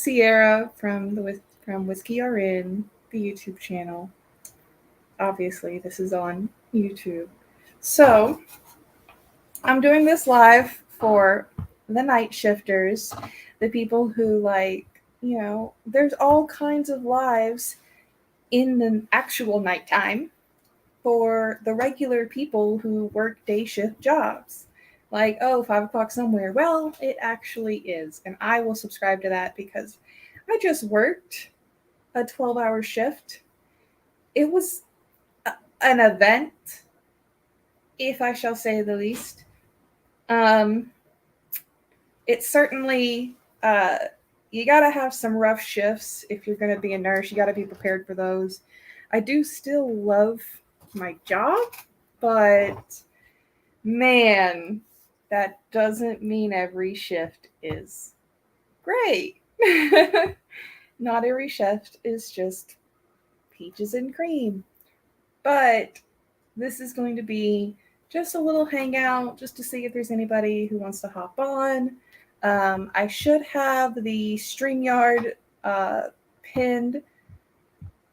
Sierra from WhiskeyRN, the YouTube channel. Obviously, this is on YouTube. So, I'm doing this live for the night shifters, the people who there's all kinds of lives in the actual nighttime for the regular people who work day shift jobs. Like, oh, 5 o'clock somewhere. Well, it actually is. And I will subscribe to that because I just worked a 12-hour shift. It was an event, if I shall say the least. It's certainly, you got to have some rough shifts if you're going to be a nurse. You got to be prepared for those. I do still love my job, but man, that doesn't mean every shift is great. Not every shift is just peaches and cream. But this is going to be just a little hangout just to see if there's anybody who wants to hop on. I should have the StreamYard pinned,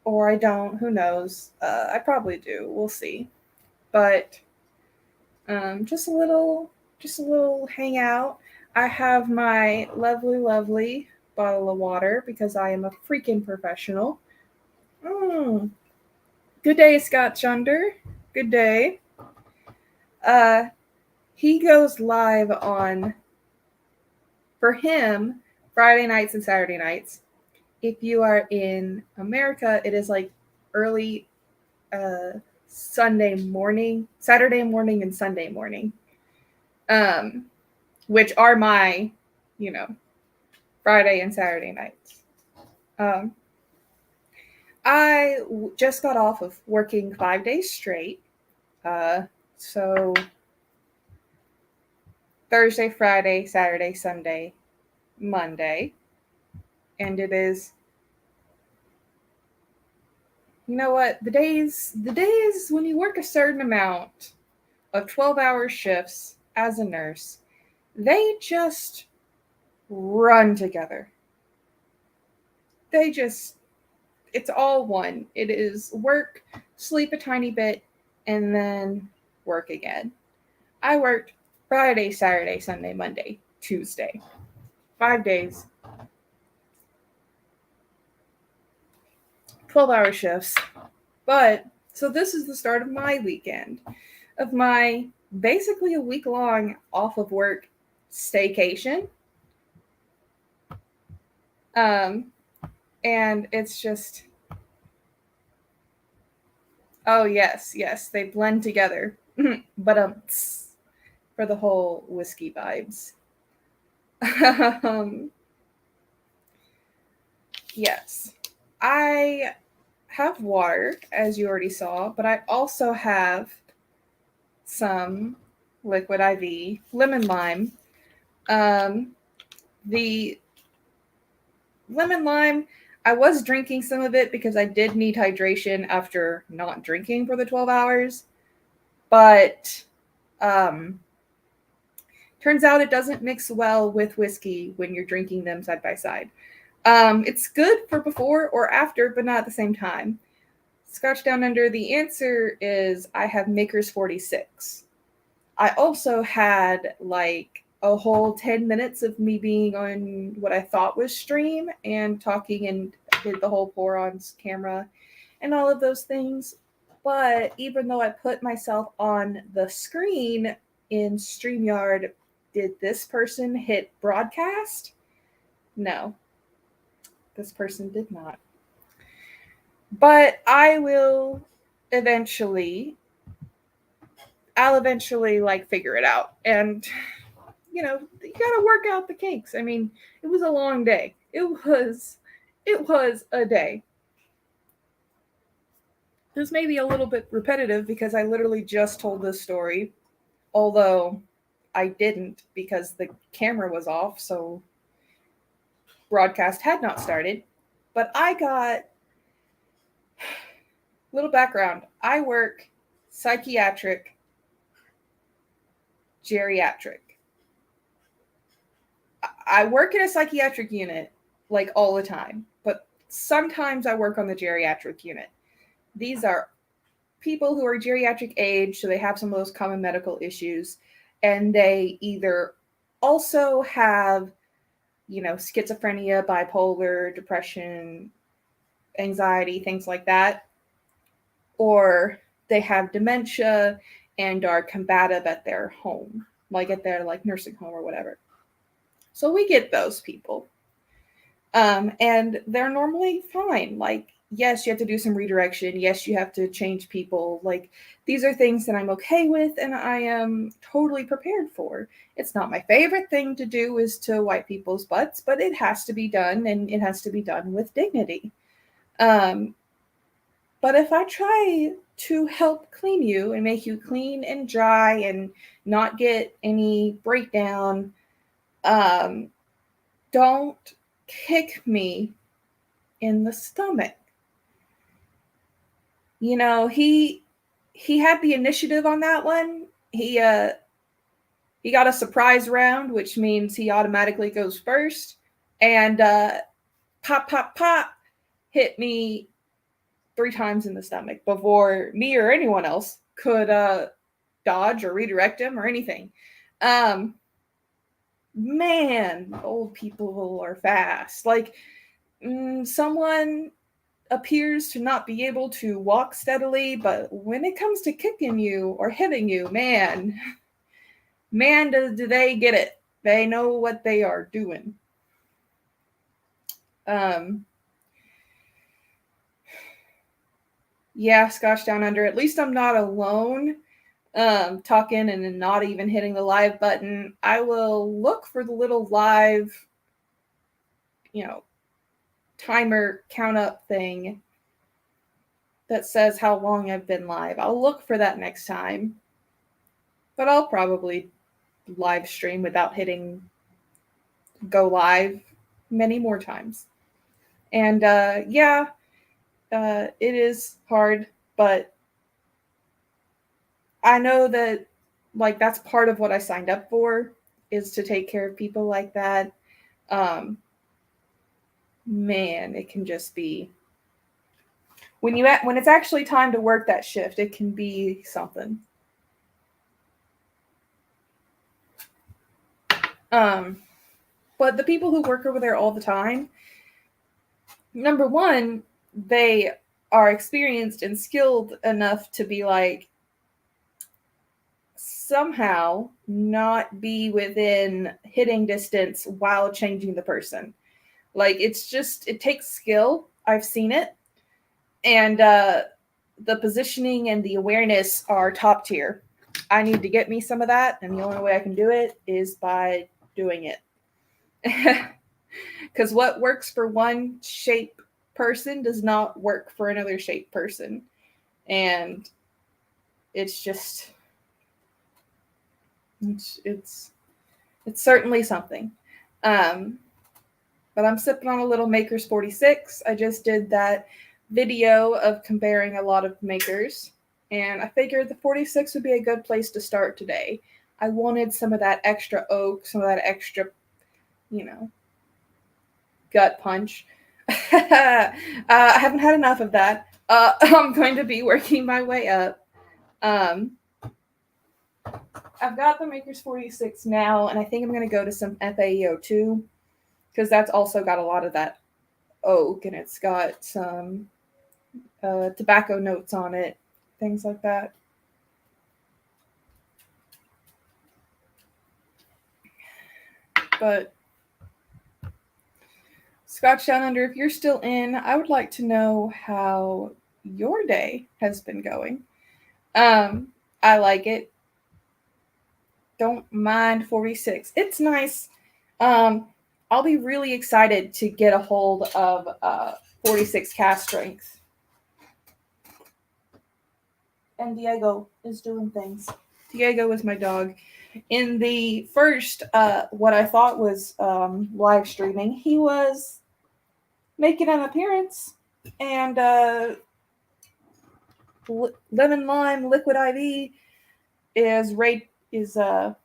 or I don't. Who knows? I probably do. We'll see. But just a little hangout. I have my lovely bottle of water because I am a freaking professional. Good day, Scott Chunder. Good day. He goes live on, for him, Friday nights and Saturday nights. If you are in America, it is like early Saturday morning and Sunday morning, which are my, Friday and Saturday nights. I just got off of working 5 days straight. So Thursday, Friday, Saturday, Sunday, Monday. And it is, you know what, the days when you work a certain amount of 12-hour shifts as a nurse, they just run together. It's all one. It is work, sleep a tiny bit, and then work again. I worked Friday, Saturday, Sunday, Monday, Tuesday. 5 days. 12-hour shifts. But, so this is the start of my weekend, of my basically a week-long off of work staycation. And it's just, oh yes, they blend together. But for the whole whiskey vibes. Yes, I have water, as you already saw, but I also have some liquid IV, lemon lime. The lemon lime, I was drinking some of it because I did need hydration after not drinking for the 12 hours. But turns out it doesn't mix well with whiskey when you're drinking them side by side. It's good for before or after, but not at the same time. Scotch Down Under, the answer is I have Maker's 46. I also had like a whole 10 minutes of me being on what I thought was stream and talking and did the whole pour on camera and all of those things. But even though I put myself on the screen in StreamYard, did this person hit broadcast? No, this person did not. But I'll eventually like figure it out. And, you gotta work out the kinks. I mean, it was a long day. It was a day. This may be a little bit repetitive because I literally just told this story, although I didn't because the camera was off, so broadcast had not started. But I got little background. I work psychiatric, geriatric. I work in a psychiatric unit like all the time, but sometimes I work on the geriatric unit. These are people who are geriatric age, so they have some of those common medical issues, and they either also have, schizophrenia, bipolar, depression, anxiety, things like that, or they have dementia and are combative at their home, like at their nursing home or whatever. So we get those people. And they're normally fine. Like, yes, you have to do some redirection. Yes, you have to change people. Like, these are things that I'm okay with and I am totally prepared for. It's not my favorite thing to do is to wipe people's butts, but it has to be done, and it has to be done with dignity. But if I try to help clean you and make you clean and dry and not get any breakdown, don't kick me in the stomach. He had the initiative on that one. He got a surprise round, which means he automatically goes first, and pop pop pop hit me 3 times in the stomach before me or anyone else could dodge or redirect him or anything. Man, old people are fast. Like, someone appears to not be able to walk steadily, but when it comes to kicking you or hitting you, man, do they get it. They know what they are doing. Yeah, Scotch Down Under. At least I'm not alone talking and not even hitting the live button. I will look for the little live, timer count up thing that says how long I've been live. I'll look for that next time. But I'll probably live stream without hitting go live many more times. And it is hard, but I know that that's part of what I signed up for, is to take care of people like that. Man, it can just be when it's actually time to work that shift, it can be something. But the people who work over there all the time, number one, they are experienced and skilled enough to be somehow not be within hitting distance while changing the person. It takes skill. I've seen it. And the positioning and the awareness are top tier. I need to get me some of that, and the only way I can do it is by doing it. Because what works for one shape person does not work for another shape person. And it's just, it's certainly something. But I'm sipping on a little Maker's 46. I just did that video of comparing a lot of makers, and I figured the 46 would be a good place to start today. I wanted some of that extra oak, some of that extra, gut punch. I haven't had enough of that. I'm going to be working my way up. I've got the Maker's 46 now, and I think I'm going to go to some FAEO too, because that's also got a lot of that oak, and it's got some tobacco notes on it, things like that. But Scotch Down Under, if you're still in, I would like to know how your day has been going. I like it. Don't mind 46. It's nice. I'll be really excited to get a hold of 46 cast strength. And Diego is doing things. Diego is my dog. In the first, what I thought was live streaming, he was making an appearance, and Lemon Lime Liquid IV is a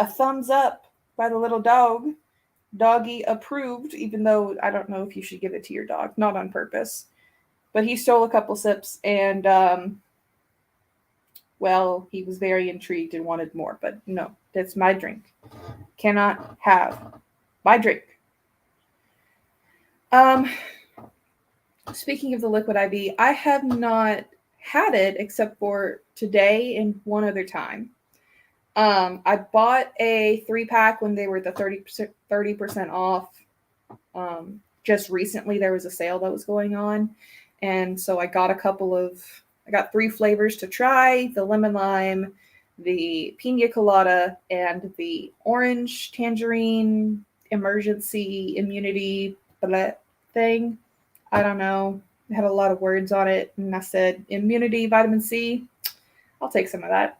thumbs up by the little dog. doggy approved, even though I don't know if you should give it to your dog, not on purpose. But he stole a couple sips, and well, he was very intrigued and wanted more. But no, that's my drink. Cannot have my drink. Um, Speaking of the liquid IV, I have not had it except for today and one other time. I bought a 3-pack when they were the 30% off. Just recently there was a sale that was going on, and so I got I got 3 flavors to try: the lemon lime, the pina colada, and the orange tangerine emergency immunity thing. I don't know. It had a lot of words on it, and I said immunity vitamin C. I'll take some of that.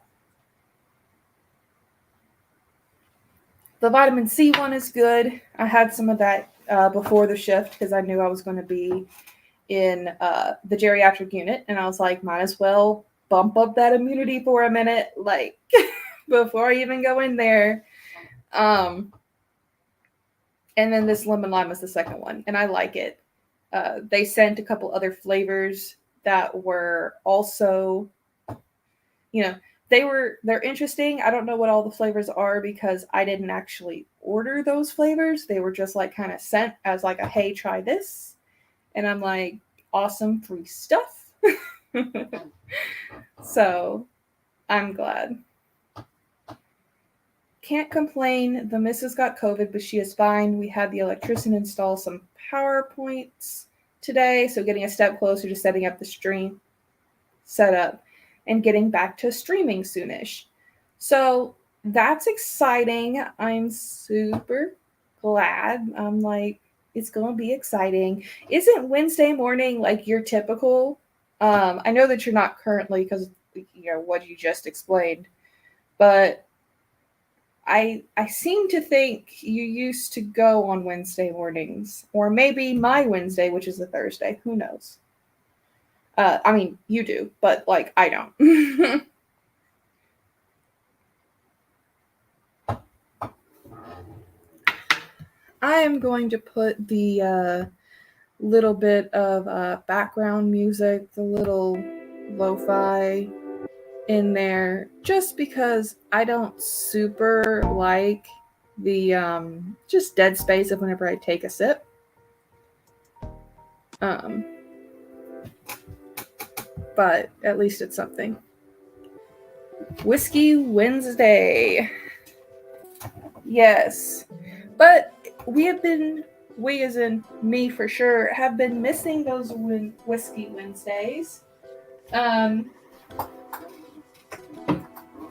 The vitamin C one is good. I had some of that before the shift because I knew I was going to be in the geriatric unit, and I was like, might as well bump up that immunity for a minute, like before I even go in there. And then this lemon lime was the second one, and I like it. They sent a couple other flavors that were also, they're interesting. I don't know what all the flavors are because I didn't actually order those flavors. They were just like kind of sent as like a, hey, try this. And I'm like, awesome, free stuff. So I'm glad. Can't complain. The missus got COVID, but she is fine. We had the electrician install some power points today, so getting a step closer to setting up the stream setup and getting back to streaming soonish. So that's exciting. I'm super glad. I'm like, it's going to be exciting. Isn't Wednesday morning like your typical? I know that you're not currently because what you just explained, but I seem to think you used to go on Wednesday mornings, or maybe my Wednesday, which is a Thursday. Who knows? I mean, you do, but like I don't. I am going to put the little bit of background music, the little lo-fi in there, just because I don't super like the just dead space of whenever I take a sip. But at least it's something. Whiskey Wednesday. Yes. But we as in me for sure, have been missing those Whiskey Wednesdays.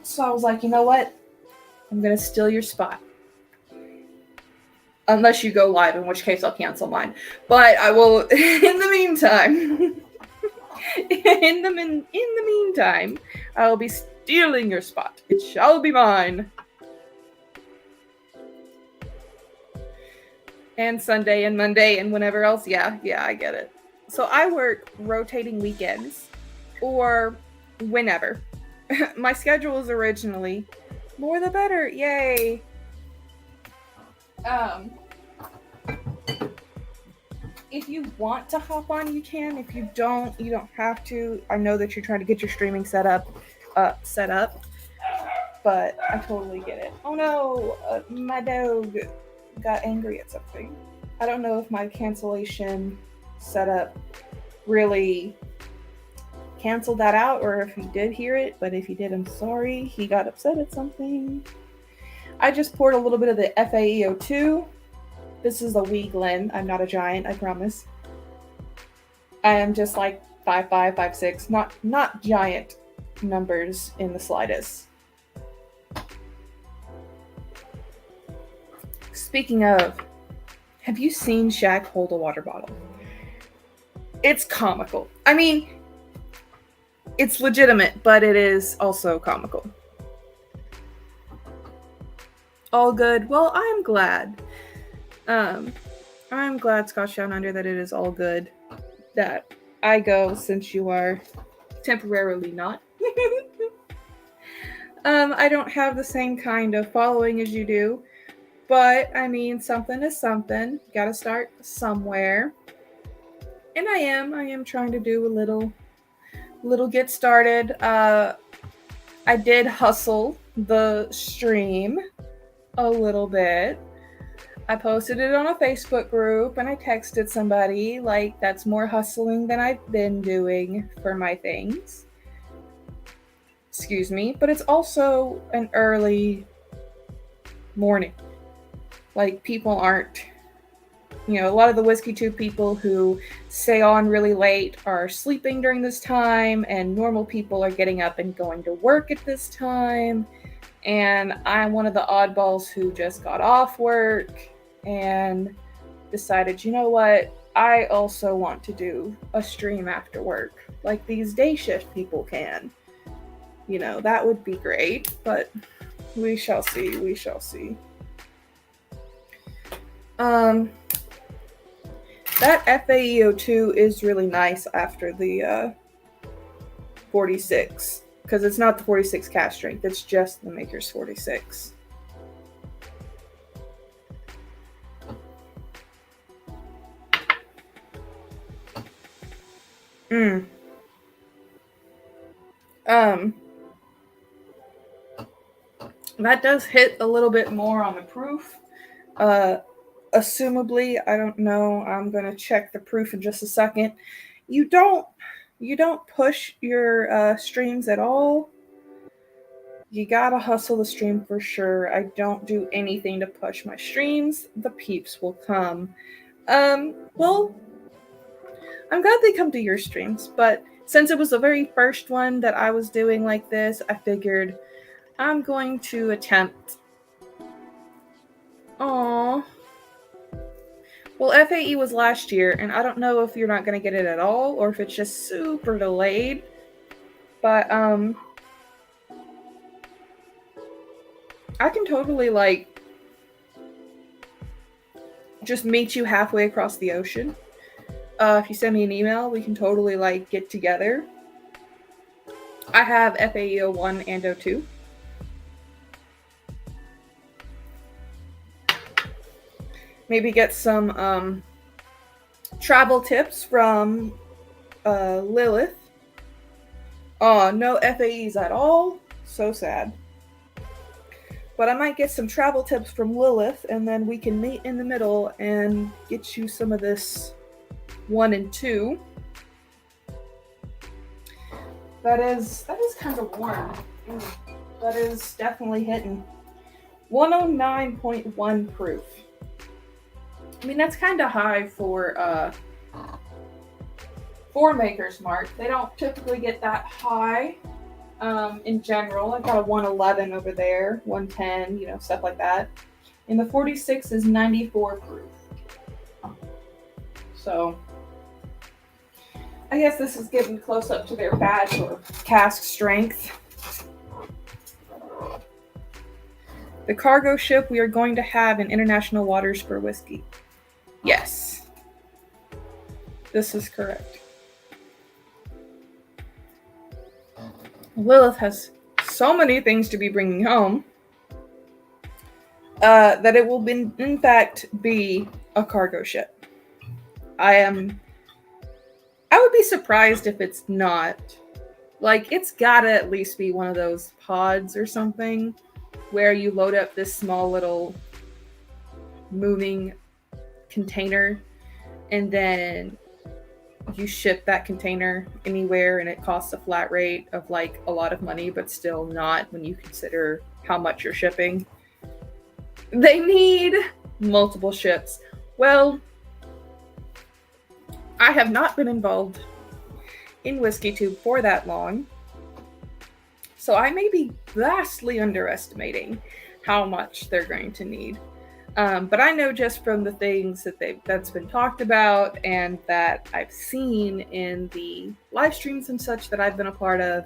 So I was like, you know what? I'm going to steal your spot. Unless you go live, in which case I'll cancel mine. But I will, in the meantime, in the meantime, I'll be stealing your spot. It shall be mine. And Sunday and Monday and whenever else. Yeah, I get it. So I work rotating weekends or whenever. My schedule was originally more the better. Yay. If you want to hop on, you can. If you don't, you don't have to. I know that you're trying to get your streaming set up, but I totally get it. Oh no, my dog got angry at something. I don't know if my cancellation setup really canceled that out or if he did hear it, but if he did, I'm sorry. He got upset at something. I just poured a little bit of the FAEO2. This is a wee Glen. I'm not a giant, I promise. I am just like 5'5", 5'6", not giant numbers in the slightest. Speaking of, have you seen Shaq hold a water bottle? It's comical. I mean, it's legitimate, but it is also comical. All good. Well, I'm glad. I'm glad, Scotch Down Under, that it is all good. That I go since you are temporarily not. I don't have the same kind of following as you do, But I mean, something is something. Got to start somewhere. And I am trying to do a little get started. I did hustle the stream a little bit. I posted it on a Facebook group and I texted somebody. Like, that's more hustling than I've been doing for my things. Excuse me. But it's also an early morning. Like, people aren't, a lot of the WhiskeyTube people who stay on really late are sleeping during this time, and normal people are getting up and going to work at this time. And I'm one of the oddballs who just got off work and decided, you know what, I also want to do a stream after work, like these day shift people can. That would be great, but we shall see. That FAEO2 is really nice after the 46, because it's not the 46 cast strength, it's just the Maker's 46. That does hit a little bit more on the proof. Assumably, I don't know. I'm gonna check the proof in just a second. You don't push your streams at all. You gotta hustle the stream for sure. I don't do anything to push my streams. The peeps will come. Well, I'm glad they come to your streams, but since it was the very first one that I was doing like this, I figured I'm going to attempt. Aww. Well, FAE was last year, and I don't know if you're not going to get it at all, or if it's just super delayed. But, I can totally, just meet you halfway across the ocean. If you send me an email, we can totally, get together. I have FAE 01 and 02. Maybe get some travel tips from Lilith. Oh, no FAEs at all. So sad. But I might get some travel tips from Lilith, and then we can meet in the middle and get you some of this 1 and 2. That is kind of warm. That is definitely hitting. 109.1 proof. I mean, that's kind of high for Maker's Mark. They don't typically get that high in general. I've got a 111 over there, 110, stuff like that. And the 46 is 94 proof. So I guess this is getting close up to their badge or cask strength. The cargo ship, we are going to have in international waters for whiskey. Yes. This is correct. Lilith has so many things to be bringing home that it will in fact be a cargo ship. I would be surprised if it's not. It's gotta at least be one of those pods or something where you load up this small little moving container and then you ship that container anywhere, and it costs a flat rate of a lot of money, but still not when you consider how much you're shipping. They need multiple ships. Well, I have not been involved in WhiskeyTube for that long, so I may be vastly underestimating how much they're going to need. But I know just from the things that's been talked about and that I've seen in the live streams and such that I've been a part of,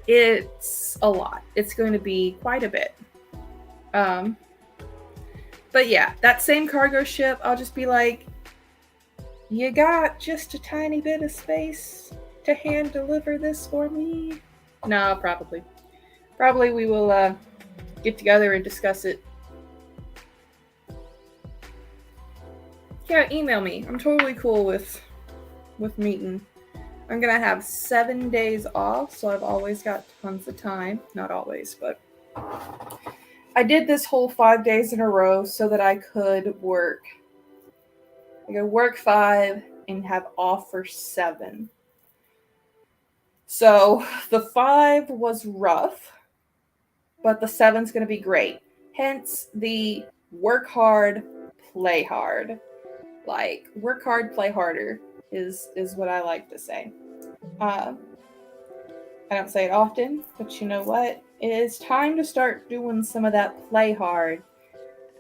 it's a lot. It's going to be quite a bit. But yeah, that same cargo ship, I'll just be like, you got just a tiny bit of space to hand deliver this for me? No, probably. Probably we will get together and discuss it Yeah, email me. I'm totally cool with meeting. I'm gonna have 7 days off, so I've always got tons of time. Not always, but I did this whole 5 days in a row so that I could work. I could work 5 and have off for 7. So the 5 was rough, but the 7's gonna be great. Hence the work hard, play hard. Like work hard, play harder is what I like to say. Uh, I don't say it often, but you know what? It is time to start doing some of that play hard.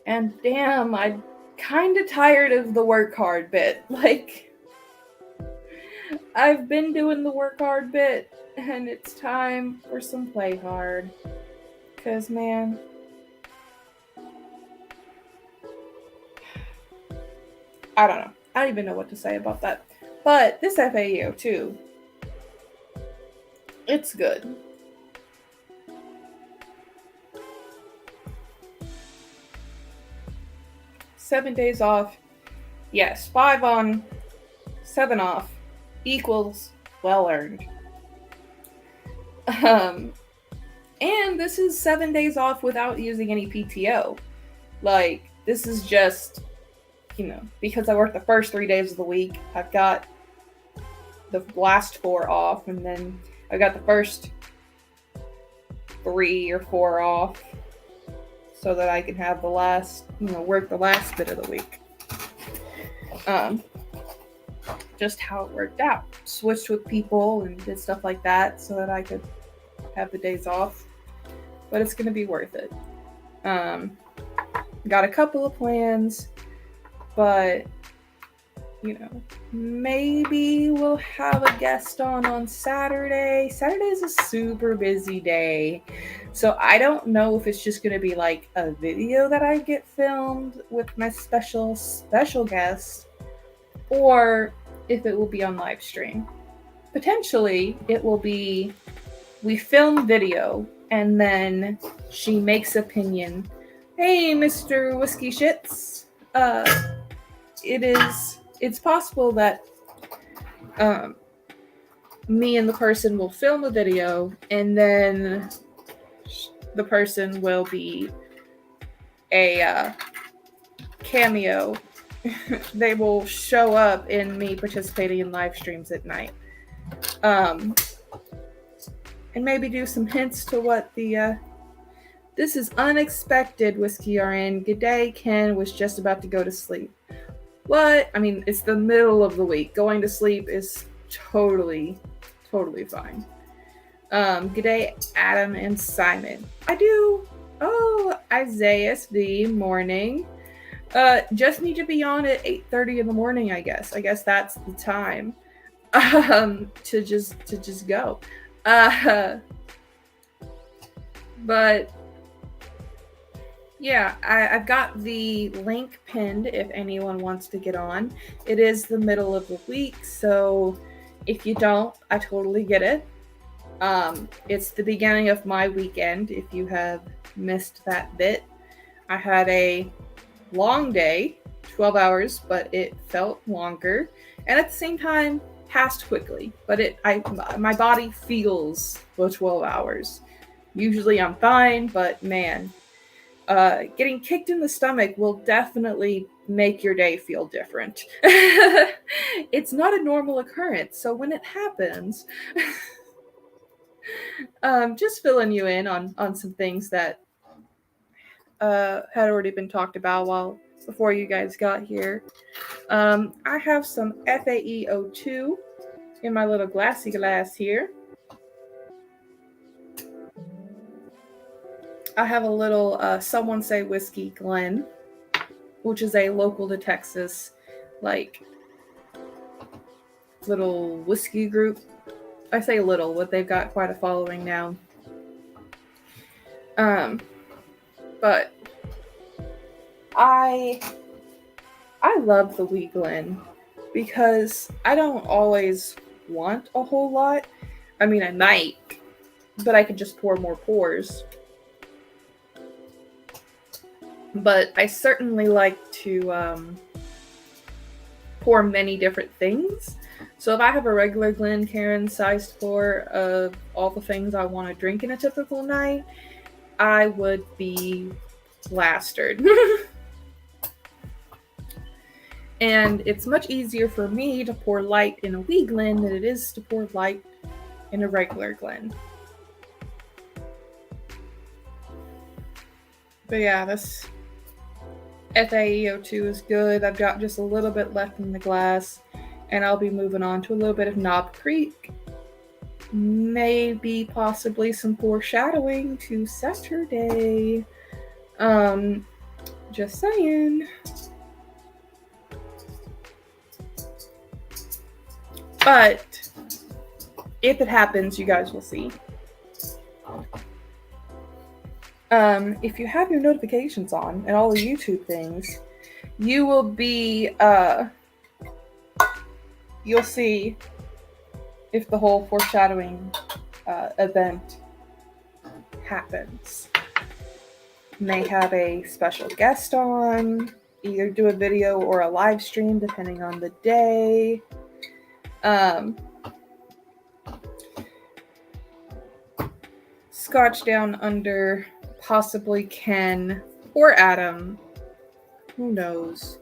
And damn, I'm kind of tired of the work hard bit. Like, I've been doing the work hard bit, and it's time for some play hard. Because, man, I don't know. I don't even know what to say about that. But this FAU, too, it's good. Seven days off. Yes, 5 on, 7 off equals well earned. And this is 7 days off without using any PTO. Like, this is just, because I work the first 3 days of the week, I've got the last 4 off, and then I got the first 3 or 4 off so that I can have the last, work the last bit of the week. Just how it worked out. Switched with people and did stuff like that so that I could have the days off. But it's going to be worth it. Got a couple of plans, but maybe we'll have a guest on Saturday. Saturday is a super busy day, so I don't know if it's just going to be like a video that I get filmed with my special guest, or if it will be on live stream. Potentially, it will be we film video and then she makes opinion. Hey, Mr. Whiskey Shits. It's possible that me and the person will film a video and then the person will be a cameo. They will show up in me participating in live streams at night. And maybe do some hints to what the this is unexpected, WhiskeyRN. Good day, Ken was just about to go to sleep. What? I mean, it's the middle of the week. Going to sleep is totally fine. Good day, Adam and Simon. I do. Oh, Isaiah V. Morning. Just need to be on at 8:30 in the morning, I guess. I guess that's the time. To just go. But yeah, I've got the link pinned if anyone wants to get on. It is the middle of the week, so if you don't, I totally get it. It's the beginning of my weekend, if you have missed that bit. I had a long day, 12 hours, but it felt longer. And at the same time, passed quickly. But my body feels the 12 hours. Usually I'm fine, but man, getting kicked in the stomach will definitely make your day feel different. It's not a normal occurrence, so when it happens, just filling you in on some things that had already been talked about before you guys got here. I have some FAEO2 in my little glassy glass here. I have a little Someone Say Whiskey Glen, which is a local to Texas, like, little whiskey group. I say little, but they've got quite a following now. But I love the Wee Glen because I don't always want a whole lot. I mean, I might, but I could just pour more pours. But I certainly like to pour many different things. So if I have a regular Glencairn sized pour of all the things I want to drink in a typical night, I would be plastered. And it's much easier for me to pour light in a wee Glen than it is to pour light in a regular Glen. But yeah, this FAEO2 is good. I've got just a little bit left in the glass, and I'll be moving on to a little bit of Knob Creek. Maybe possibly some foreshadowing to Saturday. Just saying. But if it happens, you guys will see. If you have your notifications on and all the YouTube things, you will be, you'll see if the whole foreshadowing event happens. May have a special guest on, either do a video or a live stream depending on the day. Scotch Down Under possibly Ken or Adam. Who knows?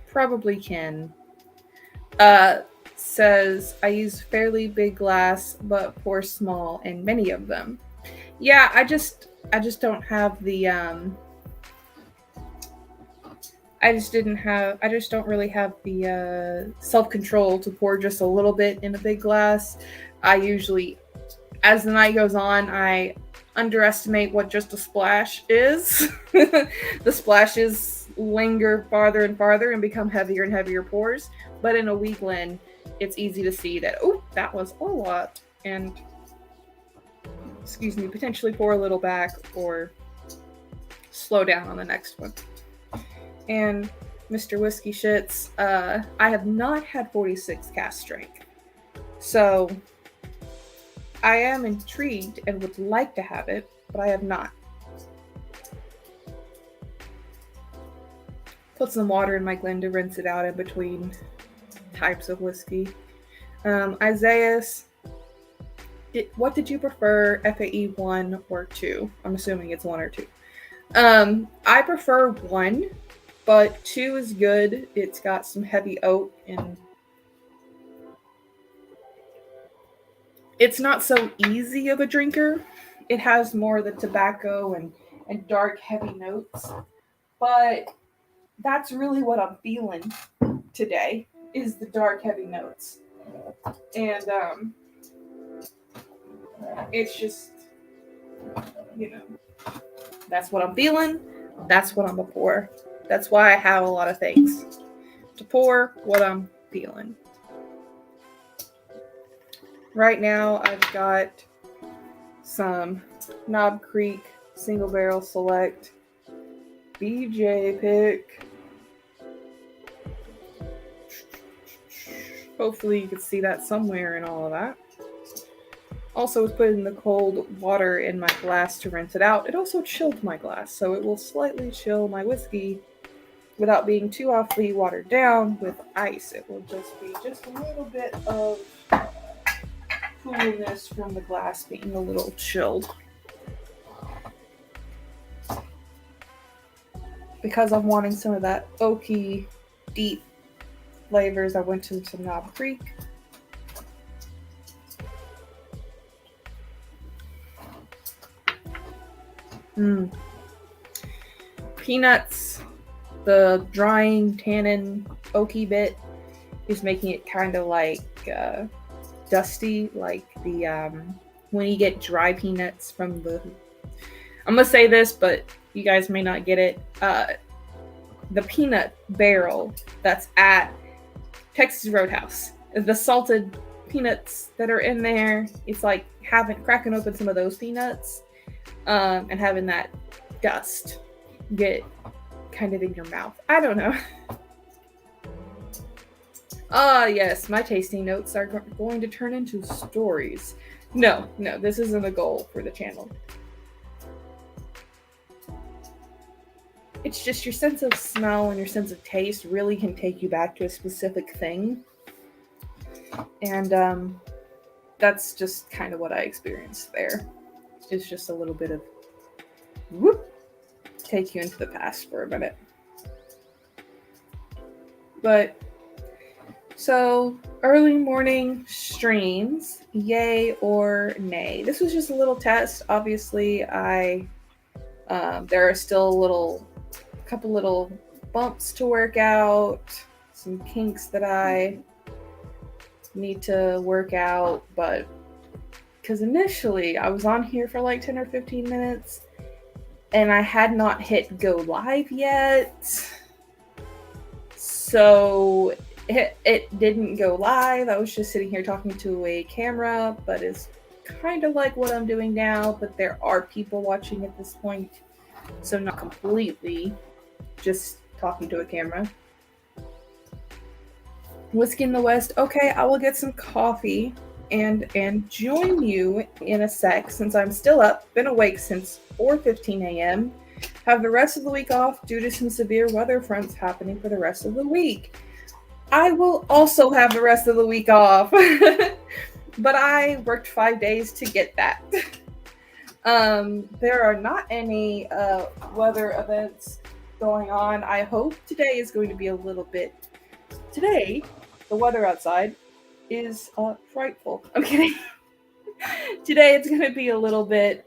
Probably Ken. Says, I use fairly big glass, but pour small in many of them. Yeah, I just don't have the, I just don't really have the self-control to pour just a little bit in a big glass. I usually, as the night goes on, I underestimate what just a splash is. The splashes linger farther and farther and become heavier and heavier pours. But in a wee Glen, it's easy to see that, oh, that was a lot. And, excuse me, potentially pour a little back or slow down on the next one. And Mr. Whiskey Shits, I have not had 46 cask strength. So I am intrigued and would like to have it, but I have not. Put some water in my Glen to rinse it out in between types of whiskey. Isaias, what did you prefer, FAE 1 or 2? I'm assuming it's 1 or 2. I prefer 1, but 2 is good. It's got some heavy oak and it's not so easy of a drinker. It has more of the tobacco and dark, heavy notes. But that's really what I'm feeling today, is the dark, heavy notes. And it's just, you know, that's what I'm feeling. That's what I'm a pour. That's why I have a lot of things to pour what I'm feeling. Right now, I've got some Knob Creek Single Barrel Select BJ pick. Hopefully you can see that somewhere in all of that. Also was put in the cold water in my glass to rinse it out. It also chilled my glass, so it will slightly chill my whiskey without being too awfully watered down with ice. It will just be just a little bit of coolness from the glass being a little chilled. Because I'm wanting some of that oaky, deep flavors, I went to some Knob Creek. Peanuts, the drying tannin oaky bit is making it kind of like dusty, like the when you get dry peanuts from the, I'm gonna say this, but you guys may not get it, the peanut barrel that's at Texas Roadhouse, the salted peanuts that are in there, it's like cracking open some of those peanuts and having that dust get kind of in your mouth. I don't know. Yes, my tasting notes are going to turn into stories. No, this isn't a goal for the channel. it's just your sense of smell and your sense of taste really can take you back to a specific thing. And that's just kind of what I experienced there. It's just a little bit of whoop, take you into the past for a minute. But so early morning streams, yay or nay? This was just a little test. Obviously, there are still a couple little bumps to work out, some kinks that I need to work out, but because initially I was on here for like 10 or 15 minutes and I had not hit go live yet. So it didn't go live. I was just sitting here talking to a camera, but it's kind of like what I'm doing now, but there are people watching at this point. So not completely just talking to a camera. Whiskey in the West. Okay, I will get some coffee and join you in a sec since I'm still up, been awake since 4:15 a.m. Have the rest of the week off due to some severe weather fronts happening for the rest of the week. I will also have the rest of the week off, but I worked 5 days to get that. There are not any weather events going on. I hope today is going to be a little bit. Today, the weather outside is frightful. I'm kidding. Today it's going to be a little bit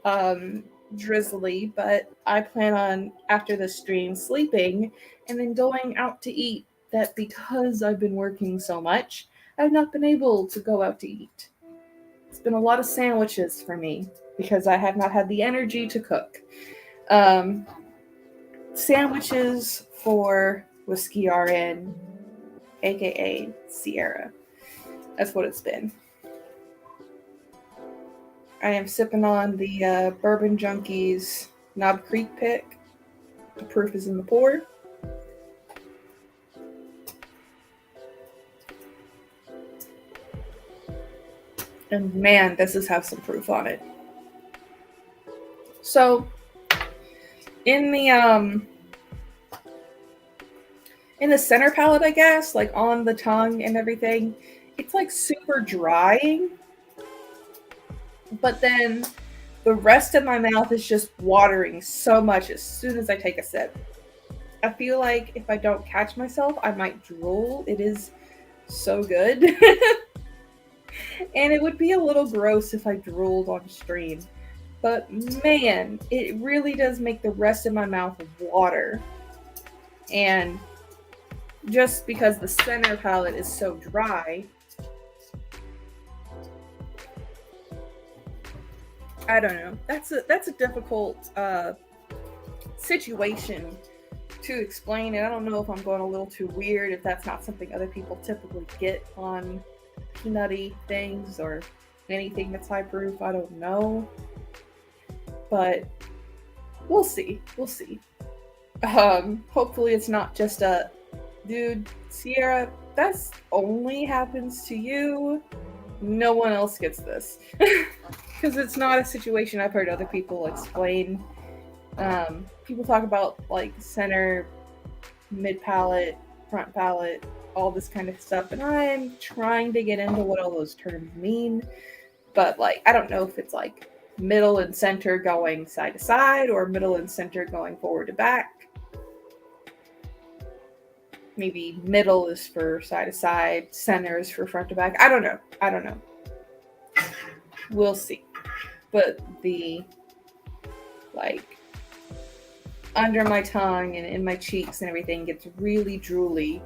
drizzly, but I plan on, after the stream, sleeping and then going out to eat. That because I've been working so much, I've not been able to go out to eat. It's been a lot of sandwiches for me because I have not had the energy to cook. Sandwiches for WhiskeyRN, aka Sierra. That's what it's been. I am sipping on the Bourbon Junkies Knob Creek pick. The proof is in the pour. And man, this has some proof on it. So, in the center palate, I guess, like on the tongue and everything, it's like super drying. But then the rest of my mouth is just watering so much as soon as I take a sip. I feel like if I don't catch myself, I might drool. It is so good. And it would be a little gross if I drooled on stream. But man, it really does make the rest of my mouth water. And just because the center palate is so dry, I don't know. That's a difficult situation to explain. And I don't know if I'm going a little too weird, if that's not something other people typically get on peanutty things or anything that's high proof. I don't know, but we'll see. Hopefully it's not just a dude, Sierra, that's only happens to you, no one else gets this. Because it's not a situation I've heard other people explain. People talk about like center, mid palate, front palate, all this kind of stuff, and I'm trying to get into what all those terms mean, but like I don't know if it's like middle and center going side to side or middle and center going forward to back. Maybe middle is for side to side, center is for front to back. I don't know. We'll see. But the like under my tongue and in my cheeks and everything gets really drooly,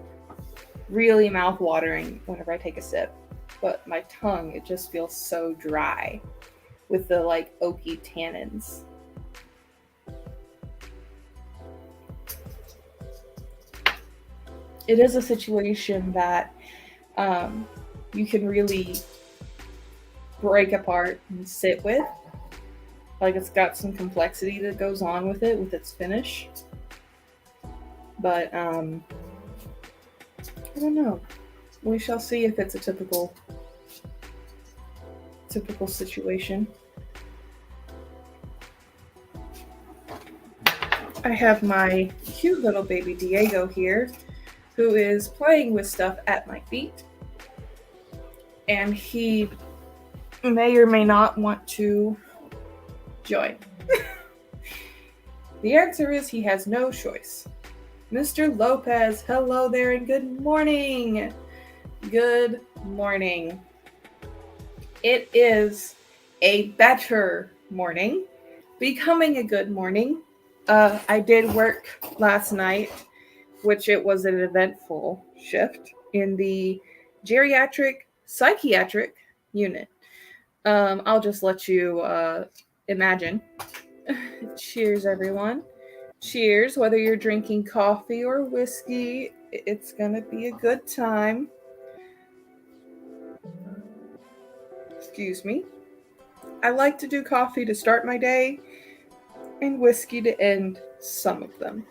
really mouth-watering whenever I take a sip. But my tongue, it just feels so dry with the like oaky tannins. It is a situation that you can really break apart and sit with. Like it's got some complexity that goes on with it, with its finish. But I don't know. We shall see if it's a typical situation. I have my cute little baby Diego here, who is playing with stuff at my feet, and he may or may not want to join. The answer is he has no choice. Mr. Lopez, hello there and good morning. Good morning. It is a better morning, becoming a good morning. I did work last night, which it was an eventful shift in the geriatric psychiatric unit. I'll just let you imagine. Cheers, everyone. Cheers, whether you're drinking coffee or whiskey, it's gonna be a good time. Excuse me. I like to do coffee to start my day and whiskey to end some of them.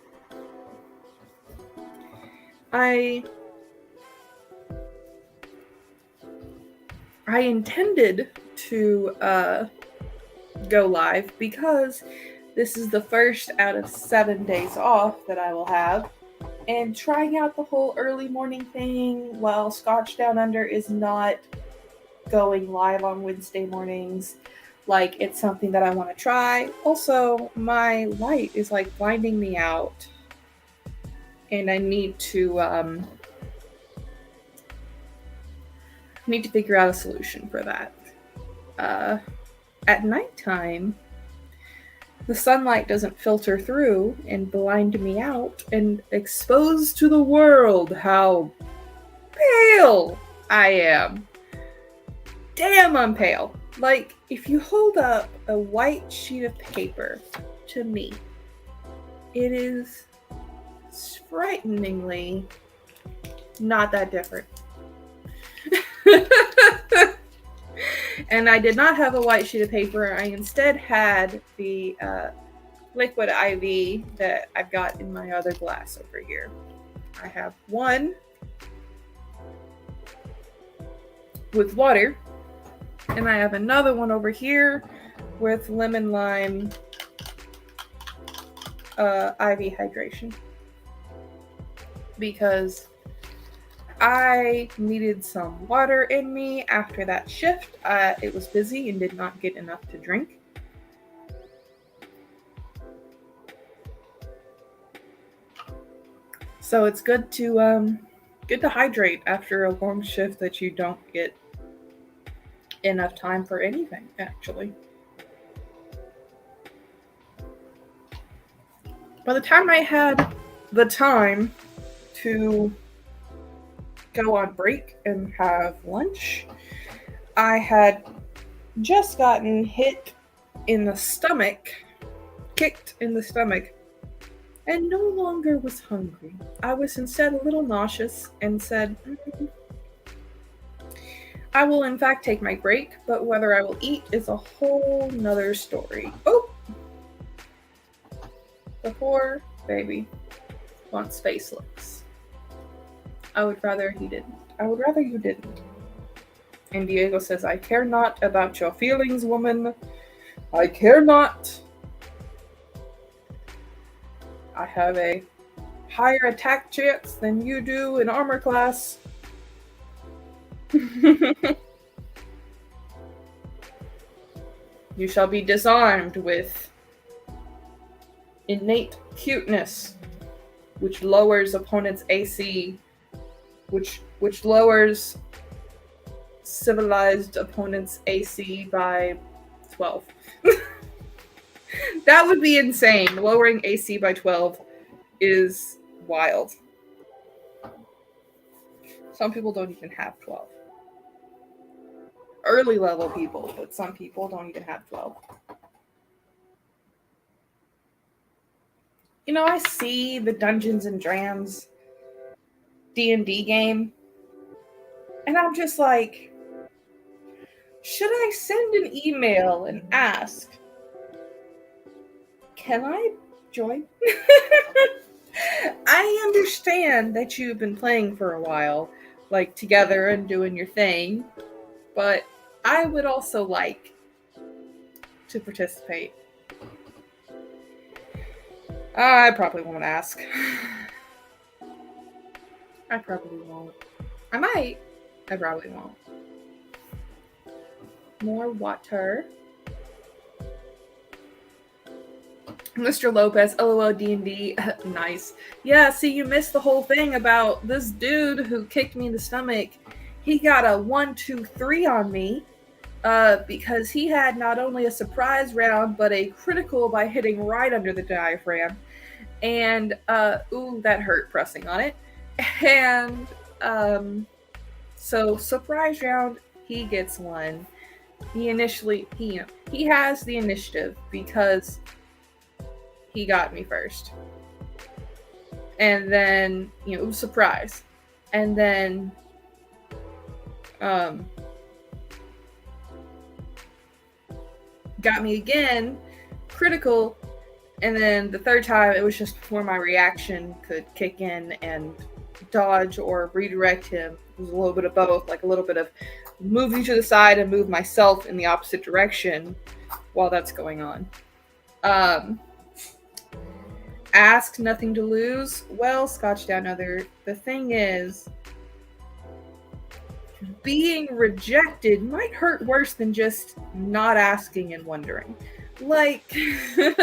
I intended to go live because this is the first out of 7 days off that I will have, and trying out the whole early morning thing while Scotch Down Under is not going live on Wednesday mornings. Like, it's something that I want to try. Also, my light is like blinding me out, and I need to figure out a solution for that. At nighttime, the sunlight doesn't filter through and blind me out and expose to the world how pale I am. Damn, I'm pale. Like, if you hold up a white sheet of paper to me, it is frighteningly not that different. And I did not have a white sheet of paper. I instead had the liquid IV that I've got in my other glass over here. I have one with water, and I have another one over here with lemon lime IV hydration, because I needed some water in me after that shift. It was busy and did not get enough to drink. So it's good to hydrate after a long shift that you don't get enough time for anything, actually. By the time I had the time to go on break and have lunch, I had just gotten hit in the stomach, kicked in the stomach, and no longer was hungry. I was instead a little nauseous and said, I will in fact take my break, but whether I will eat is a whole nother story. Oh! The poor baby wants facelifts. I would rather he didn't. I would rather you didn't. And Diego says, I care not about your feelings, woman. I care not. I have a higher attack chance than you do in armor class. You shall be disarmed with innate cuteness, which lowers opponent's AC, which lowers civilized opponent's AC by 12. That would be insane. Lowering AC by 12 is wild. Some people don't even have 12. Early level people, but some people don't even have 12. You know, I see the Dungeons and Drams D&D game, and I'm just like, should I send an email and ask, can I join? I understand that you've been playing for a while, like together and doing your thing, but I would also like to participate. I probably won't ask. I probably won't. I might. I probably won't. More water. Mr. Lopez, LOL D&D. Nice. Yeah, see, you missed the whole thing about this dude who kicked me in the stomach. He got a 1, 2, 3 on me because he had not only a surprise round, but a critical by hitting right under the diaphragm. And, ooh, that hurt pressing on it. And, so surprise round, he gets one. He has the initiative because he got me first. And then, it was surprise. And then got me again, critical, and then the third time it was just before my reaction could kick in and dodge or redirect him. It was a little bit of both, like a little bit of moving to the side and move myself in the opposite direction while that's going on. Ask, nothing to lose. Well, Scotch Down Other, the thing is, being rejected might hurt worse than just not asking and wondering. Like, you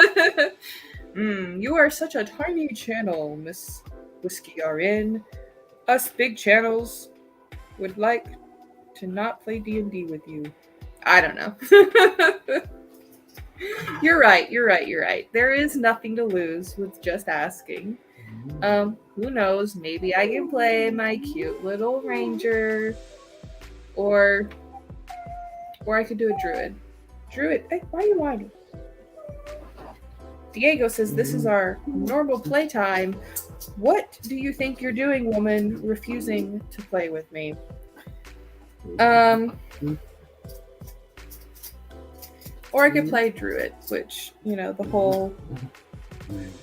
are such a tiny channel, Miss WhiskeyRN. Us big channels would like to not play D&D with you. I don't know. You're right. There is nothing to lose with just asking. Who knows? Maybe I can play my cute little ranger, or I could do a druid. Hey, why are you whining? Diego says this is our normal playtime. What do you think you're doing, woman, refusing to play with me? Or I could play druid, which, the whole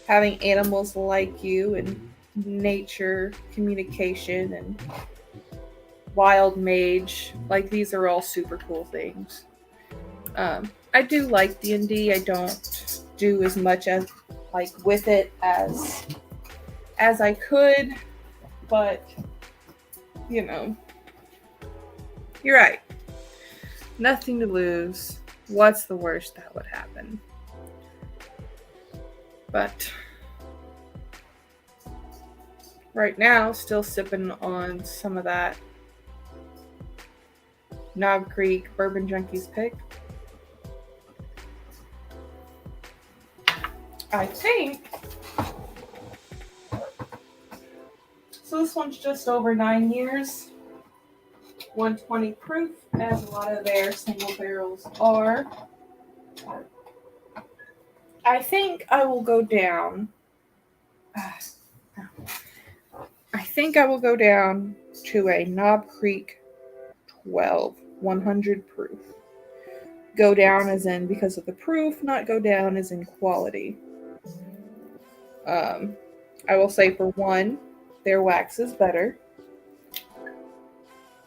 having animals like you and nature communication and wild mage, like these are all super cool things. I do like D&D. I don't do as much as with it as I could, but you're right. Nothing to lose. What's the worst that would happen? But right now, still sipping on some of that Knob Creek Bourbon Junkies pick. I think. So this one's just over 9 years. 120 proof, as a lot of their single barrels are. I think I will go down. I think I will go down to a Knob Creek 12, 100 proof. Go down as in because of the proof, not go down as in quality. I will say for one, their wax is better.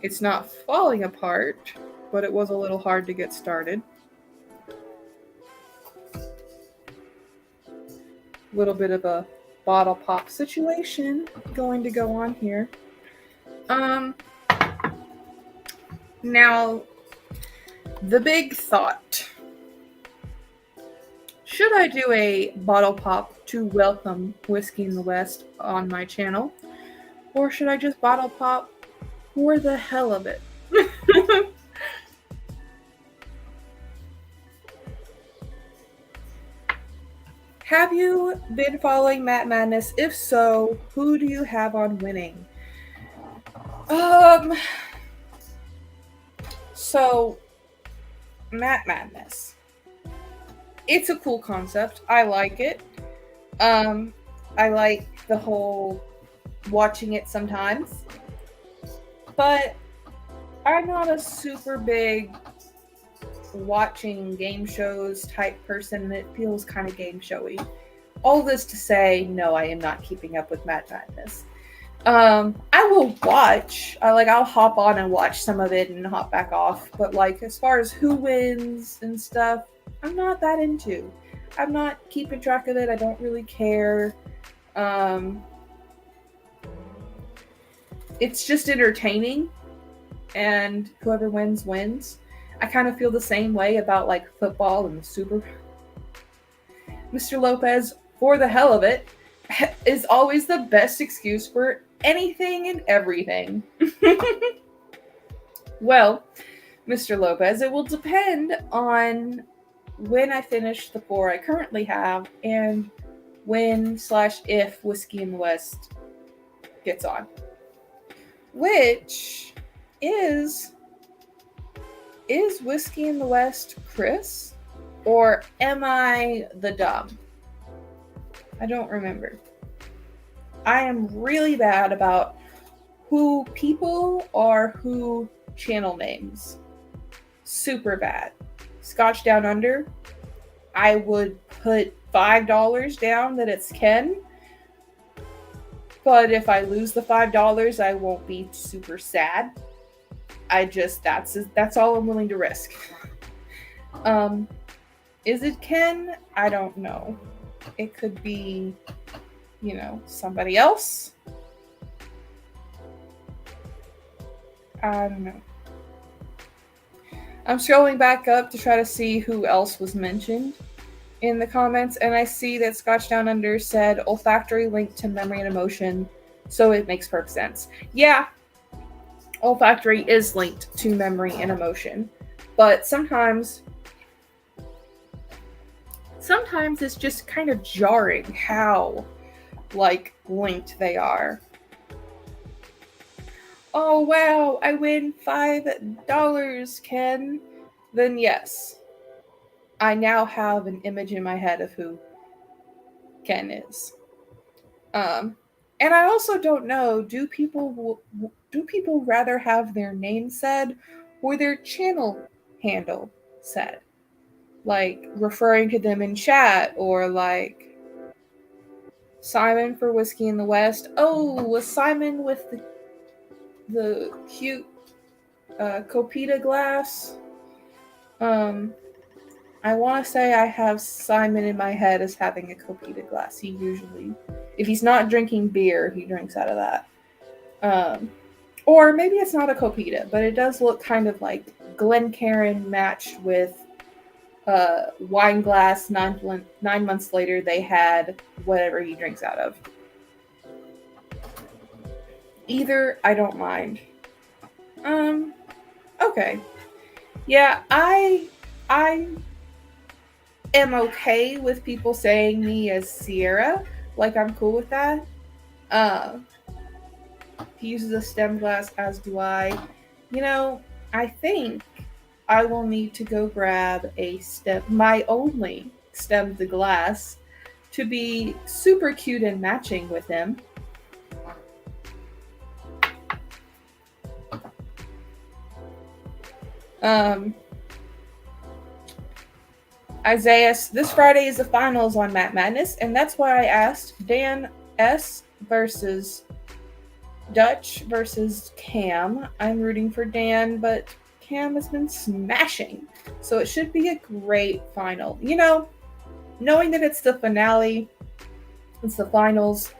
It's not falling apart, but it was a little hard to get started. A little bit of a bottle pop situation going to go on here. Now, the big thought. Should I do a bottle pop to welcome Whiskey in the West on my channel? Or should I just bottle pop for the hell of it? Have you been following Matt Madness? If so, who do you have on winning? So, Matt Madness. It's a cool concept. I like it. I like the whole watching it sometimes. But I'm not a super big watching game shows type person, and it feels kind of game showy. All this to say, no, I am not keeping up with Matt Madness. I will watch. I'll hop on and watch some of it and hop back off. But as far as who wins and stuff, I'm not that into. I'm not keeping track of it. I don't really care. It's just entertaining, and whoever wins wins. I kind of feel the same way about like football and the Super. Mr. Lopez, for the hell of it, is always the best excuse for anything and everything. Well, Mr. Lopez, it will depend on when I finish the 4 I currently have and when/if Whiskey in the West gets on. Which is Whiskey in the West Chris? Or am I the dumb? I don't remember. I am really bad about who people are, who channel names. Super bad. Scotch Down Under, I would put $5 down that it's Ken. But if I lose the $5, I won't be super sad. That's all I'm willing to risk. Is it Ken? I don't know. It could be, somebody else. I don't know. I'm scrolling back up to try to see who else was mentioned in the comments, and I see that Scotch Down Under said olfactory linked to memory and emotion, so it makes perfect sense. Yeah, olfactory is linked to memory and emotion, but sometimes it's just kind of jarring how, linked they are. Oh, wow, I win $5, Ken. Then yes, I now have an image in my head of who Ken is. And I also don't know, do people rather have their name said or their channel handle said? Like referring to them in chat, or like Simon for Whiskey in the West. Oh, was Simon with the cute Copita glass? I want to say I have Simon in my head as having a Copita glass. He usually, if he's not drinking beer, he drinks out of that. Or maybe it's not a Copita, but it does look kind of like Glencairn matched with wine glass. 9 months later, they had whatever he drinks out of. Either, I don't mind. Okay. Yeah, I am okay with people saying me as Sierra. Like, I'm cool with that. He uses a stem glass, as do I. I think I will need to go grab my only stemmed glass, to be super cute and matching with him. Isaiah, this Friday is the finals on Matt Madness, and that's why I asked Dan S versus Dutch versus Cam. I'm rooting for Dan, but Cam has been smashing, so it should be a great final. Knowing that it's the finale, it's the finals,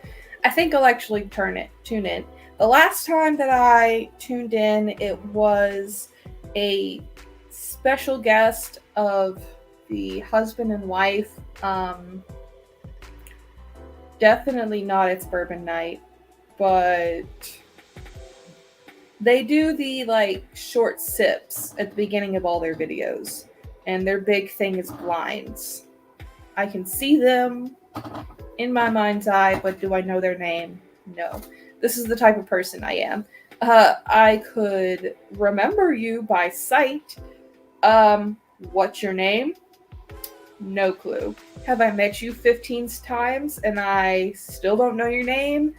I think I'll actually tune in. The last time that I tuned in, it was a special guest of the husband and wife. Definitely not It's Bourbon Night, but they do the short sips at the beginning of all their videos, and their big thing is blinds. I can see them in my mind's eye, but do I know their name? No. This is the type of person I am. I could remember you by sight. What's your name? No clue. Have I met you 15 times and I still don't know your name?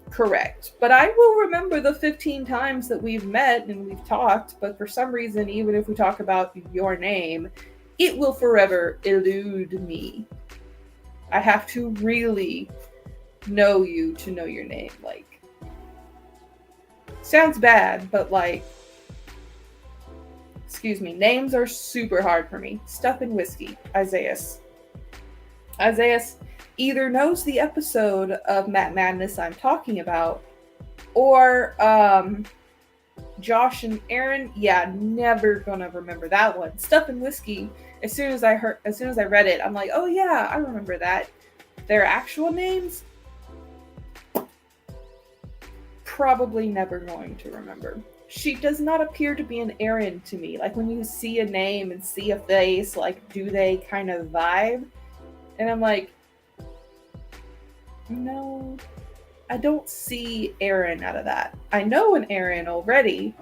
Correct. But I will remember the 15 times that we've met and we've talked, but for some reason, even if we talk about your name, it will forever elude me. I have to really know you to know your name. Sounds bad, but excuse me, names are super hard for me. Stuff and whiskey, Isaiah. Isaiah either knows the episode of Matt Madness I'm talking about, or Josh and Aaron, yeah, never gonna remember that one. Stuff and Whiskey. As soon as I read it, I'm like, oh yeah, I remember that. Their actual names, probably never going to remember. She does not appear to be an Aaron to me. Like when you see a name and see a face, like do they kind of vibe? And I'm like, no, I don't see Aaron out of that. I know an Aaron already,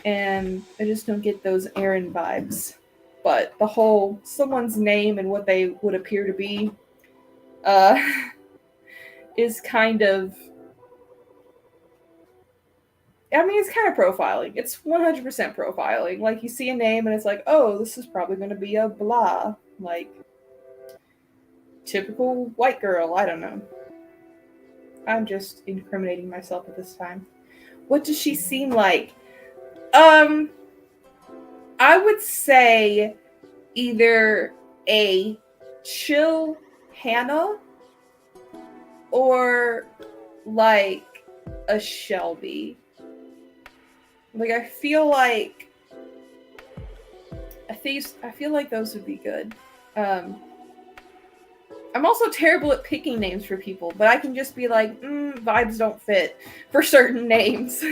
and I just don't get those Aaron vibes. But the whole someone's name and what they would appear to be is kind of, I mean, it's kind of profiling. It's 100% profiling. Like, you see a name and it's like, oh, this is probably going to be a blah. Like, typical white girl. I don't know. I'm just incriminating myself at this time. What does she seem like? I would say either a chill Hannah or like a Shelby. Like I feel like those would be good. I'm also terrible at picking names for people, but I can just be like, vibes don't fit for certain names.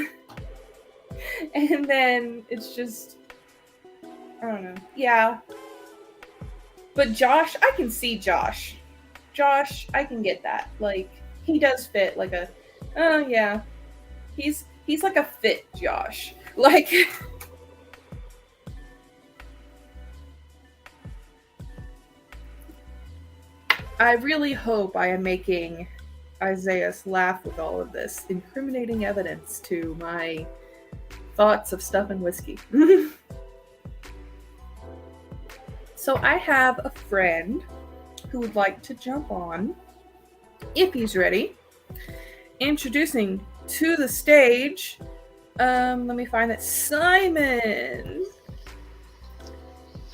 And then it's just, I don't know. Yeah. But Josh, I can see Josh. Josh, I can get that. Like, he does fit like a, oh yeah. He's like a fit Josh. Like, I really hope I am making Isaiah laugh with all of this incriminating evidence to my thoughts of stuff and whiskey. So I have a friend who would like to jump on, if he's ready. Introducing to the stage, let me find that, Simon.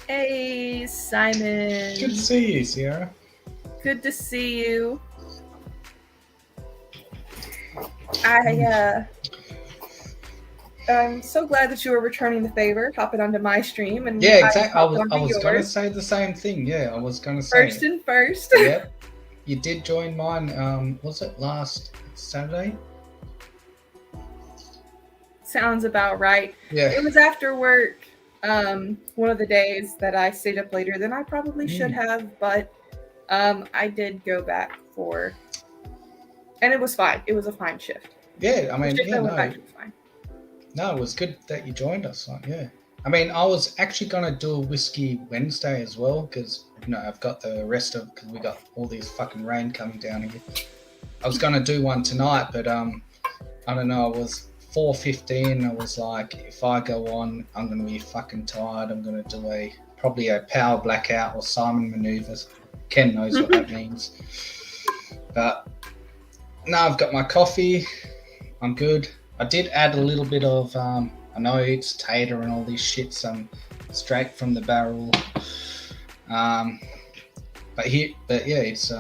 Hey, Simon. Good to see you, Sierra. Good to see you. I'm so glad that you were returning the favor, hopping onto my stream, and yeah, exactly. I was going to say the same thing. Yeah, I was going to say first and first. Yep, you did join mine. Was it last Saturday? Sounds about right. Yeah, it was after work. One of the days that I stayed up later than I probably should have, but I did go back for, and it was fine. It was a fine shift. Yeah, I mean, I went back, it was fine. No, it was good that you joined us. Like, yeah, I mean, I was actually gonna do a Whiskey Wednesday as well because I've got the rest of, because we got all these fucking rain coming down here. I was gonna do one tonight, but I don't know. It was 4:15. I was like, if I go on, I'm gonna be fucking tired. I'm gonna do probably a power blackout or Simon maneuvers. Ken knows what that means. But now I've got my coffee. I'm good. I did add a little bit of, I know it's tater and all this shit, some straight from the barrel. But yeah, it's.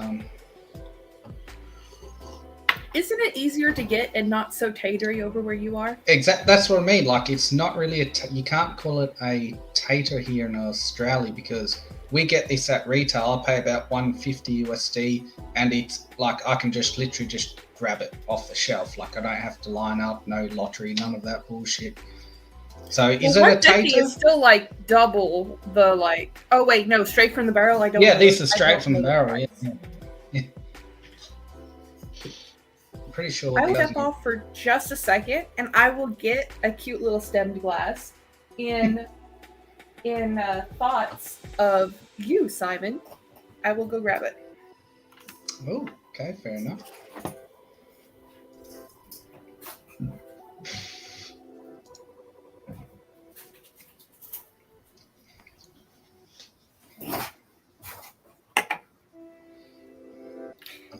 Isn't it easier to get and not so tatery over where you are? Exactly. That's what I mean. Like, it's not really you can't call it a tater here in Australia because we get this at retail. I pay about $150 USD, and it's like I can just literally just grab it off the shelf. Like, I don't have to line up, no lottery, none of that bullshit. So is it a tater? It's still like double the like. Oh wait, no, straight from the barrel. I don't. Yeah, this is straight from the barrel. Yeah. I'm pretty sure. I will step off for just a second, and I will get a cute little stemmed glass in thoughts of you, Simon. I will go grab it. Oh, okay, fair enough.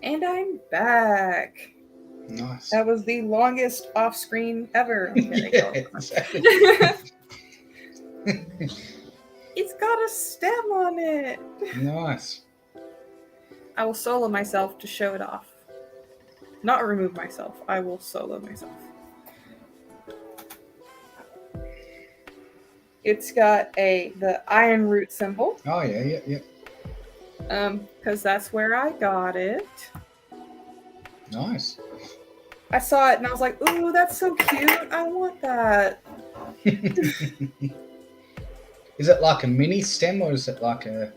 And I'm back. Nice. That was the longest off-screen ever. Yeah, exactly. It's got a stem on it. Nice. I will solo myself to show it off. Not remove myself. I will solo myself. It's got the iron root symbol. Oh yeah. Because that's where I got it. Nice. I saw it and I was like, ooh, that's so cute. I want that. Is it like a mini stem or is it like a...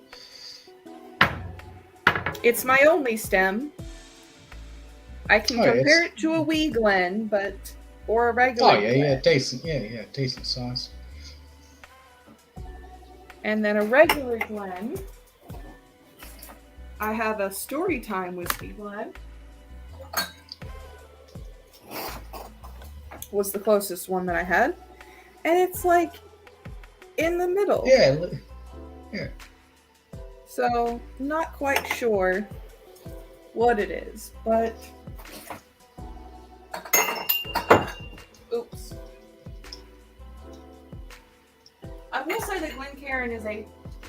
It's my only stem. I can compare it to a wee Glen, or a regular Glen. Decent size. And then a regular Glen. I have a Storytime Whiskey Glen. Was the closest one that I had. And it's like in the middle. Yeah. So, not quite sure what it is, but... Oops. I will say that WhiskeyRN is a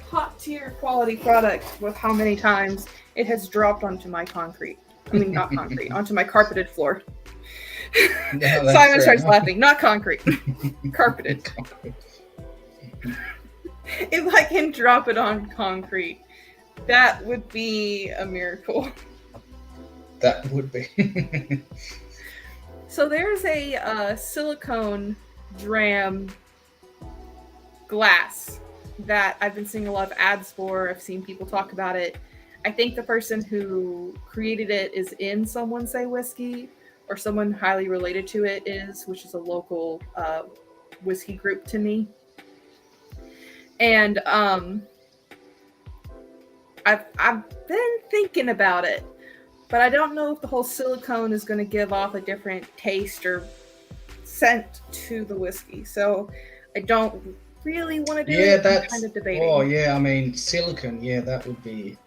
top-tier quality product with how many times it has dropped onto my concrete. I mean, not concrete, onto my carpeted floor. Yeah, Simon starts laughing. Not concrete. Carpeted. If I can drop it on concrete, that would be a miracle. That would be. So there's a silicone dram glass that I've been seeing a lot of ads for. I've seen people talk about it. I think the person who created it is in Someone Say Whiskey, or someone highly related to it is, which is a local whiskey group to me. And I've been thinking about it, but I don't know if the whole silicone is going to give off a different taste or scent to the whiskey. So I don't really want to do it. That's kind of debating. Oh yeah, I mean silicone. Yeah, that would be.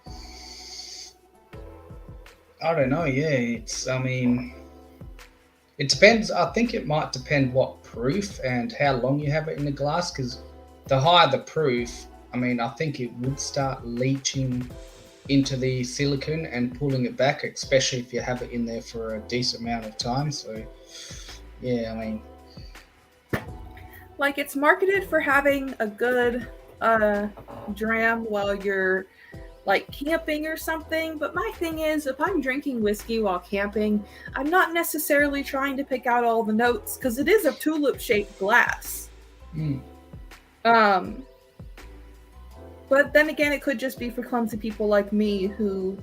I don't know. Yeah, I mean, it depends. I think it might depend what proof and how long you have it in the glass. Because the higher the proof, I mean, I think it would start leaching into the silicone and pulling it back, especially if you have it in there for a decent amount of time. So, yeah, I mean, like it's marketed for having a good dram while you're like camping or something, but my thing is, if I'm drinking whiskey while camping, I'm not necessarily trying to pick out all the notes because it is a tulip-shaped glass. But then again, it could just be for clumsy people like me who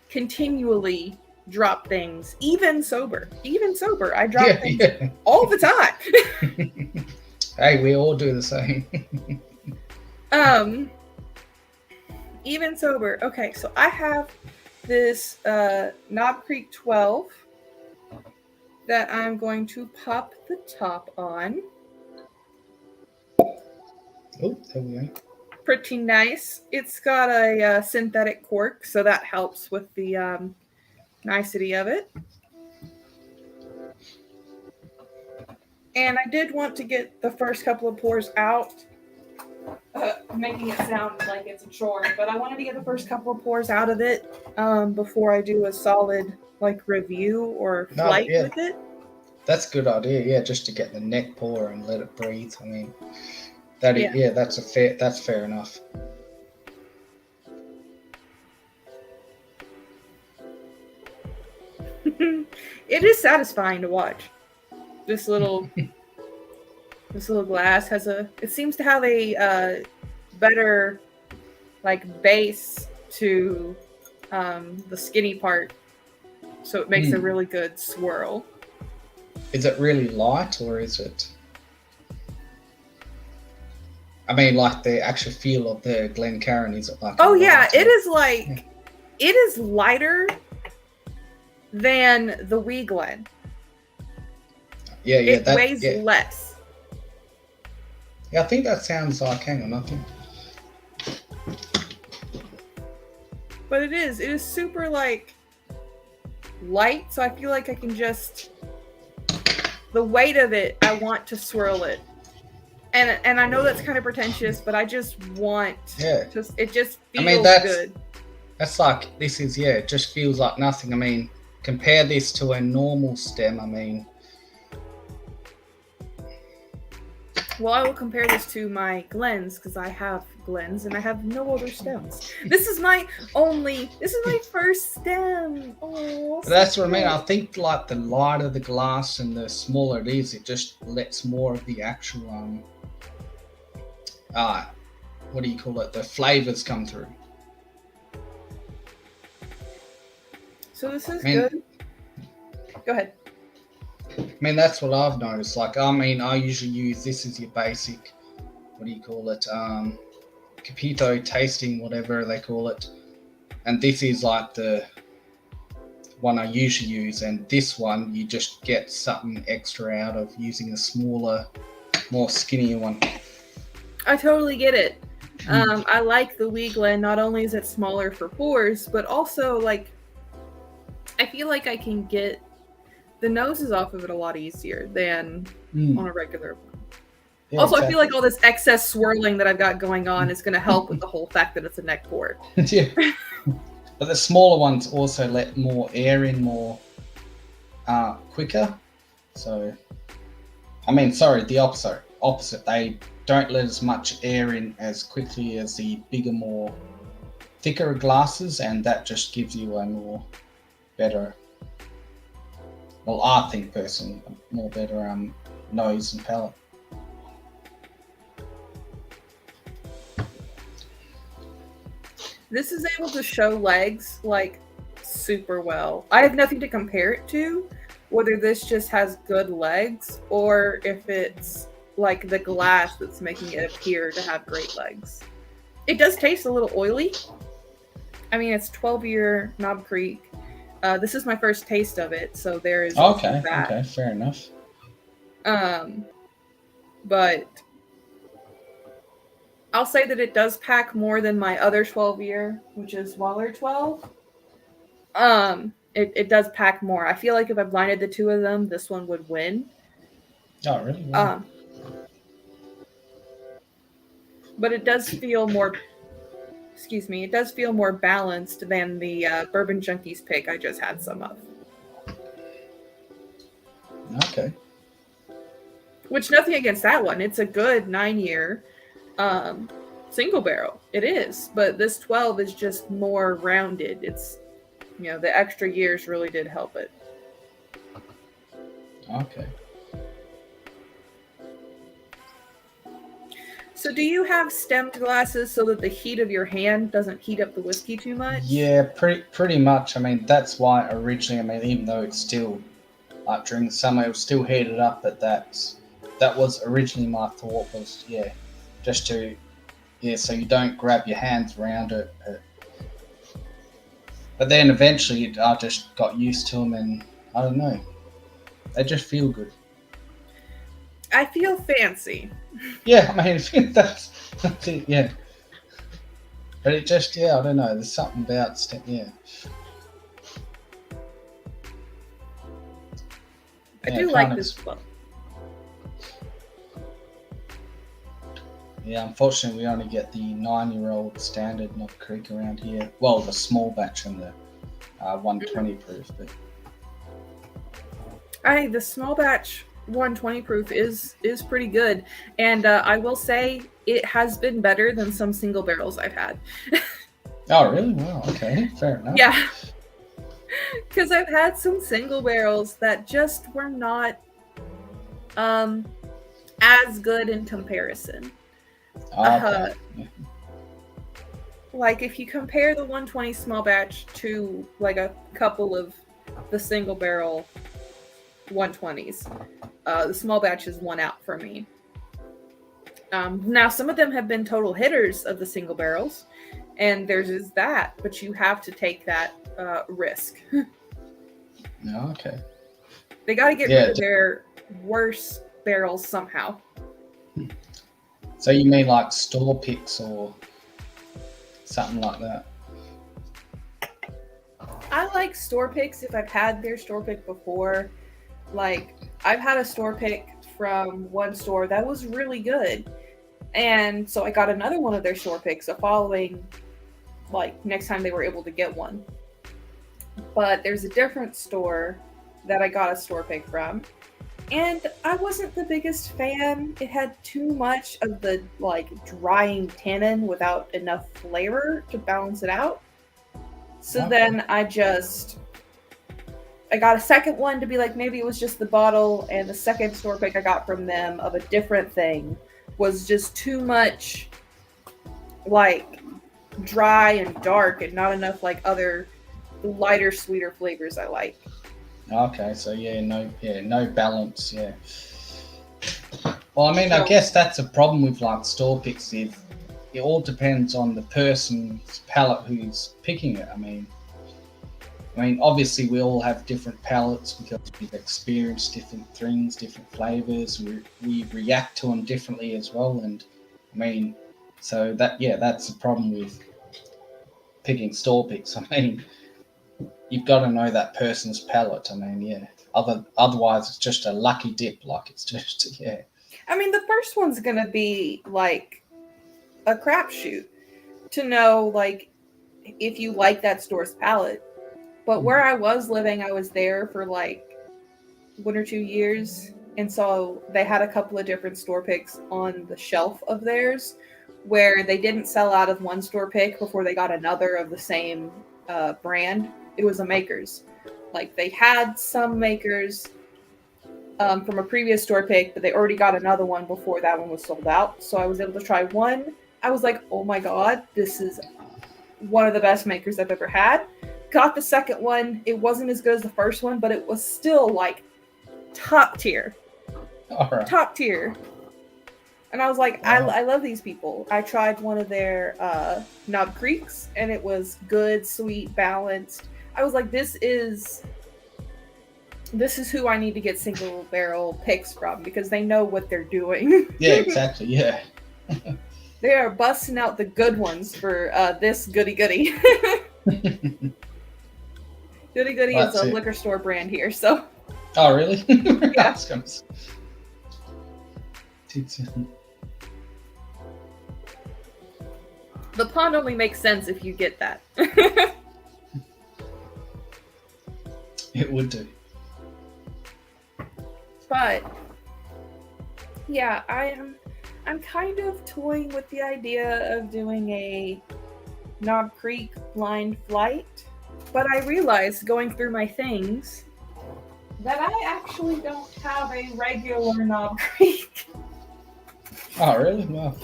continually drop things, even sober. I drop things all the time. Hey, we all do the same. Even sober. Okay, so I have this Knob Creek 12 that I'm going to pop the top on. Oh, there we go. Pretty nice. It's got a synthetic cork, so that helps with the nicety of it. And I did want to get the first couple of pours out, making it sound like it's a chore, but I wanted to get the first couple of pours out of it before I do a solid review or flight with it. That's a good idea, yeah, just to get the neck pour and let it breathe. I mean, that's fair enough. It is satisfying to watch. This little glass has it seems to have a better base to the skinny part, so it makes a really good swirl. Is it really light, or is it? I mean, the actual feel of the Glencairn, is it like? Oh yeah, it is it is lighter than the Wee Glen. Yeah, it weighs less. Yeah, I think that sounds like. Hang on, I think. But it is super light, so I feel like I can just. The weight of it, I want to swirl it. And I know that's kind of pretentious, but I just want to, it just feels good. That's like, this is, yeah, it just feels like nothing. I mean, compare this to a normal stem. I mean, Well, I will compare this to my Glens because I have Glens and I have no other stems. This is my first stem. Oh, but that's what I mean. I think like the lighter the glass and the smaller it is, it just lets more of the actual what do you call it? The flavors come through. So this is I mean, good. Go ahead. I mean, that's what I've noticed. Like, I mean, I usually use this as your basic, what do you call it? Capito tasting, whatever they call it. And this is like the one I usually use. And this one, you just get something extra out of using a smaller, more skinnier one. I totally get it. I like the Wee Glen. Not only is it smaller for pours, but also like I feel like I can get the noses off of it a lot easier than on a regular one. Yeah, Also, exactly. I feel like all this excess swirling that I've got going on is going to help with the whole fact that it's a neck pour. Yeah. But the smaller ones also let more air in more quicker. So, I mean, sorry, the opposite. They don't let as much air in as quickly as the bigger, more thicker glasses, and that just gives you a more better, well, I think personally, a more better nose and palate. This is able to show legs like super well. I have nothing to compare it to, whether this just has good legs or if it's like the glass that's making it appear to have great legs. It does taste a little oily. I mean, it's 12-year Knob Creek. This is my first taste of it, so there is Okay, that. okay, fair enough. But I'll say that it does pack more than my other 12-year, which is Waller 12. It does pack more. I feel like if I blinded the two of them, this one would win. Oh, really? Wow. But it does feel more. Excuse me. It does feel more balanced than the Bourbon Junkies pick I just had some of. Okay. Which, nothing against that one. It's a good 9-year single barrel. It is. But this 12 is just more rounded. It's, the extra years really did help it. Okay. So do you have stemmed glasses so that the heat of your hand doesn't heat up the whiskey too much? Yeah, pretty much. I mean, that's why originally, I mean, even though it's still, like during the summer, it was still heated up, but that was originally my thought was, just to, so you don't grab your hands around it. But then eventually I just got used to them and I don't know, they just feel good. I feel fancy. Yeah, I mean, that's it, yeah. But it just, I don't know, there's something about, I do like this book. Yeah, unfortunately, we only get the 9-year-old standard Knob Creek around here. Well, the small batch and the 120 proof. But the small batch 120 proof is pretty good, and I will say it has been better than some single barrels I've had. Oh, really? Wow. Okay, fair enough. Yeah, because I've had some single barrels that just were not as good in comparison. Okay. Like if you compare the 120 small batch to like a couple of the single barrel 120s, the small batch is one out for me. Now some of them have been total hitters of the single barrels, and theirs is that, but you have to take that risk. Okay. They got to get rid of their worse barrels somehow. So you mean like store picks or something like that? I like store picks if I've had their store pick before. Like, I've had a store pick from one store that was really good. And so I got another one of their store picks the following like next time they were able to get one. But there's a different store that I got a store pick from, and I wasn't the biggest fan. It had too much of the like drying tannin without enough flavor to balance it out. So then I got a second one to be like, maybe it was just the bottle, and the second store pick I got from them of a different thing was just too much like dry and dark and not enough like other lighter, sweeter flavors I like. Okay, so no balance, yeah. Well, I mean, I guess that's a problem with like store picks. If it all depends on the person's palate who's picking it. I mean, obviously we all have different palates because we've experienced different things, different flavors. We react to them differently as well, and I mean, so that's the problem with picking store picks. I mean, you've got to know that person's palate. I mean, yeah. Otherwise, it's just a lucky dip. Like it's just I mean, the first one's gonna be like a crapshoot to know like if you like that store's palate. But where I was living, I was there for like 1 or 2 years, and so they had a couple of different store picks on the shelf of theirs, where they didn't sell out of one store pick before they got another of the same brand. It was a Makers. Like they had some Makers from a previous store pick, but they already got another one before that one was sold out. So I was able to try one. I was like, oh my god, this is one of the best Makers I've ever had. Got the second one. It wasn't as good as the first one, but it was still like top tier. all right. Top tier. And I was like, I love these people. I tried one of their Knob Creeks, and it was good, sweet, balanced. I was like, this is who I need to get single barrel picks from, because they know what they're doing. Yeah, exactly. Yeah. They are busting out the good ones for this goody goody. Goody Goody is a liquor store brand here, so. Oh, really? Yeah. The pond only makes sense if you get that. It would do. But yeah, I'm kind of toying with the idea of doing a Knob Creek blind flight. But I realized going through my things that I actually don't have a regular Knob Creek. Oh, really? No.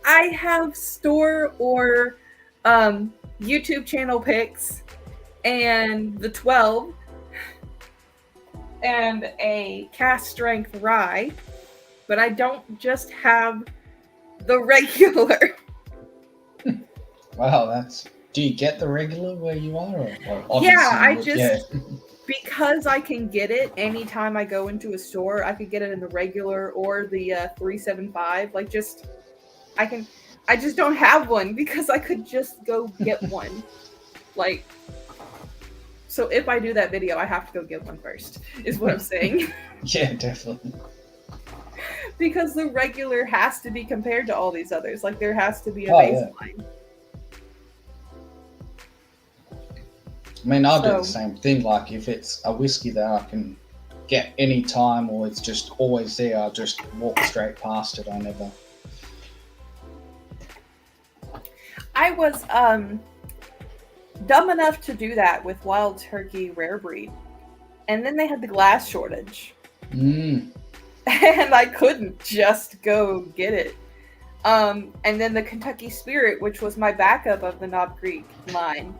I have store or YouTube channel picks and the 12 and a cast strength rye, but I don't just have the regular. Wow, do you get the regular where you are? Because I can get it anytime I go into a store. I could get it in the regular or the 375. I just don't have one because I could just go get one. Like, so if I do that video, I have to go get one first, is what I'm saying. Yeah, definitely. Because the regular has to be compared to all these others. Like, there has to be a baseline. Yeah. I mean, I'll do the same thing. Like, if it's a whiskey that I can get any time or it's just always there, I'll just walk straight past it. I was dumb enough to do that with Wild Turkey Rare Breed. And then they had the glass shortage. And I couldn't just go get it. And then the Kentucky Spirit, which was my backup of the Knob Creek line,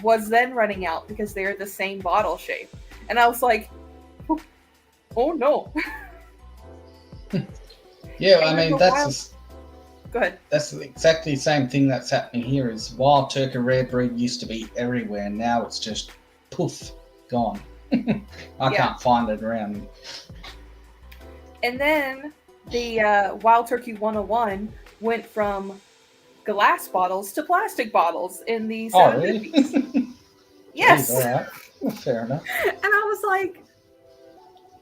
was then running out because they're the same bottle shape. And I was like, oh no. Yeah, I mean, Go ahead. That's exactly the same thing that's happening here. Is Wild Turkey Rare Breed used to be everywhere. Now it's just poof, gone. I can't find it around. And then the Wild Turkey 101 went from glass bottles to plastic bottles in the 750s. Really? Yes. All right. Well, fair enough. And I was like,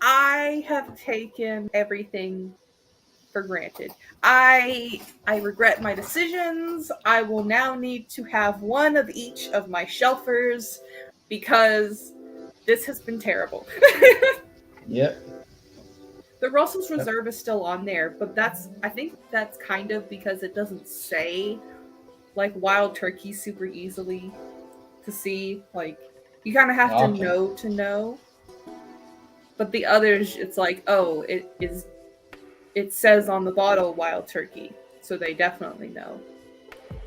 I have taken everything for granted. I regret my decisions. I will now need to have one of each of my shelfers because this has been terrible. Yep. The Russell's Reserve is still on there, but I think that's kind of because it doesn't say like wild turkey super easily to see. Like you kind of have to know to know. But the others, it's like, oh, it says on the bottle wild turkey, so they definitely know.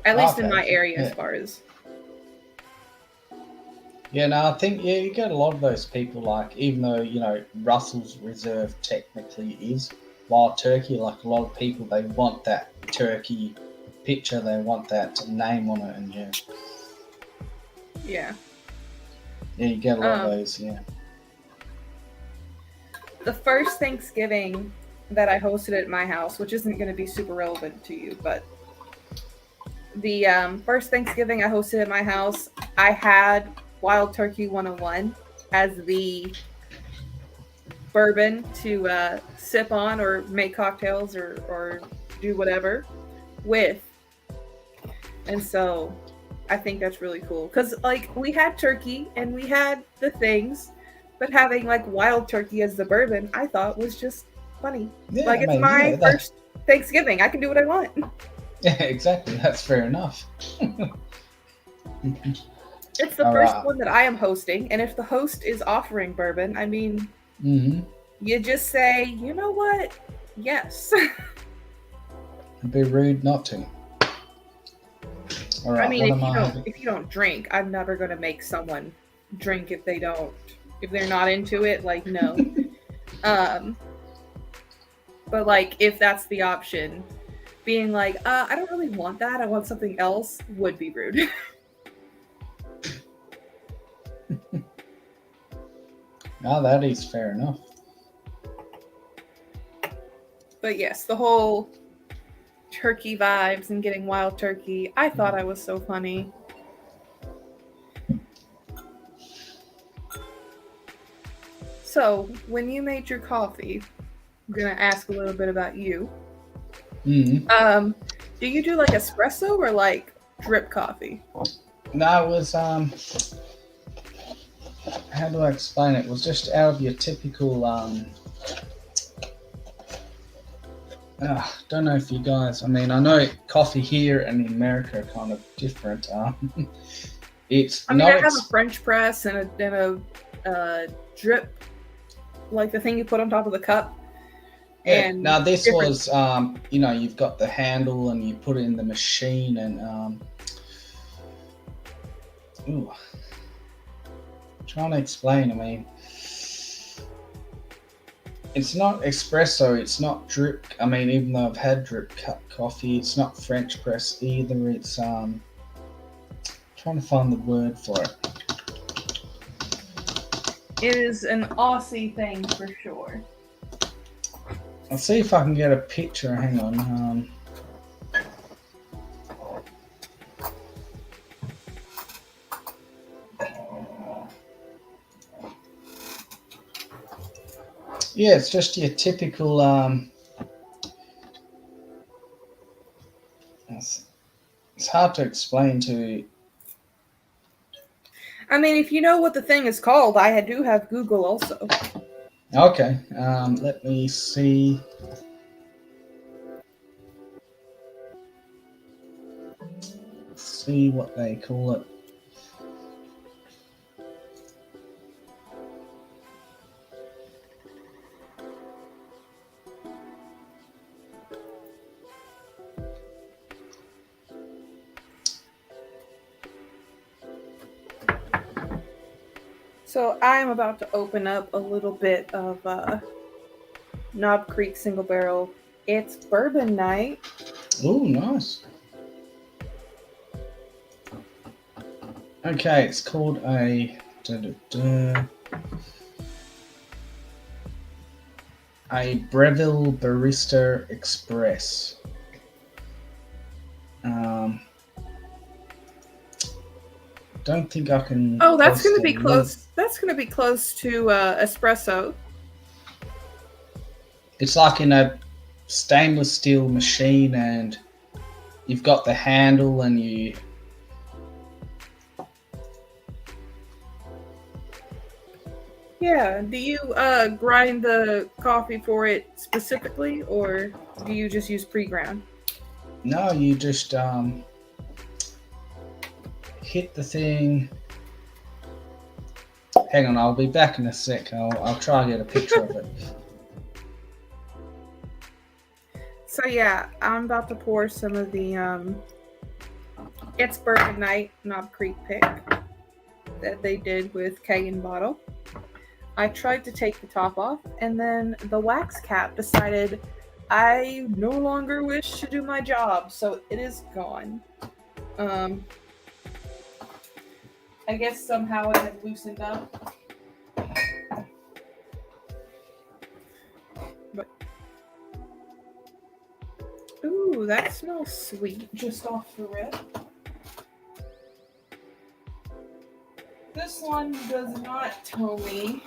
At least in my area, as far as. Yeah, no, I think you get a lot of those people. Like, even though Russell's Reserve technically is wild turkey, like a lot of people, they want that turkey picture, they want that name on it, and yeah, you get a lot of those. Yeah. The first Thanksgiving that I hosted at my house, which isn't going to be super relevant to you, but the first Thanksgiving I hosted at my house, I had Wild Turkey 101 as the bourbon to sip on or make cocktails or do whatever with. And so I think that's really cool because like we had turkey and we had the things, but having like wild turkey as the bourbon, I thought was just funny. Yeah, like it's my first Thanksgiving. I can do what I want. Yeah, exactly. That's fair enough. It's the first one that I am hosting, and if the host is offering bourbon, I mean, you just say, you know what? Yes. It'd be rude not to. All right, I mean, if you don't drink, I'm never going to make someone drink if they're not into it. Like, no. But like, if that's the option, being like, I don't really want that. I want something else would be rude. No, that is fair enough. But yes, the whole turkey vibes and getting wild turkey, I thought I was so funny. So, when you made your coffee, I'm going to ask a little bit about you. Mm-hmm. Do you do like espresso or like drip coffee? No, it was how do I explain it? It was just out of your typical don't know if you guys, I mean, I know coffee here and in America are kind of different. I have a French press and a drip, like the thing you put on top of the cup. Yeah. And now this was, you've got the handle and you put it in the machine and I'm trying to explain. I mean, it's not espresso, it's not drip. I mean, even though I've had drip cut coffee, it's not French press either. It's trying to find the word for it. It is an Aussie thing for sure. I'll see if I can get a picture. Hang on. Yeah, it's just your typical. It's hard to explain to. I mean, if you know what the thing is called, I do have Google also. Okay, let me see. Let's see what they call it. So I'm about to open up a little bit of Knob Creek Single Barrel. It's bourbon night. Oh, nice. Okay, it's called a Breville Barista Express. Don't think I can. Oh, that's going to be close. That's going to be close to espresso. It's like in a stainless steel machine, and you've got the handle, and you. Yeah. Do you grind the coffee for it specifically, or do you just use pre-ground? No, you just hit the thing. Hang on, I'll be back in a sec. I'll try and get a picture of it. So yeah, I'm about to pour some of the It's Bourbon Night Knob Creek pick that they did with keg and bottle. I tried to take the top off, and then the wax cap decided I no longer wish to do my job, so it is gone. I guess somehow it had loosened up. But ooh, that smells sweet just off the rip. This one does not tell me.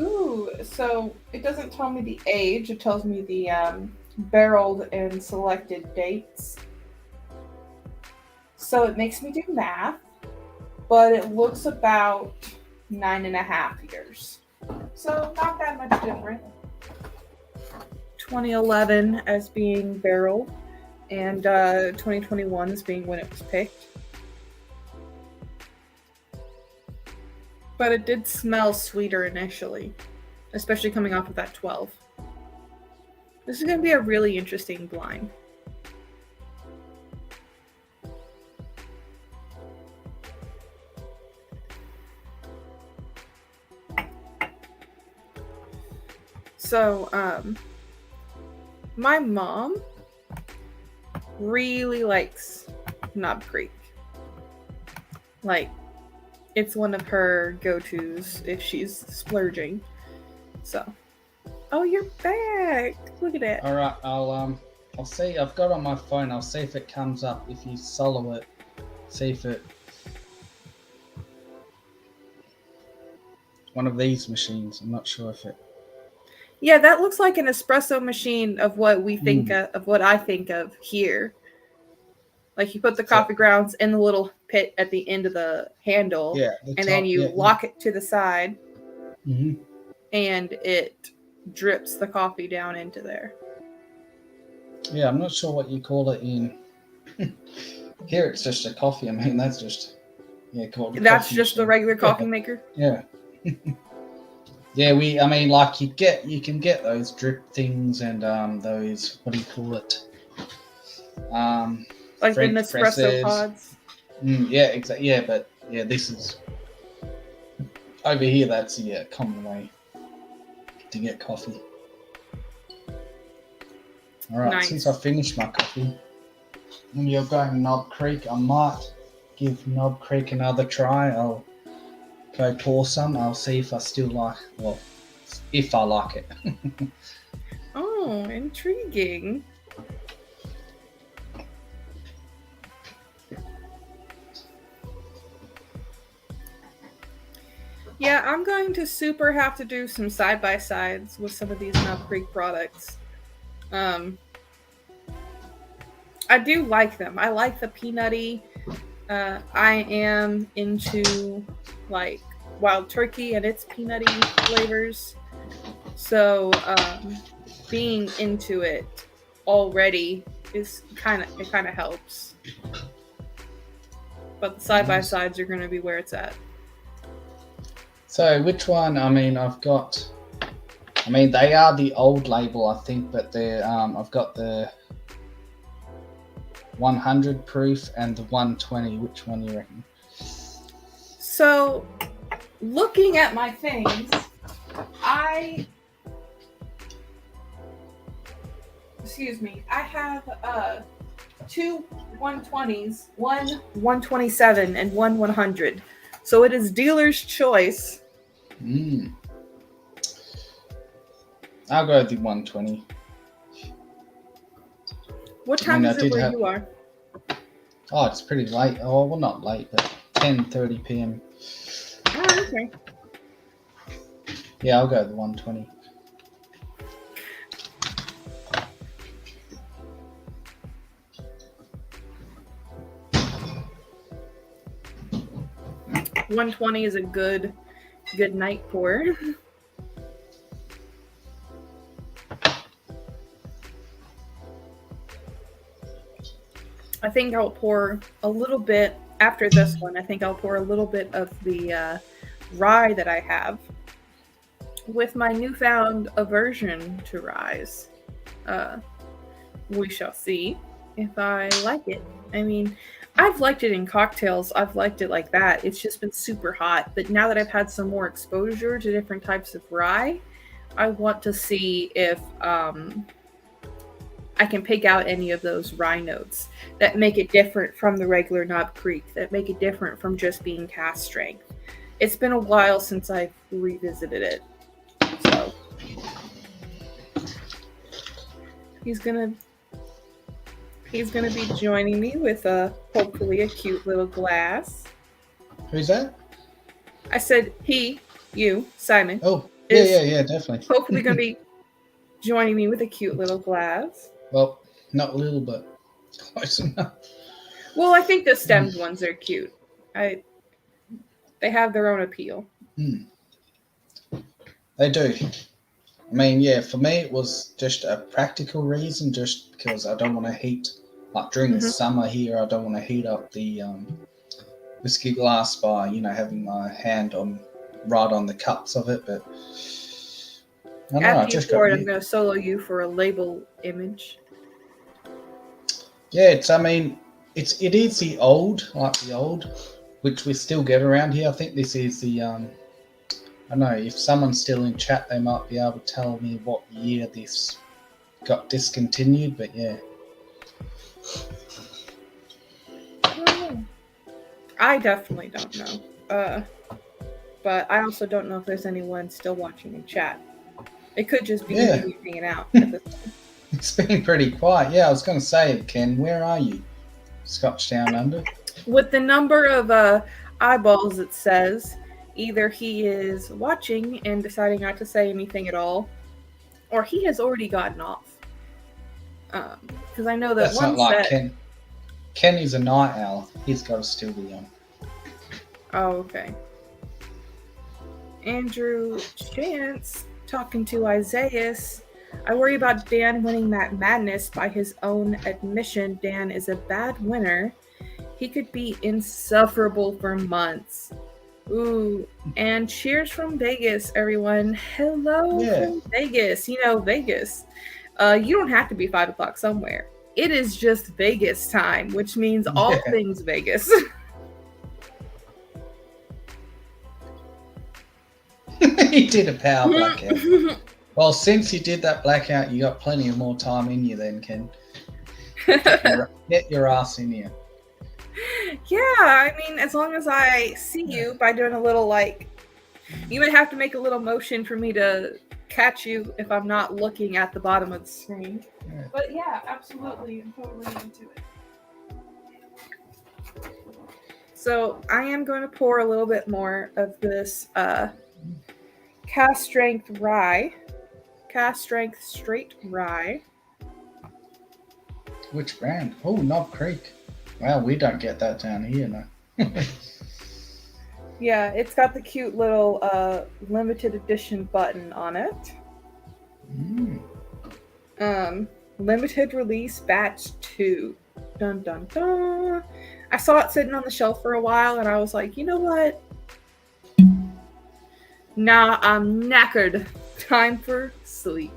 Ooh, so it doesn't tell me the age. It tells me the barreled and selected dates. So it makes me do math, but it looks about 9.5 years. So not that much different. 2011 as being barreled, and 2021 as being when it was picked. But it did smell sweeter initially, especially coming off of that 12. This is going to be a really interesting blind. So, my mom really likes Knob Creek. Like, it's one of her go-tos if she's splurging. So, oh, you're back! Look at it. All right, I'll see. I've got it on my phone. I'll see if it comes up. If you solo it, see if it. One of these machines. I'm not sure if it. Yeah, that looks like an espresso machine of what we think of what I think of here. Like you put the coffee grounds in the little pit at the end of the handle, and then you lock it to the side, and it drips the coffee down into there. Yeah, I'm not sure what you call it in. Here it's just a coffee. I mean, that's just called. That's just the regular coffee maker. Yeah. Yeah, I mean, like you can get those drip things and those, what do you call it? Like French the Nespresso presses. pods. Yeah, exactly. Yeah, but yeah, this is over here. That's the common way to get coffee. All right, Nice. Since I finished my coffee, and you're going Knob Creek, I might give Knob Creek another try. I'll go pour some. I'll see if I still like. Well, if I like it. Oh, intriguing. Yeah, I'm going to have to do some side-by-sides with some of these Knob Creek products. I do like them. I like the peanutty. I am into like wild turkey and its peanutty flavors. So being into it already is kind of helps. But the side-by-sides are going to be where it's at. So which one? I mean, they are the old label, I think, but they're I've got the 100 proof and the 120. Which one do you reckon? So, looking at my things, I have two 120s, one 127, and one 100. So it is dealer's choice. I'll go with the 120. What time is it where you are? Oh, it's pretty late. Oh, well, not late, but 10:30 p.m. Oh, okay. Yeah, I'll go with the 120. 120 is a good night pour. I think I'll pour a little bit after this one. I think I'll pour a little bit of the rye that I have with my newfound aversion to ryes. We shall see if I like it. I mean, I've liked it in cocktails. I've liked it like that. It's just been super hot. But now that I've had some more exposure to different types of rye, I want to see if I can pick out any of those rye notes that make it different from the regular Knob Creek, that make it different from just being cast strength. It's been a while since I've revisited it. So he's gonna be joining me with hopefully a cute little glass. Who's that? I said you, Simon. Oh, yeah, definitely. Hopefully gonna be joining me with a cute little glass. Well, not a little, but close enough. Well, I think the stemmed ones are cute. They have their own appeal. They do. I mean, yeah, for me it was just a practical reason, just because I don't want to heat, like during the summer here, I don't want to heat up the whiskey glass by, having my hand right on the cups of it, but I don't know, After you pour it, I'm going to solo you for a label image. Yeah, it is the old, which we still get around here. I think this is the, I don't know, if someone's still in chat, they might be able to tell me what year this got discontinued, but yeah. I definitely don't know. But I also don't know if there's anyone still watching in chat. It could just be me hanging out at this point. It's been pretty quiet. Yeah, I was going to say, Ken, where are you? Scotch Down Under? With the number of eyeballs it says, either he is watching and deciding not to say anything at all, or he has already gotten off. Because I know that that's one not like set... Ken. Ken is a night owl. He's got to still be on. Oh, okay. Andrew Chance talking to Isaiah. I worry about Dan winning that madness. By his own admission, Dan is a bad winner. He could be insufferable for months. Ooh, and cheers from Vegas, everyone. Hello from Vegas. Vegas. You don't have to be 5 o'clock somewhere. It is just Vegas time, which means all things Vegas. He did a power blackout. Well, since you did that blackout, you got plenty of more time in you then, Ken. Get your ass in here. Yeah, I mean, as long as I see you by doing a little, you would have to make a little motion for me to catch you if I'm not looking at the bottom of the screen. Yeah. But yeah, absolutely, I'm totally into it. So I am going to pour a little bit more of this cast strength straight rye. Which brand? Oh, Knob Creek. Wow, we don't get that down here, no. Yeah, it's got the cute little limited edition button on it. Limited release batch 2. Dun dun dun. I saw it sitting on the shelf for a while and I was like, you know what? Nah, I'm knackered. Time for sleep.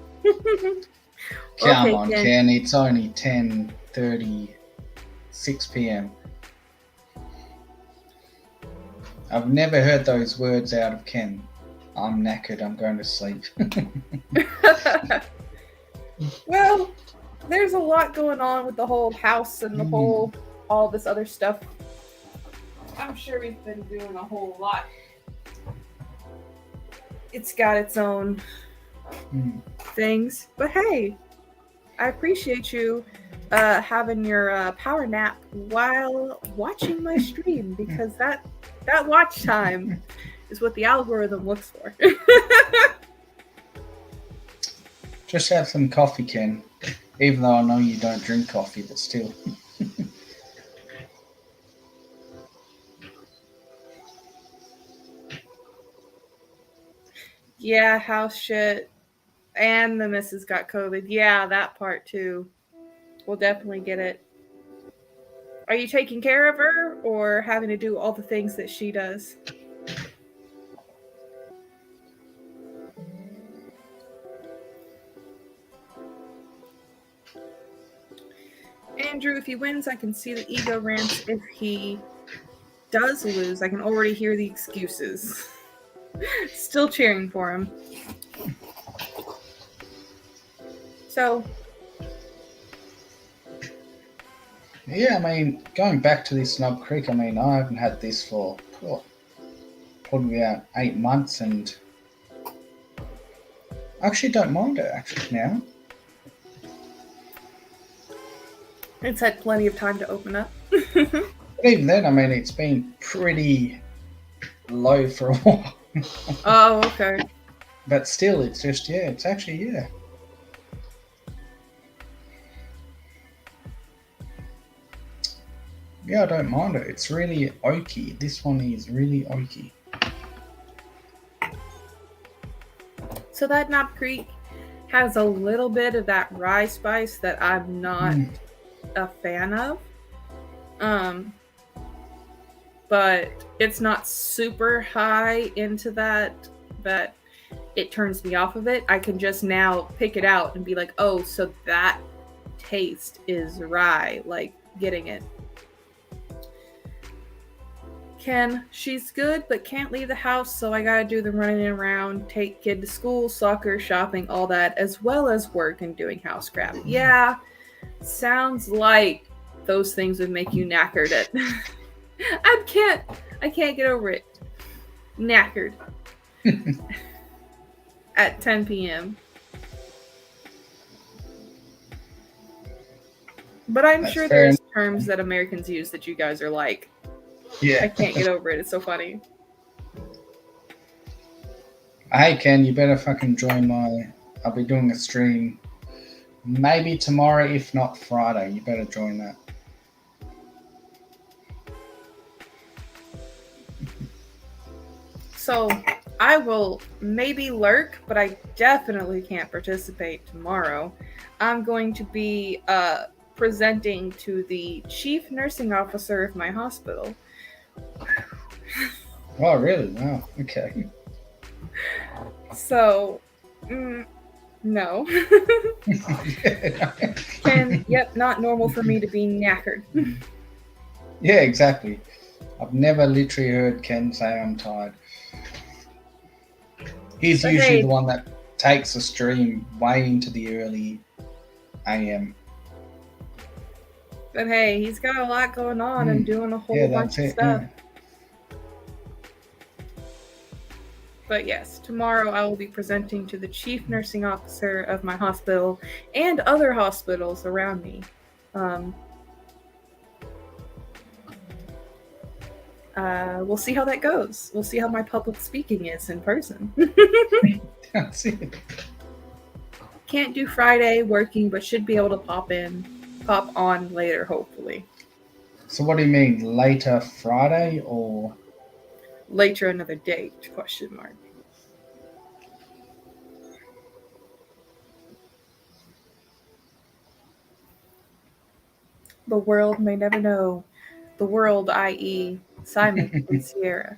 Come on, Ken. It's only 10:36 p.m. I've never heard those words out of Ken. I'm knackered. I'm going to sleep. Well, there's a lot going on with the whole house and the all this other stuff. I'm sure we've been doing a whole lot. It's got its own things, but hey, I appreciate you having your power nap while watching my stream, because that watch time is what the algorithm looks for. Just have some coffee, Ken. Even though I know you don't drink coffee, but still. Yeah, house shit. And the missus got COVID. Yeah, that part too. We'll definitely get it. Are you taking care of her or having to do all the things that she does? Andrew, if he wins, I can see the ego rants. If he does lose, I can already hear the excuses. Still cheering for him. So, Yeah, I mean, going back to this Knob Creek, I mean, I haven't had this for probably about 8 months, and I actually don't mind it actually now. it's had plenty of time to open up. But even then, I mean, it's been pretty low for a while. Oh, okay. But still, it's just, yeah, it's actually, yeah. Yeah, I don't mind it. It's really oaky. This one is really oaky. So that Knob Creek has a little bit of that rye spice that I'm not a fan of. But it's not super high into that it turns me off of it. I can just now pick it out and be like, oh, so that taste is rye, like getting it. She's good, but can't leave the house, so I gotta do the running around, take kid to school, soccer, shopping, all that, as well as work and doing house crap. Yeah, sounds like those things would make you knackered at I can't get over it. Knackered. At 10 p.m. But I'm sure there's terms that Americans use that you guys are like, yeah, I can't get over it. It's so funny. Hey Ken, you better fucking join I'll be doing a stream maybe tomorrow, if not Friday. You better join that. So I will maybe lurk, but I definitely can't participate tomorrow. I'm going to be presenting to the chief nursing officer of my hospital. Oh, really? Wow. Okay. So, no. Yep, not normal for me to be knackered. Yeah, exactly. I've never literally heard Ken say I'm tired. He's usually the one that takes a stream way into the early AM. But hey, he's got a lot going on and doing a whole bunch of stuff. Yeah. But yes, tomorrow I will be presenting to the chief nursing officer of my hospital and other hospitals around me. We'll see how that goes. We'll see how my public speaking is in person. That's it. Can't do Friday working, but should be able to pop on later, hopefully. So what do you mean, later Friday or? Later another date, question mark. The world may never know. The world, i.e. Simon and Sierra.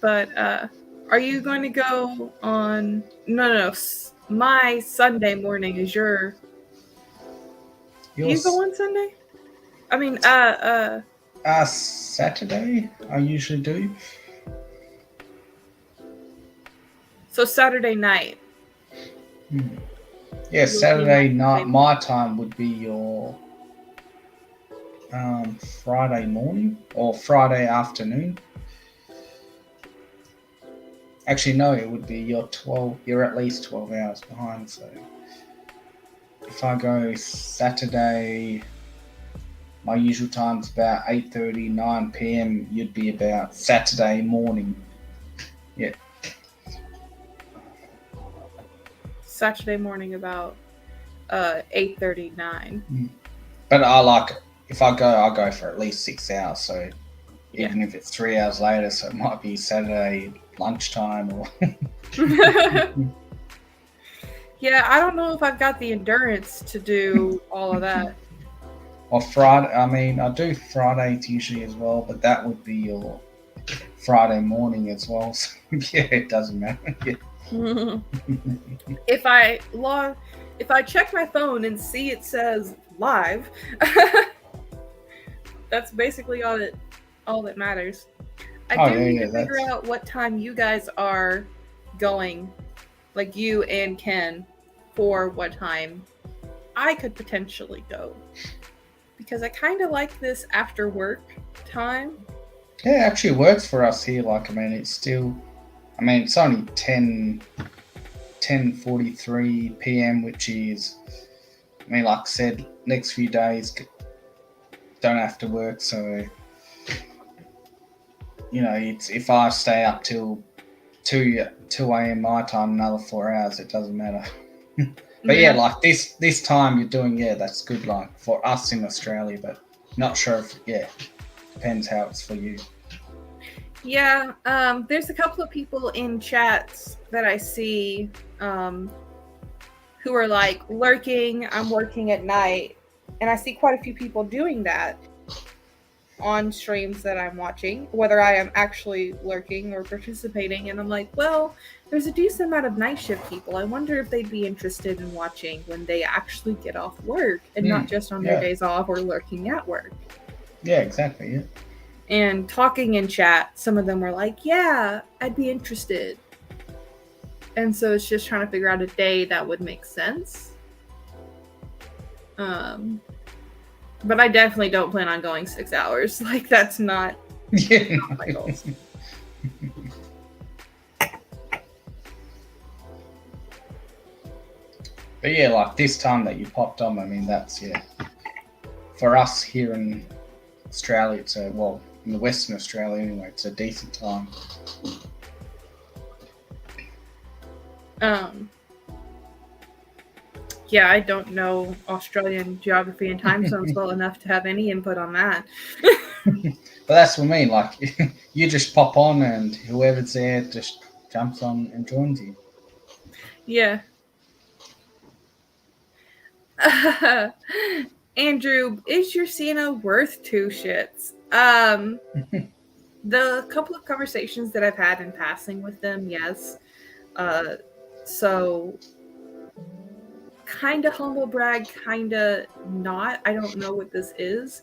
But are you going to go on? No. My Sunday morning is your. Do you go on Sunday? I mean, Saturday. I usually do. So Saturday night. Yeah, Saturday night. My time would be your Friday morning or Friday afternoon. Actually, no, it would be your 12. You're at least 12 hours behind. So if I go Saturday, my usual time's about 8:30, 9 p.m. You'd be about Saturday morning. Yeah. Saturday morning about 8:39. But if I go, I'll go for at least 6 hours. So even if it's 3 hours later. So it might be Saturday lunchtime or. Yeah, I don't know if I've got the endurance to do all of that. Or Friday. I mean, I do Fridays usually as well, but that would be your Friday morning as well. So yeah, it doesn't matter. Yeah. If I check my phone and see it says live, that's basically all that matters. I do need to figure out what time you guys are going, like you and Ken, for what time I could potentially go. Because I kind of like this after work time. Yeah, it actually works for us here. Like, I mean, it's only 10:43 p.m., which is, I mean, like I said, next few days don't have to work. So, you know, it's if I stay up till 2 a.m. my time, another 4 hours, it doesn't matter. But yeah, like this time you're doing, that's good, like for us in Australia, but not sure if, depends how it's for you. Yeah, there's a couple of people in chats that I see who are like lurking, I'm working at night, and I see quite a few people doing that on streams that I'm watching, whether I am actually lurking or participating, and I'm like, well, there's a decent amount of night shift people. I wonder if they'd be interested in watching when they actually get off work and not just on their days off or lurking at work. Yeah, exactly, yeah. And talking in chat, some of them were like, yeah, I'd be interested. And so it's just trying to figure out a day that would make sense. But I definitely don't plan on going 6 hours. Like, that's not my goals. But yeah, like this time that you popped on, I mean, that's, for us here in Australia, it's in the Western Australia anyway, it's a decent time. Yeah, I don't know Australian geography and time zones well enough to have any input on that. But that's what I mean, like, you just pop on and whoever's there just jumps on and joins you. Yeah. Andrew, is your Sienna worth 2 shits? The couple of conversations that I've had in passing with them, yes. So kind of humble brag, kind of not. I don't know what this is,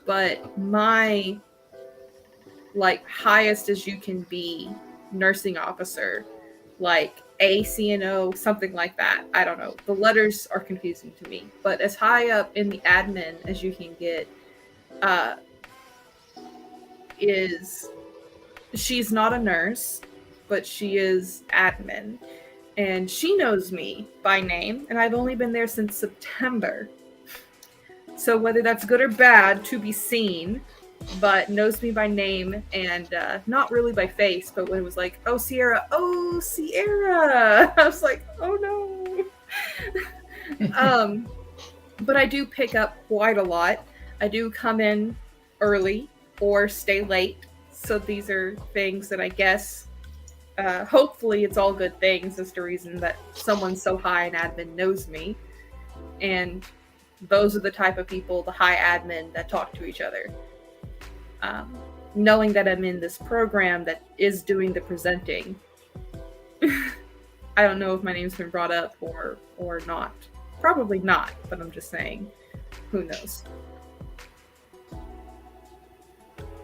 but my highest as you can be nursing officer, like ACNO, something like that. I don't know. The letters are confusing to me, but as high up in the admin as you can get, she's not a nurse, but she is admin. And she knows me by name, and I've only been there since September. So whether that's good or bad, to be seen, but knows me by name and not really by face, but when it was like, oh, Sierra, I was like, oh no. But I do pick up quite a lot. I do come in early or stay late. So these are things that I guess, hopefully it's all good things as the reason that someone so high in admin knows me. And those are the type of people, the high admin, that talk to each other. Knowing that I'm in this program that is doing the presenting, I don't know if my name's been brought up or not. Probably not, but I'm just saying, who knows?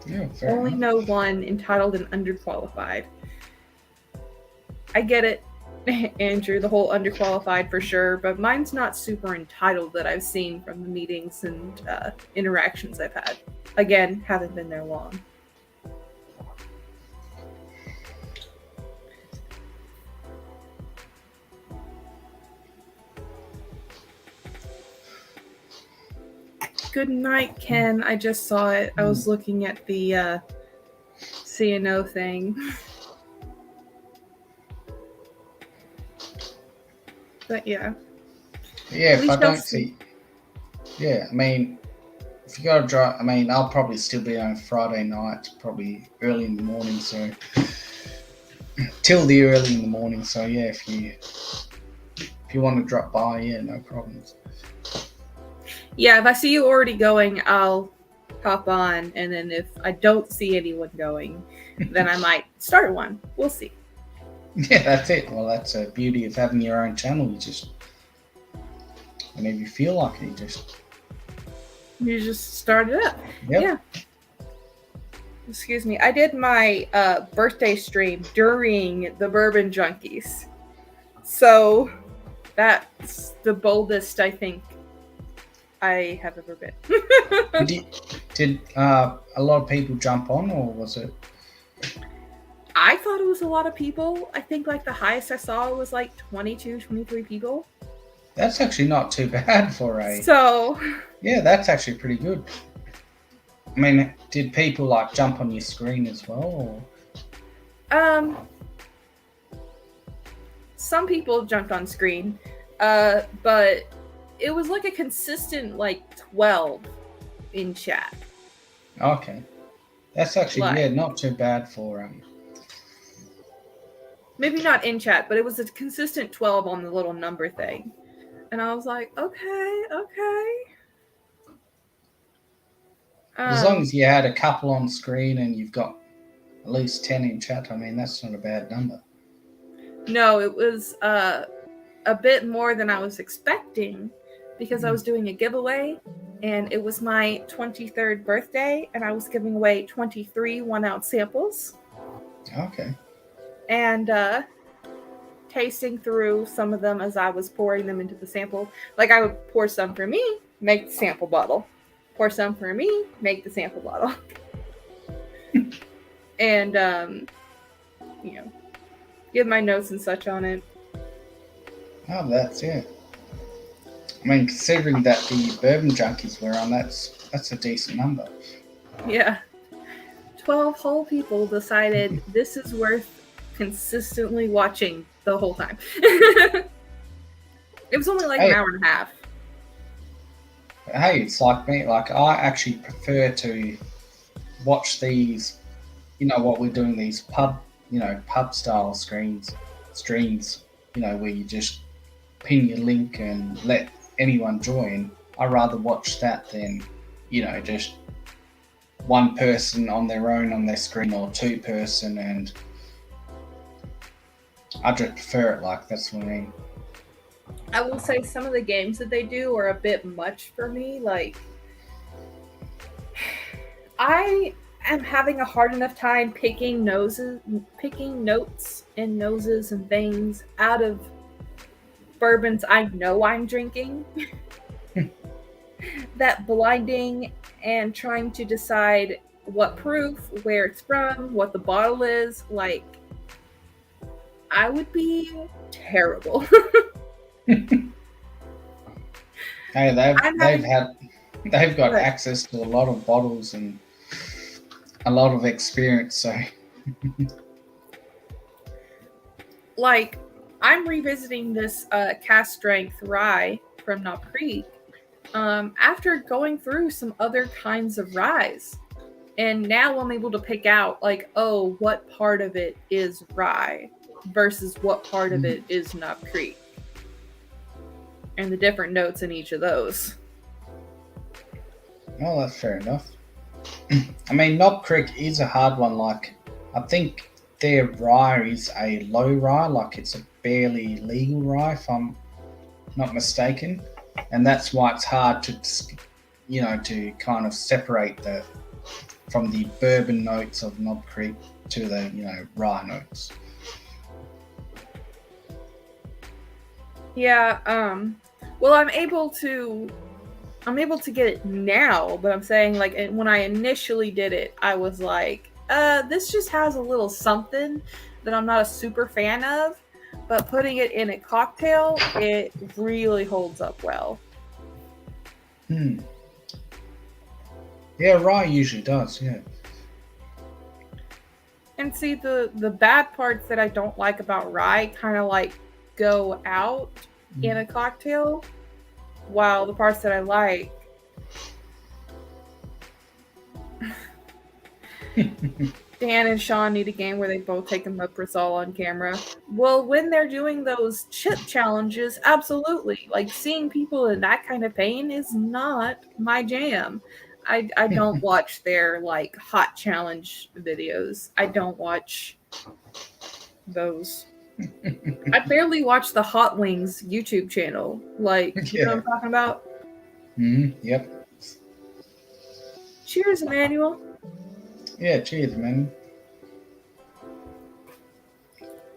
Yeah, only know one entitled and underqualified. I get it, Andrew, the whole underqualified for sure, but mine's not super entitled that I've seen from the meetings and interactions I've had. Again, haven't been there long. Good night, Ken. I just saw it. I was looking at the CNO thing. But yeah. Yeah, if I don't see... Yeah, I mean, if you gotta drive, I mean, I'll probably still be on Friday night, probably early in the morning. So till the early in the morning. So yeah, if you want to drop by, yeah, no problems. Yeah, if I see you already going, I'll hop on, and then if I don't see anyone going, then I might start one. We'll see. Yeah, that's it. Well, that's a beauty of having your own channel. You just, whenever you feel like it, You just start it up. Yep. Yeah. Excuse me. I did my birthday stream during the Bourbon Junkies. So that's the boldest I think I have ever been. Did a lot of people jump on, or was it? I thought it was a lot of people. I think like the highest I saw was like 22, 23 people. That's actually not too bad for a. So. Yeah, that's actually pretty good. I mean, did people like jump on your screen as well? Or? Some people jumped on screen, but it was like a consistent like 12 in chat. Okay, that's actually not too bad for Maybe not in chat, but it was a consistent 12 on the little number thing, and I was like, okay. As long as you had a couple on screen and you've got at least 10 in chat, I mean, that's not a bad number. No, it was a bit more than I was expecting because I was doing a giveaway, and it was my 23rd birthday, and I was giving away 23 1-ounce samples. Okay. And tasting through some of them as I was pouring them into the sample. Like I would pour some for me, make the sample bottle. Pour some for me, make the sample bottle. And, give my notes and such on it. Oh, that's it. I mean, considering that the Bourbon Junkies were on, that's a decent number. Yeah. 12 whole people decided this is worth consistently watching the whole time. It was only like an hour and a half. Hey, it's like me. Like, I actually prefer to watch these, what we're doing, these pub style streams, where you just pin your link and let anyone join. I'd rather watch that than, just one person on their own on their screen, or two person, and I just prefer it. Like, that's what I mean. I will say some of the games that they do are a bit much for me. Like, I am having a hard enough time picking notes and noses and things out of bourbons I know I'm drinking. That blinding and trying to decide what proof, where it's from, what the bottle is, like, I would be terrible. Hey, they've got access to a lot of bottles and a lot of experience, so like, I'm revisiting this cast strength rye from Knob Creek after going through some other kinds of ryes, and now I'm able to pick out like, oh, what part of it is rye versus what part of it is Knob Creek, and the different notes in each of those. Well, that's fair enough. I mean, Knob Creek is a hard one. Like, I think their rye is a low rye, like it's a barely legal rye, if I'm not mistaken, and that's why it's hard to, to kind of separate from the bourbon notes of Knob Creek to the rye notes. Yeah. Well, I'm able to get it now, but I'm saying, like, when I initially did it, I was like, this just has a little something that I'm not a super fan of, but putting it in a cocktail, it really holds up well. Yeah, rye usually does, yeah. And see, the bad parts that I don't like about rye kind of like go out in a cocktail, while the parts that I like Dan and Sean need a game where they both take omeprazole on camera. Well, when they're doing those chip challenges, absolutely. Like, seeing people in that kind of pain is not my jam. I don't watch their, like, hot challenge videos. I don't watch those. I barely watch the Hot Wings YouTube channel. Like, you know what I'm talking about? Yep. Cheers, Emmanuel. Yeah, cheers, man.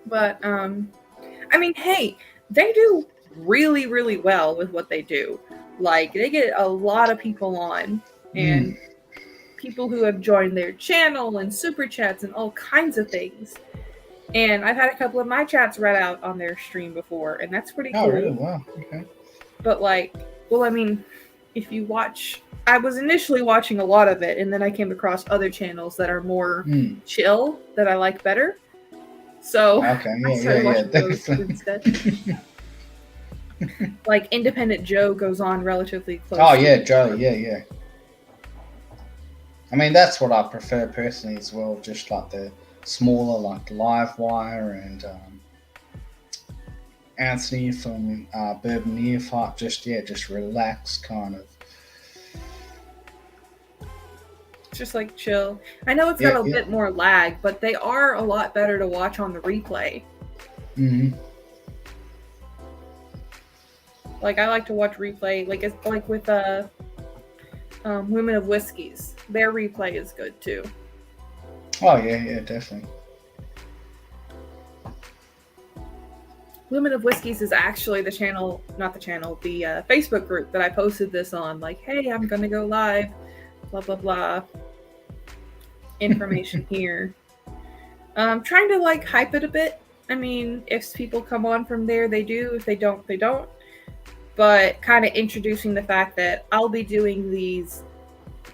But I mean, hey, they do really, really well with what they do. Like, they get a lot of people on, and people who have joined their channel and super chats and all kinds of things. And I've had a couple of my chats read out on their stream before, and that's pretty cool. Oh, really? Wow. Okay. But like, well, I mean, if you watch, I was initially watching a lot of it, and then I came across other channels that are more chill that I like better. So okay, I started watching those instead. Like Independent Joe goes on relatively close. Oh yeah, Joe. Yeah. I mean, that's what I prefer personally as well. Just like the smaller, like Livewire and Anthony from Bourbon Neophyte. Just relax, kind of. Just like chill. I know it's got a bit more lag, but they are a lot better to watch on the replay. Like, I like to watch replay, like it's like with Women of Whiskeys. Their replay is good too. Oh yeah, definitely. Women of Whiskeys is actually the channel, not the channel, the Facebook group that I posted this on. Like, hey, I'm gonna go live, blah blah blah. Information here. Trying to like hype it a bit. I mean, if people come on from there, they do. If they don't, they don't. But kind of introducing the fact that I'll be doing these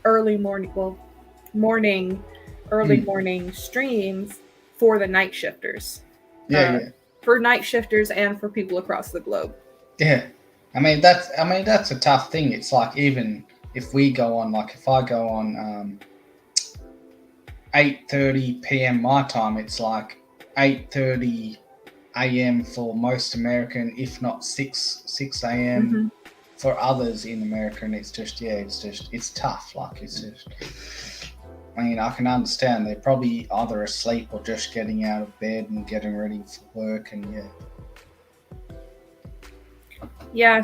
early morning streams for the night shifters. For night shifters and for people across the globe. Yeah. I mean that's a tough thing. It's like, even if we go on, like if I go on 8:30 p.m. my time, it's like 8:30 a.m. for most American, if not 6 a.m. for others in America, and it's tough. Like, it's just, I mean, I can understand they're probably either asleep or just getting out of bed and getting ready for work, and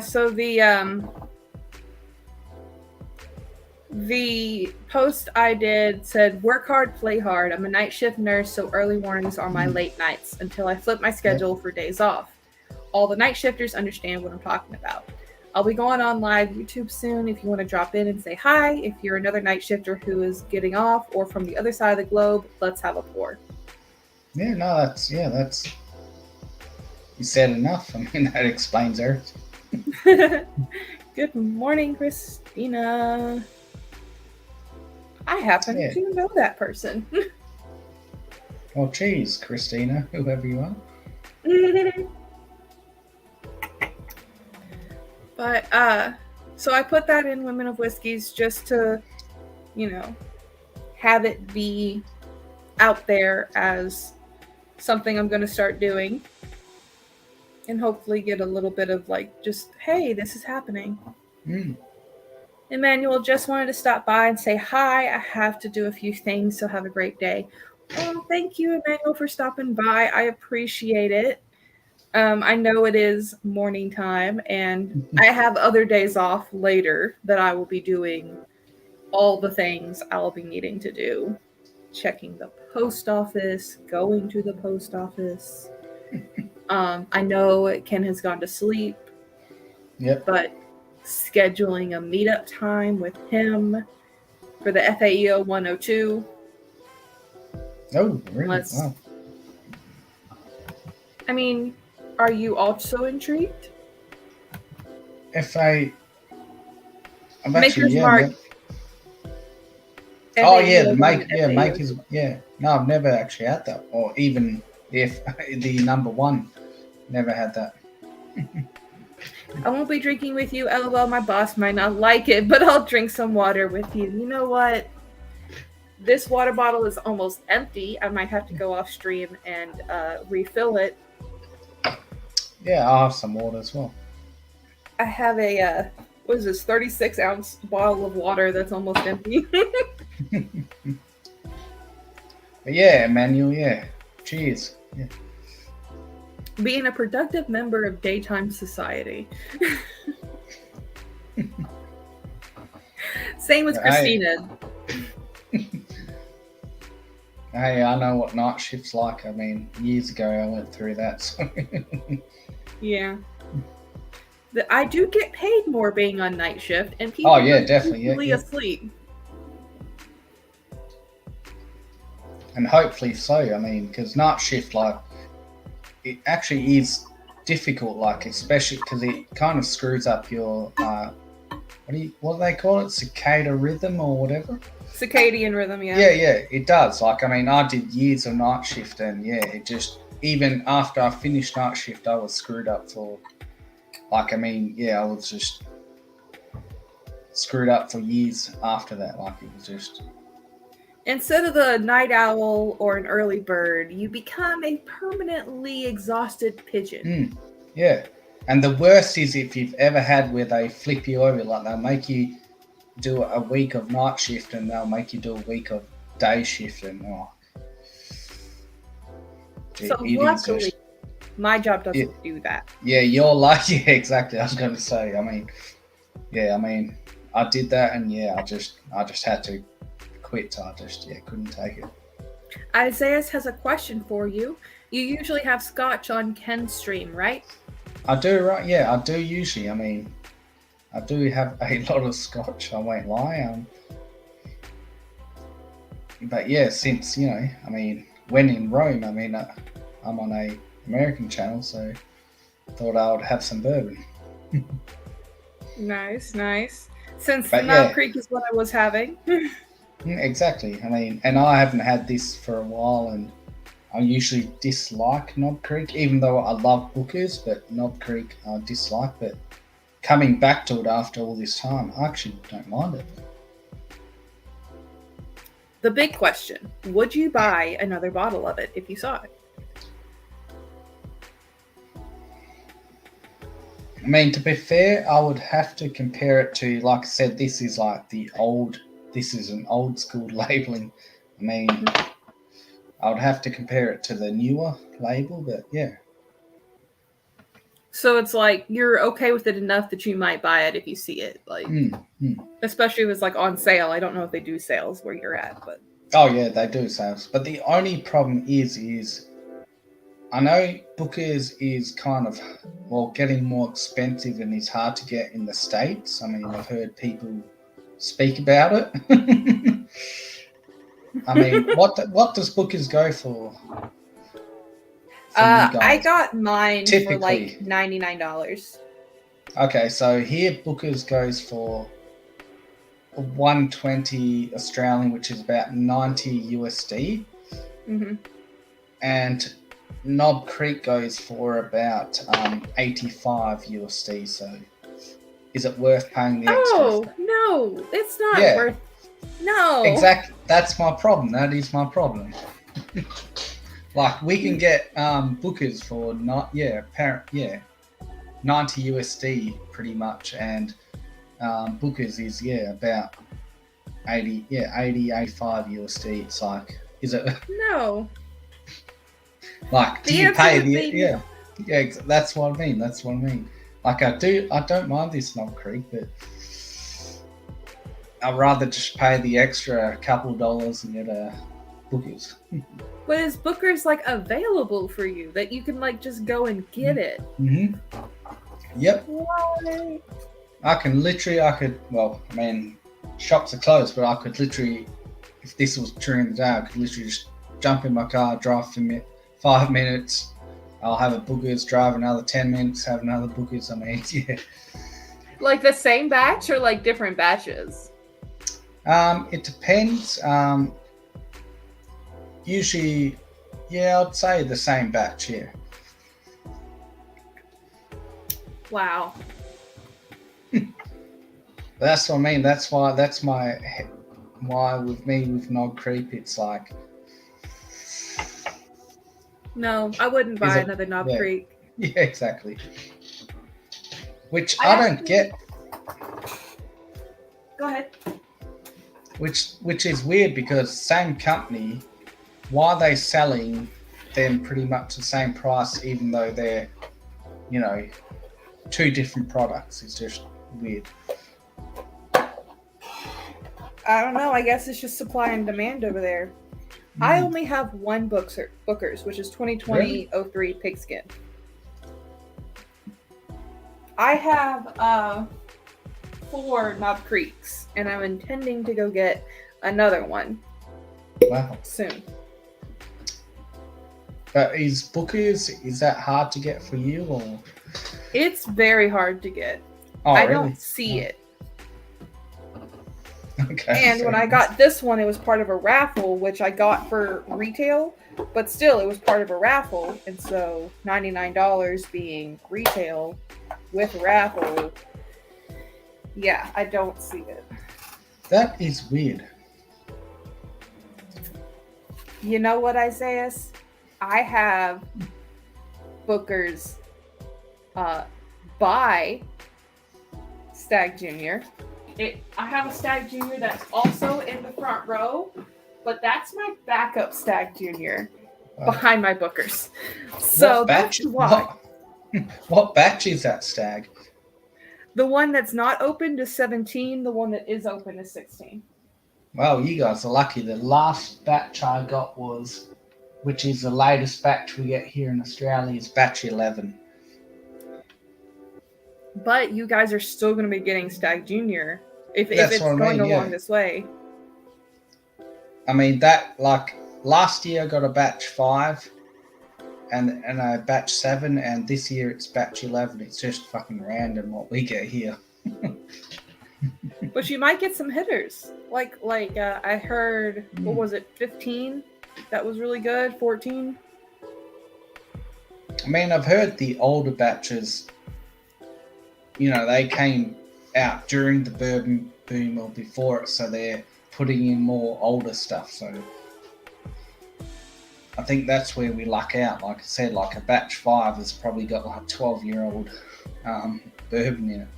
so the post I did said, work hard, play hard. I'm a night shift nurse, so early mornings are my late nights until I flip my schedule for days off. All the night shifters understand what I'm talking about. I'll be going on live YouTube soon if you want to drop in and say hi. If you're another night shifter who is getting off or from the other side of the globe, let's have a pour. Yeah, no, that's you said enough. I mean, that explains everything. Good morning, Christina. I happen to know that person. Well, geez, Christina, whoever you are. But, so I put that in Women of Whiskeys just to, have it be out there as something I'm going to start doing. And hopefully get a little bit of like, just, hey, this is happening. Emmanuel, just wanted to stop by and say hi. I have to do a few things, so have a great day. Oh, thank you, Emmanuel, for stopping by. I appreciate it. I know it is morning time, and I have other days off later that I will be doing all the things I'll be needing to do. Checking the post office, going to the post office. I know Ken has gone to sleep. Yep. But scheduling a meetup time with him for the FAEO 102. Oh, really? Wow. I mean, are you also intrigued? I'm Maker's Mark. Oh yeah, Makers. Yeah, no, I've never actually had that, or even if the number one, never had that. I won't be drinking with you. LOL, my boss might not like it, but I'll drink some water with you. You know what? This water bottle is almost empty. I might have to go off stream and refill it. Yeah, I'll have some water as well. I have a what is this 36-ounce bottle of water that's almost empty. But yeah, Emmanuel, yeah. Cheers. Yeah. Being a productive member of daytime society. Same with Christina. Hey, I know what night shift's like. I mean, years ago I went through that. So. Yeah. I do get paid more being on night shift, and people are definitely usually asleep. And hopefully so. I mean, because night shift, like, it actually is difficult, like, especially because it kind of screws up your what do they call it? Cicada rhythm or whatever? Circadian rhythm, yeah. Yeah, it does. Like, I mean, I did years of night shift, and yeah, it just, even after I finished night shift, I was screwed up for, like, I mean, yeah, I was just screwed up for years after that. Like, it was just... Instead of the night owl or an early bird, you become a permanently exhausted pigeon. Yeah. And the worst is if you've ever had where they flip you over, like they'll make you do a week of night shift and they'll make you do a week of day shift, and so luckily, my job doesn't do that. Yeah, you're like, yeah, exactly. I was going to say, I mean, I did that, and yeah, I just had to quit. I just couldn't take it. Isaiah has a question for you. You usually have scotch on Ken's stream, right? I do, right? Yeah, I do usually. I mean, I do have a lot of scotch. I won't lie. But yeah, since I mean, when in Rome, I mean, I'm on a American channel, so I thought I would have some bourbon. Nice. Since Knob Creek is what I was having. Exactly. I mean, and I haven't had this for a while, and I usually dislike Knob Creek, even though I love Booker's, but Knob Creek I dislike. But coming back to it after all this time, I actually don't mind it. The big question, would you buy another bottle of it if you saw it? I mean, to be fair, I would have to compare it to, like I said, this is an old school labeling. I mean, I would have to compare it to the newer label, but yeah. So it's like you're okay with it enough that you might buy it if you see it, like, especially if it's like on sale. I don't know if they do sales where you're at, but oh yeah, they do sales. But the only problem is I know Booker's is kind of getting more expensive and is hard to get in the States. I mean, I've heard people speak about it. I mean, what does Booker's go for? I got mine for like $99. Okay, so here Booker's goes for $120 Australian, which is about 90 USD. And Knob Creek goes for about 85 USD. So is it worth paying the extra? Oh, no, it's not worth. No. Exactly. That's my problem. That is my problem. Like, we can get Booker's for 90 USD pretty much, and Booker's is about 80, 85 USD. It's like, is it? No. Like, do you pay the that's what I mean. Like, I don't mind this Knob Creek, but I'd rather just pay the extra couple dollars and get a Booker's. But is Booker's like available for you that you can like just go and get it? Yep. Why? Well, I mean, shops are closed, but I could literally, if this was during the day, I could literally just jump in my car, drive for 5 minutes. I'll have a Booker's, drive another 10 minutes, have another Booker's. I mean, yeah. Like the same batch or like different batches? It depends. Usually, I'd say the same batch, yeah. Wow. That's what I mean. That's my why with me with Nog Creep, it's like, No, I wouldn't is buy it? another Knob Yeah, Creek. yeah, exactly. Which I I don't actually get. go ahead. Which is weird because same company, why are they selling them pretty much the same price even though they're, you know, two different products? It's just weird. I don't know. I guess it's just supply and demand over there. I only have one Booker's, which is Really? 2020-03 Pigskin. I have 4 Knob Creeks, and I'm intending to go get another one Wow. soon. But is that hard to get for you or? It's very hard to get. Oh, I really? don't see it. Okay. And when I got this one, it was part of a raffle, which I got for retail, but still, it was part of a raffle, and so $99 being retail with raffle, yeah, I don't see it. That is weird. You know what, Isaiah? I have Booker's by Stag Junior. I have a Stag Junior that's also in the front row, but that's my backup Stag Junior behind my Bookers. So that's why. What batch is that stag? The one that's not open is 17. The one that is open is 16. Well, you guys are lucky. The last batch I got was, which is the latest batch we get here in Australia, is batch 11. But you guys are still going to be getting Stag Junior if it's going along this way. I mean, that, like, last year I got a batch 5 and a batch 7, and this year it's batch 11. It's just fucking random what we get here. But you might get some hitters. Like I heard, what was it, 15? That was really good. 14? I mean, I've heard the older batches, you know, they came out during the bourbon boom or before it, so they're putting in more older stuff. So I think that's where we luck out. Like I said, like a batch 5 has probably got like 12-year-old bourbon in it.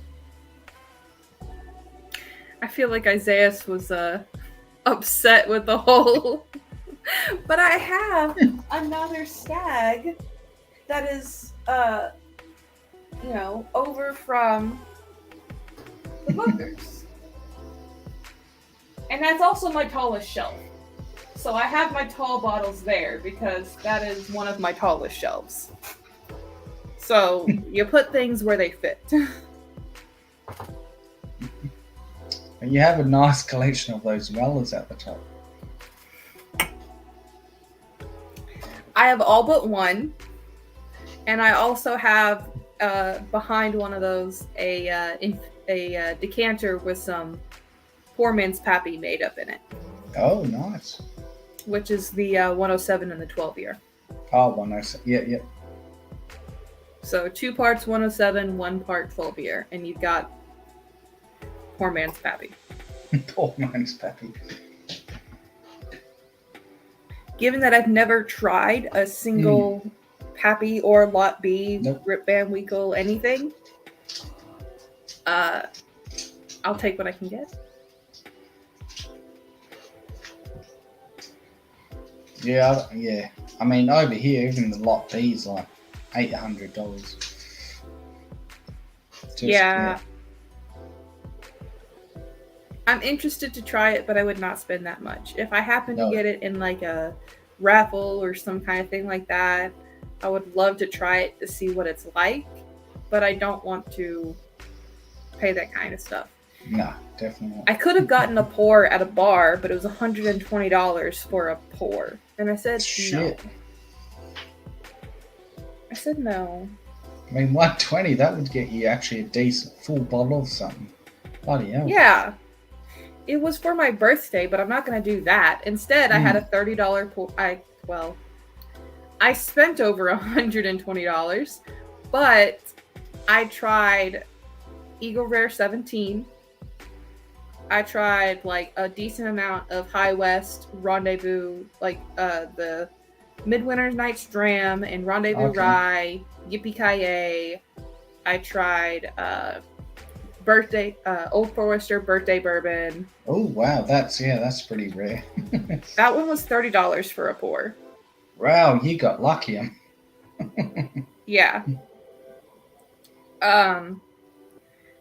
I feel like Isaiah was upset with the whole. But I have another stag that is, over from the Bookers. And that's also my tallest shelf. So I have my tall bottles there because that is one of my tallest shelves. So you put things where they fit. And you have a nice collection of those Wellers at the top. I have all but one. And I also have behind one of those a decanter with some poor man's pappy made up in it. Oh, nice. Which is the 107 and the 12 year. Oh, 107. Yeah. So 2 parts 107, 1 part 12 year, and you've got poor man's pappy. Poor man's pappy. Given that I've never tried a single Pappy or Lot B, Rip Van Winkle, anything, I'll take what I can get. Yeah. I mean, over here, even the Lot B is like $800. Yeah. I'm interested to try it, but I would not spend that much. If I happen to get it in like a raffle or some kind of thing like that, I would love to try it to see what it's like, but I don't want to pay that kind of stuff. No, definitely not. I could have gotten a pour at a bar, but it was $120 for a pour. And I said no. I said no. I mean, $120, that would get you actually a decent full bottle of something. Bloody hell. Yeah. It was for my birthday, but I'm not going to do that. Instead, I had a $30 pour. I spent over $120, but I tried Eagle Rare 17. I tried like a decent amount of High West, Rendezvous, like the Midwinter Night's Dram and Rendezvous Rye, Yippee Ki I tried Old Forester birthday bourbon. Oh wow, that's pretty rare. That one was $30 for a pour. Wow, you got lucky. Yeah.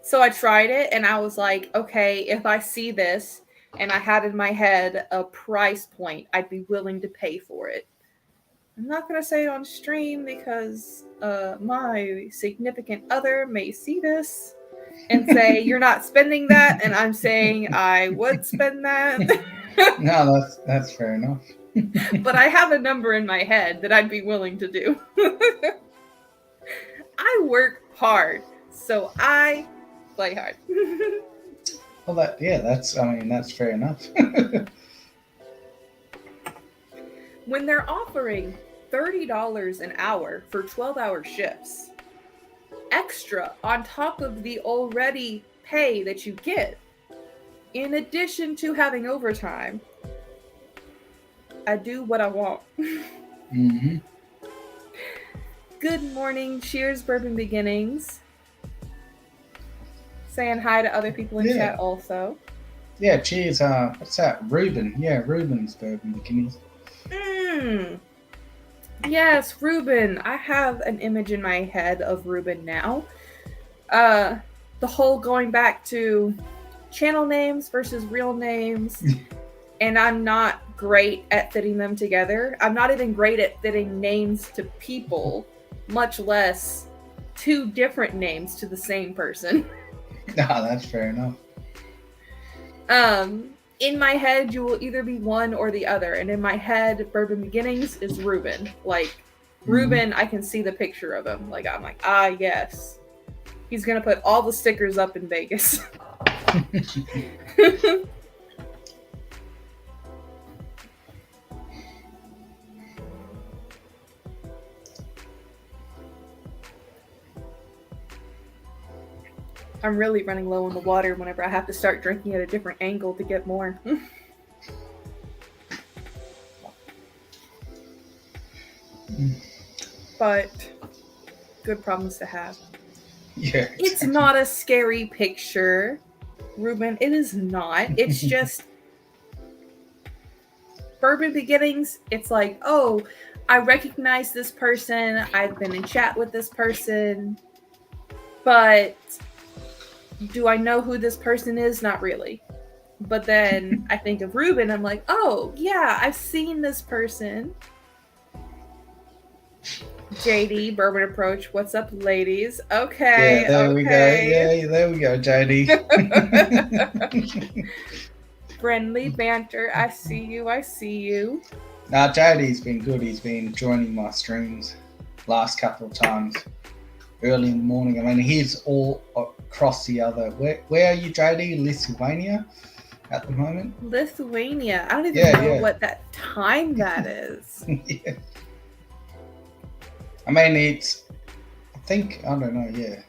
So I tried it and I was like, okay, if I see this and I had in my head a price point, I'd be willing to pay for it. I'm not going to say it on stream because my significant other may see this and say, you're not spending that. And I'm saying I would spend that. No, that's fair enough. But I have a number in my head that I'd be willing to do. I work hard, so I play hard. Well, that's fair enough. When they're offering $30 an hour for 12-hour shifts, extra on top of the already pay that you get, in addition to having overtime, I do what I want. Mm-hmm. Good morning, cheers, Bourbon Beginnings. Saying hi to other people in chat also. Yeah, cheers. What's that? Ruben. Yeah, Ruben's Bourbon Beginnings. Yes, Ruben. I have an image in my head of Ruben now. The whole going back to channel names versus real names. And I'm not great at fitting them together. I'm not even great at fitting names to people, much less two different names to the same person. No, that's fair enough. In my head, you will either be one or the other. And in my head, Bourbon Beginnings is Ruben. Like, Ruben, I can see the picture of him. Like, I'm like, yes. He's going to put all the stickers up in Vegas. I'm really running low on the water whenever I have to start drinking at a different angle to get more. But good problems to have. Yeah. Exactly. It's not a scary picture, Ruben. It is not. It's just Bourbon Beginnings. It's like, oh, I recognize this person. I've been in chat with this person. But do I know who this person is? Not really. But then I think of Ruben. I'm like, oh, yeah, I've seen this person. JD, Bourbon Approach. What's up, ladies? Okay. Yeah, there we go. Yeah, there we go, JD. Friendly banter. I see you. Nah, JD's been good. He's been joining my streams last couple of times. Early in the morning. I mean, he's all across the other. Where are you, JD? Lithuania at the moment? Lithuania. I don't even know what that time that is. Yeah. I mean, I don't know, yeah.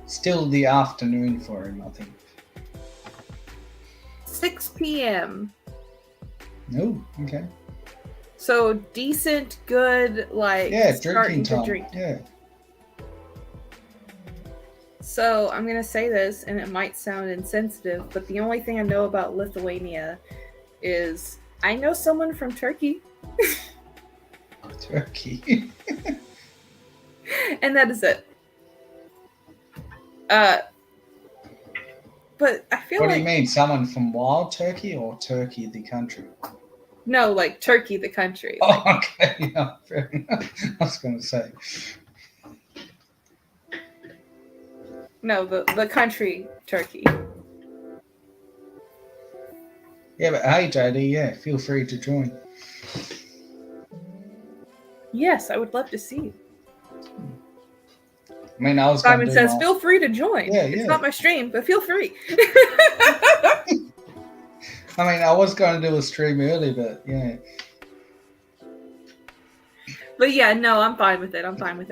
Still the afternoon for him, I think. 6 p.m. Oh, okay. So decent, good, like drinking time. Drink. Yeah. So I'm gonna say this, and it might sound insensitive, but the only thing I know about Lithuania is I know someone from Turkey. Turkey. And that is it. But I feel What do you mean? Someone from Wild Turkey or Turkey the country? No, like Turkey the country. Oh, okay. Yeah, fair enough. I was going to say. No, the country, Turkey. Yeah, but hey, JD, feel free to join. Yes, I would love to see you. I mean, I was Simon says, feel free to join. Yeah, it's not my stream, but feel free. I mean, I was going to do a stream early, but yeah. But yeah, no, I'm fine with it.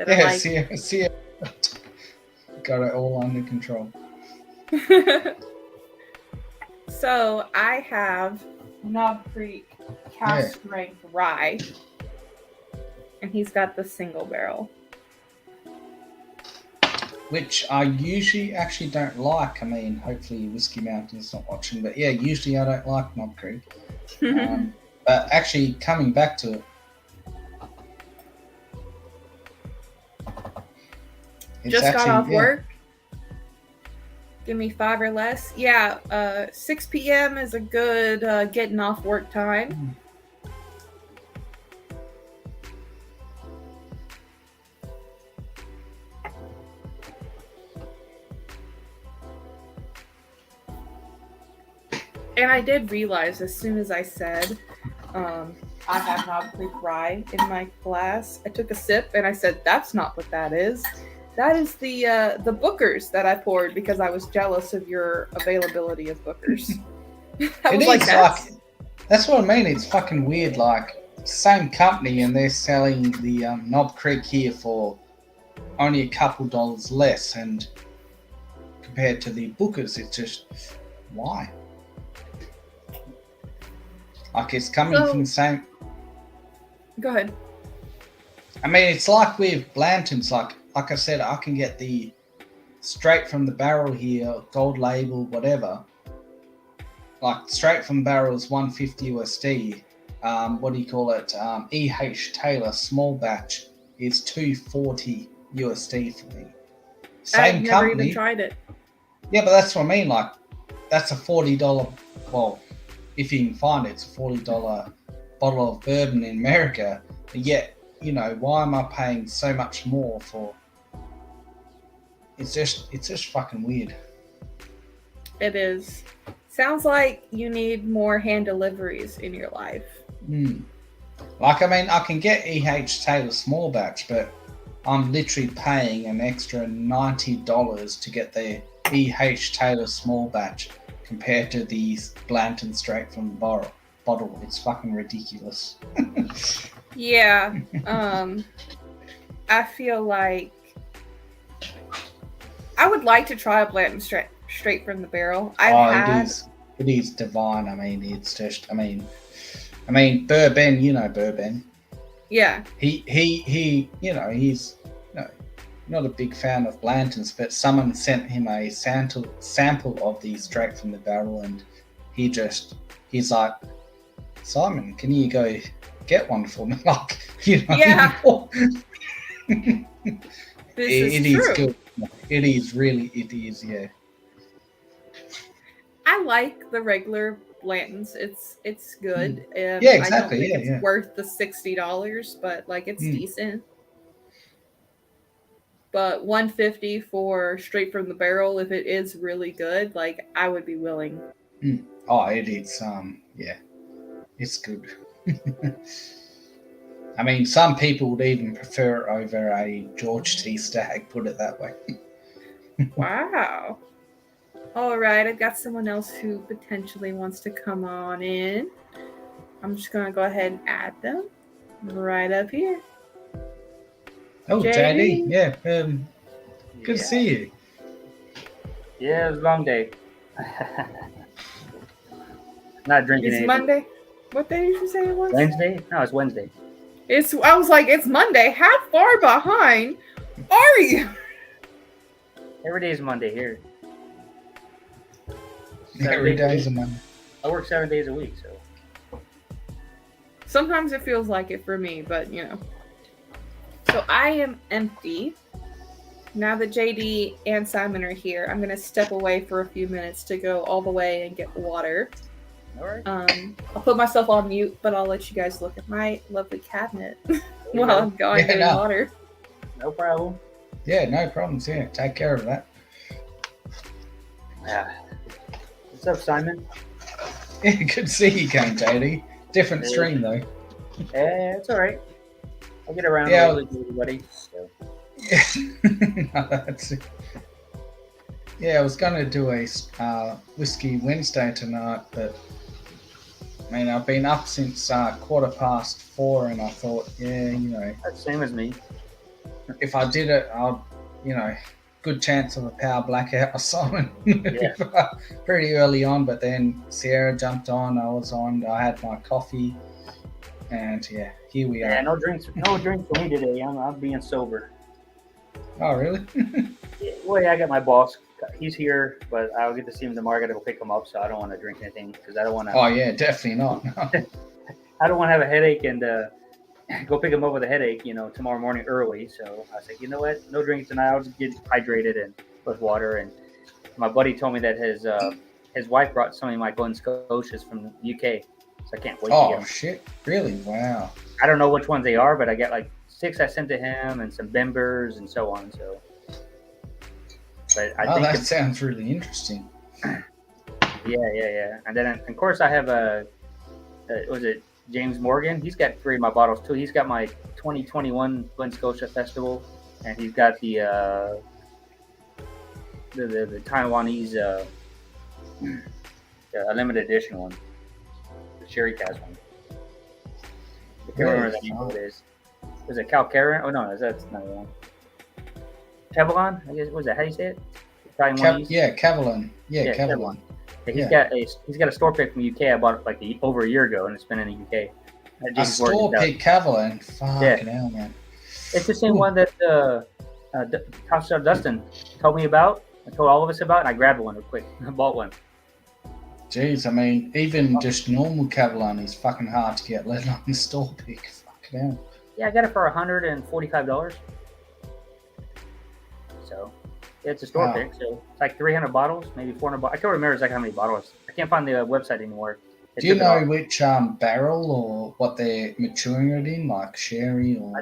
Yeah, see ya. Got it all under control. So I have Knob Creek cast strength rye, and he's got the single barrel. Which I usually actually don't like. I mean, hopefully Whiskey Mountain's not watching, but yeah, usually I don't like Knob Creek. But actually, coming back to it, just got off work. Give me 5 or less. Yeah, 6 p.m. is a good getting off work time. And I did realize as soon as I said I have Knob Creek rye in my glass, I took a sip and I said, "That's not what that is. That is the Bookers that I poured because I was jealous of your availability of Bookers." That's what I mean. It's fucking weird. Like, same company, and they're selling the Knob Creek here for only a couple dollars less, and compared to the Bookers, it's just why? Like, it's coming from the same. Go ahead. I mean, it's like with Blanton's. Like I said, I can get the straight from the barrel here, gold label, whatever. Like, straight from barrel is $150 USD. What do you call it? E.H. Taylor small batch is $240 USD for me. Same I've never company. even tried it. Yeah, but that's what I mean. Like, that's a $40. Well, if you can find it, it's a $40 bottle of bourbon in America. But yet, you know, why am I paying so much more for? It's just fucking weird. It is. Sounds like you need more hand deliveries in your life. Like, I mean, I can get E.H. Taylor small batch, but I'm literally paying an extra $90 to get the E.H. Taylor small batch compared to the Blanton straight from the bottle. It's fucking ridiculous. Yeah. I feel like I would like to try a Blanton straight from the barrel. It is divine. I mean, it's just. I mean, Bourbon. You know Bourbon. Yeah. He. You know, he's not a big fan of Blantons, but someone sent him a sample of the straight from the barrel, and he's like, "Simon, can you go get one for me?" Like, you know. Yeah. It is good. It is, yeah. I like the regular Blantons. It's good. Yeah, exactly. I don't think it's worth the $60, but like it's decent. But $150 for straight from the barrel, if it is really good, like I would be willing. Oh, it is. Yeah, it's good. I mean, some people would even prefer it over a George T. Stagg, put it that way. Wow. All right, I've got someone else who potentially wants to come on in. I'm just going to go ahead and add them right up here. Oh, JD. Yeah, good to see you. Yeah, it was a long day. Not drinking anything. It's Monday? What day did you say it was? Wednesday? No, it's Wednesday. I was like, it's Monday. How far behind are you? Every day is Monday here. Every day is a Monday. I work 7 days a week, so. Sometimes it feels like it for me, but you know. So I am empty. Now that JD and Simon are here, I'm going to step away for a few minutes to go all the way and get water. All right. I'll put myself on mute, but I'll let you guys look at my lovely cabinet while I'm going getting water. No problem. Yeah, no problems. Yeah, take care of that. Yeah. What's up, Simon? Yeah, good to see you again, JD. Different stream, though. Yeah, it's all right. I'll get around to everybody. So. No, that's it. Yeah, I was going to do a Whiskey Wednesday tonight, but I mean, I've been up since 4:15, and I thought, yeah, you know. That's the same as me. If I did it, I'd, you know, good chance of a power blackout or something pretty early on. But then Sierra jumped on, I was on, I had my coffee, and yeah, here we are. Yeah, no drinks for me today. I'm being sober. Oh, really? Well, yeah, I got my boss. He's here, but I'll get to see him tomorrow. I got to go pick him up, so I don't want to drink anything because I don't want to. Oh yeah, definitely not. I don't want to have a headache and go pick him up with a headache, tomorrow morning early. So I was like, you know what? No drinks tonight. I'll just get hydrated and with water. And my buddy told me that his wife brought some of my Glen Scotias from the UK, so I can't wait to get them. Oh shit! Really? Wow. I don't know which ones they are, but I got like 6 I sent to him and some Bimbers and so on. So, but I think that sounds really interesting. Yeah. And then of course I have was it James Morgan? He's got 3 of my bottles too. He's got my 2021 Glen Scotia Festival, and he's got the Taiwanese limited edition one, the Sherry Cask one. I can't remember the name of it is. Was it Calcaran? Oh no, that's not the one. Kevlon? I guess was that how you say it? Kevlon. Yeah, Kevlon. Yeah, he's got a store pick from the UK. I bought it like over a year ago, and it's been in the UK. A store pick Kevlon. Fucking hell, man. It's the same one that Top Shelf Dustin told me about. I told all of us about, and I grabbed one real quick. I bought one. Jeez, I mean, even just normal Kevlon is fucking hard to get, let alone store pick. Fucking hell. Yeah, I got it for $145. So, it's a store pick. So, it's like 300 bottles, maybe 400 bottles. I can't remember exactly how many bottles. I can't find the website anymore. Do you know which barrel or what they're maturing it in, like sherry or?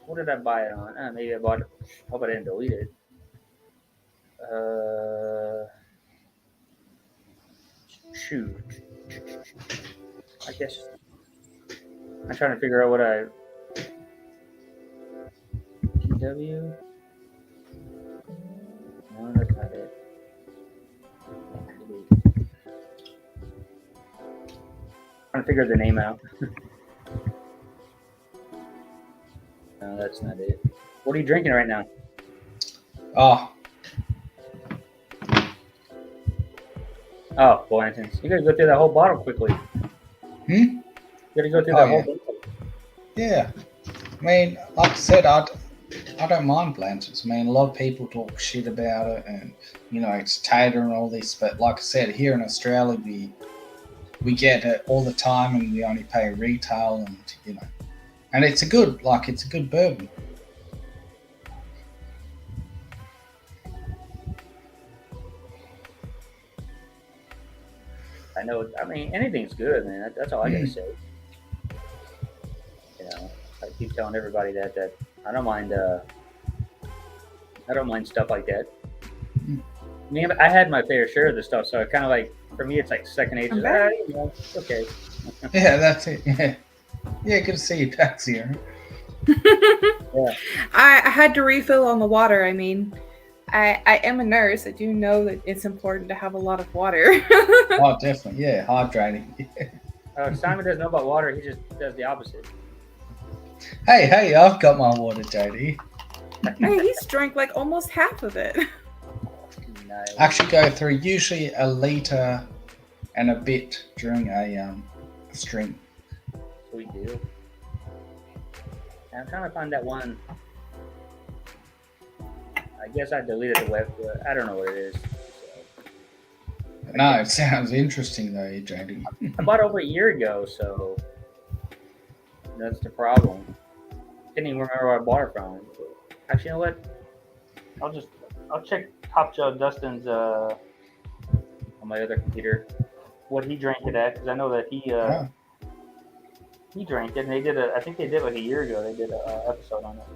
What did I buy it on? Maybe I bought it. Hope I didn't delete it. Shoot. I guess I'm trying to figure out what GW. No, that's not it. Trying to figure the name out. No, that's not it. What are you drinking right now? Oh, Blanton's. You gotta go through that whole bottle quickly. You gotta go through that whole bottle. Yeah. I mean, like I said, I don't mind Blanton's. I mean, a lot of people talk shit about it and, it's tater and all this. But like I said, here in Australia, we get it all the time and we only pay retail and, and it's a good bourbon. I know. I mean, anything's good, man. That's all I gotta say. I keep telling everybody that I don't mind. I don't mind stuff like that. I mean, I had my fair share of the stuff, so it kind of like for me, it's like second nature. It's okay. Yeah, that's it. Yeah, good to see you, Taxi. Yeah. I had to refill on the water. I mean, I am a nurse. I do know that it's important to have a lot of water. Oh, definitely. Yeah, hydrating. Simon doesn't know about water. He just does the opposite. Hey, I've got my water, JD. Hey, he's drank like almost half of it. Nice. I actually go through usually a litre and a bit during a stream. We do. I'm trying to find that one. I guess I deleted the web. I don't know what it is. So. No, it sounds interesting though, JD. I bought it over a year ago, so that's the problem. Didn't even remember where I bought it from. Actually, you know what? I'll check Top Shelf Dustin's on my other computer what he drank it at, because I know that he drank it, and I think they did like a year ago. They did an episode on it.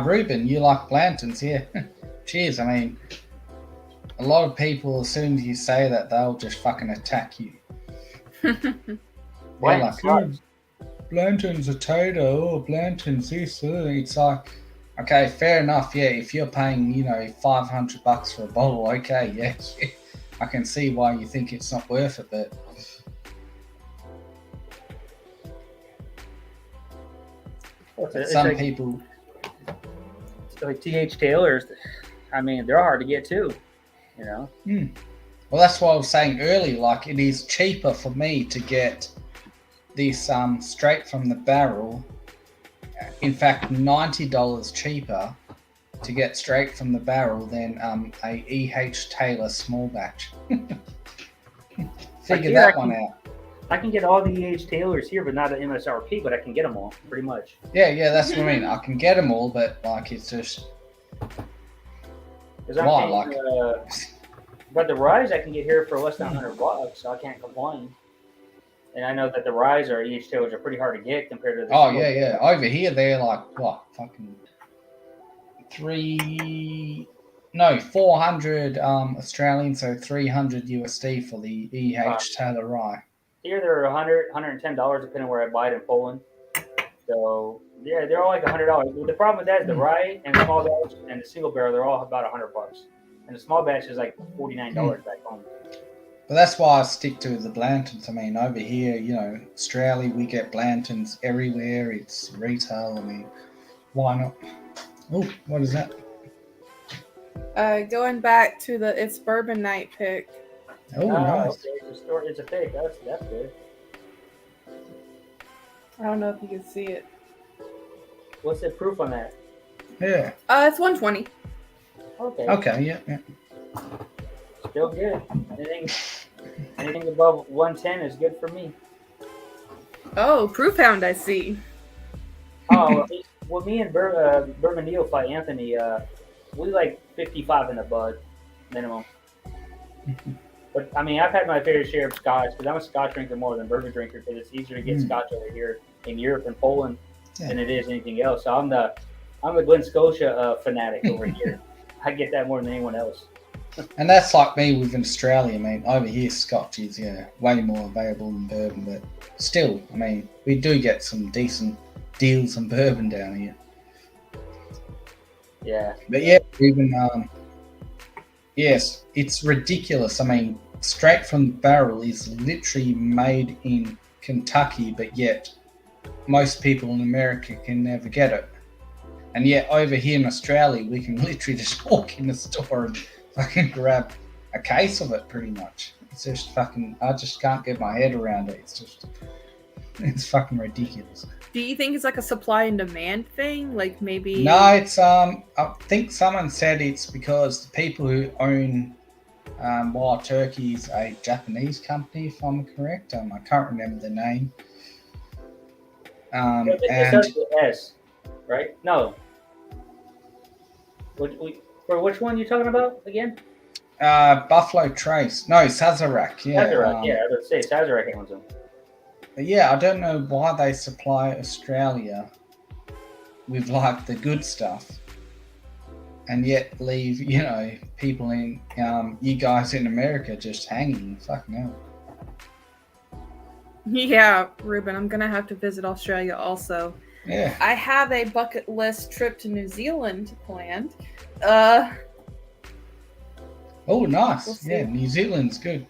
Ruben, you like Blanton's, yeah. Cheers. I mean, a lot of people, as soon as you say that, they'll just fucking attack you. Blanton's a tater, Blanton's this, it's like, okay, fair enough, yeah, if you're paying, $500 for a bottle, okay, yeah, I can see why you think it's not worth it, but... Some people like TH Taylors, I mean, they're hard to get too. You know. Well, that's what I was saying earlier. Like, it is cheaper for me to get this straight from the barrel. In fact, $90 cheaper to get straight from the barrel than a EH Taylor small batch. Figure that one out. I can get all the EH Taylors here, but not at MSRP. But I can get them all, pretty much. Yeah, that's what I mean. I can get them all, but like it's just but the Ryes I can get here for less than $100, so I can't complain. And I know that the Ryes or EH Taylors are pretty hard to get compared to the. Oh yeah. Over here they're like what, fucking 400 Australian, so 300 USD for the EH Taylor Rye. Here they're $100, $110 depending where I buy it in Poland. So yeah, they're all like $100. The problem with that is the rye and the small batch and the single barrel, they're all about $100, and the small batch is like $49 back home. But that's why I stick to the Blantons. I mean, over here, you know, Australia, we get Blantons everywhere. It's retail. I mean, why not? Oh, what is that? Going back to it's bourbon night pick. Oh, nice. Okay. It's a pick. That's good. I don't know if you can see it. What's the proof on that? Yeah. It's 120. Okay, yeah. Still good. Anything above 110 is good for me. Oh, Proof Hound, I see. Oh, well, me and Bourbon Neophyte Anthony, we like 55 in the bud, minimum. But, I mean, I've had my fair share of scotch, because I'm a scotch drinker more than bourbon drinker, because it's easier to get scotch over here in Europe and Poland than it is anything else. So I'm the Glen Scotia fanatic over here. I get that more than anyone else. And that's like me with Australia. I mean, over here, scotch is, way more available than bourbon, but still, I mean, we do get some decent deals on bourbon down here. Yeah. But yeah, even, yes, it's ridiculous. I mean, straight from the barrel is literally made in Kentucky, but yet most people in America can never get it. And yet over here in Australia, we can literally just walk in the store and fucking grab a case of it pretty much. It's just fucking, I just can't get my head around it. It's fucking ridiculous. Do you think it's like a supply and demand thing? Like maybe... No, it's, I think someone said it's because the people who own Wild Turkey is a Japanese company, if I'm correct. I can't remember the name. And the S, right? No. For which one are you talking about again? Buffalo Trace. No, Sazerac. Yeah. Sazerac, yeah. I was going to say Sazerac owns them. Yeah, I don't know why they supply Australia with like the good stuff, and yet leave people in you guys in America just hanging. Fucking hell. Yeah, Ruben, I'm gonna have to visit Australia also. Yeah. I have a bucket list trip to New Zealand planned. Oh, nice. We'll see. Yeah, New Zealand's good.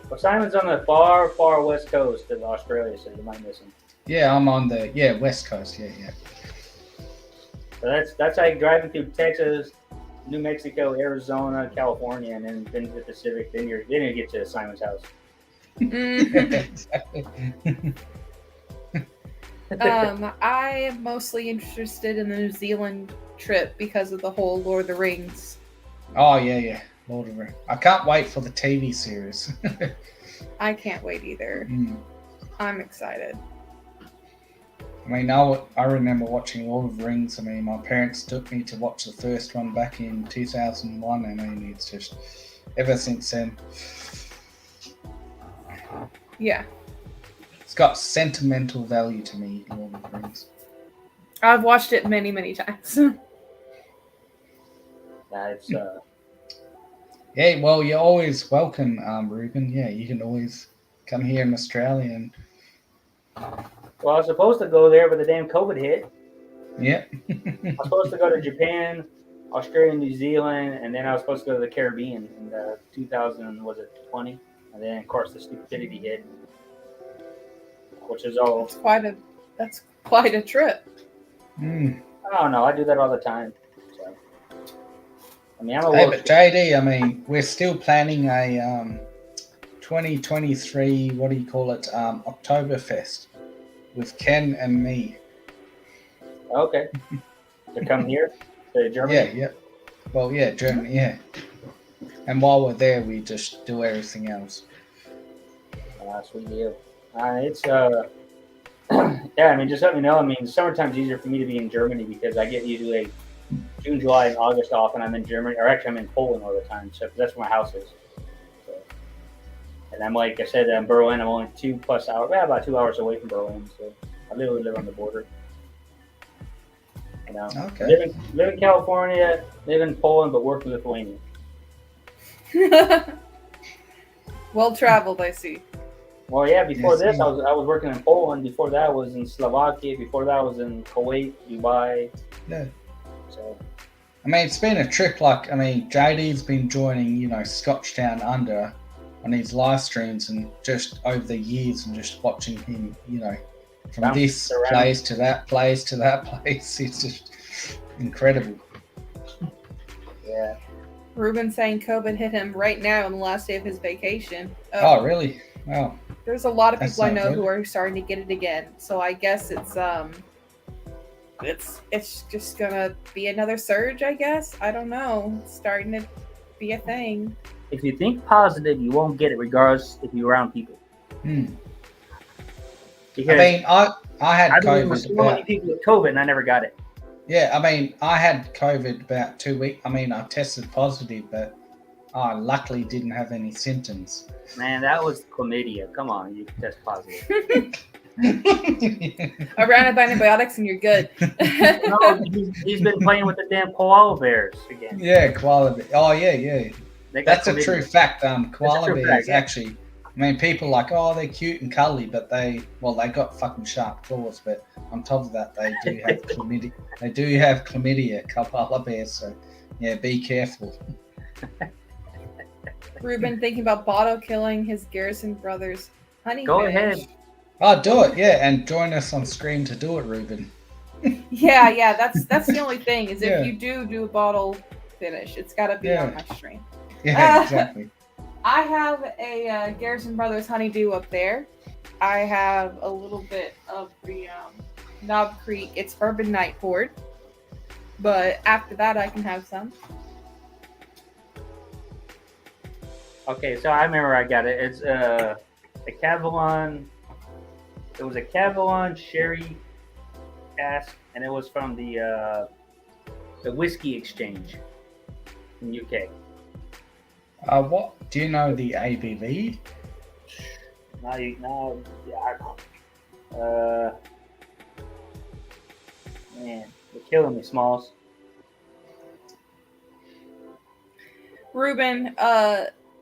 Well, Simon's on the far, far west coast of Australia, so you might miss him. Yeah, I'm on the west coast. Yeah. So that's like driving through Texas, New Mexico, Arizona, California, and then the Pacific. Then you get to Simon's house. Exactly. I am mostly interested in the New Zealand trip because of the whole Lord of the Rings. Oh yeah. Lord of the Rings. I can't wait for the TV series. I can't wait either. I'm excited. I mean, I remember watching Lord of the Rings. I mean, my parents took me to watch the first one back in 2001. I mean, it's just ever since then. Yeah. It's got sentimental value to me, Lord of the Rings. I've watched it many, many times. That's Yeah, well, you're always welcome, Ruben. Yeah, you can always come here in Australia. And well, I was supposed to go there, but the damn COVID hit. Yeah. I was supposed to go to Japan, Australia, New Zealand, and then I was supposed to go to the Caribbean in 2020, and then of course the stupidity hit, which is all. That's quite a trip. I don't know. I do that all the time. I mean, I'm a Hey, little. but JD, I mean, we're still planning a 2023. What do you call it? Oktoberfest with Ken and me. Okay. To come here to Germany. Yeah. Well, yeah, Germany. Yeah. And while we're there, we just do everything else. Sweet deal. It's yeah. I mean, just let me know. I mean, summertime's easier for me to be in Germany because I get usually June, July, and August off, and I'm in Germany, or actually I'm in Poland all the time. So 'cause that's where my house is. So, and I'm like I said, I'm Berlin. I'm only 2+ hours, about 2 hours away from Berlin. So I literally live on the border. You know, Okay. live in California, live in Poland, but work in Lithuania. Well traveled, I see. Well, yeah. Before Yes, this, yeah. I was working in Poland. Before that, I was in Slovakia. Before that, I was in Kuwait, Dubai. Yeah. So I mean, it's been a trip. Like, I mean, JD's been joining, Scotch Down Under on his live streams, and just over the years, and just watching him, from Bounce this around. place to that place to that place. It's just incredible. yeah, Ruben saying COVID hit him right now on the last day of his vacation. Oh, really? Wow. There's a lot of That's people I not know good. who are starting to get it again. So I guess it's just gonna be another surge, I guess. I don't know. It's starting to be a thing. if you think positive, you won't get it, regardless if you're around people. Hmm. Because I mean, I had I've been with COVID so many about, people with COVID, and I never got it. yeah, I mean, I had COVID about 2 weeks. I mean, I tested positive, but I luckily didn't have any symptoms. Man, that was chlamydia. Come on, you can test positive. Around with antibiotics and you're good. No, he's been playing with the damn koala bears again. Yeah, koala bear. Oh, yeah. They got That's a chlamydia. true fact. Koala true bears fact, yeah. actually. I mean, people are like, oh, they're cute and cuddly, but they got fucking sharp claws. But on top of that, they do have chlamydia. They do have chlamydia, koala bears. So, yeah, be careful. Ruben thinking about bottle killing his Garrison Brothers honey Go fish. ahead. Oh, do it, yeah, and join us on stream to do it, Ruben. Yeah, that's the only thing is Yeah. if you do a bottle finish, it's got to be on Yeah. my stream. Yeah, exactly. I have a Garrison Brothers honeydew up there. I have a little bit of the Knob Creek. It's bourbon night poured, but after that I can have some. Okay, so I remember I got it. It's a Cavalon. It was a Cavalon sherry cask, and it was from the Whiskey Exchange in UK. What do you know the ABV? Man, you're killing me, Smalls. Ruben,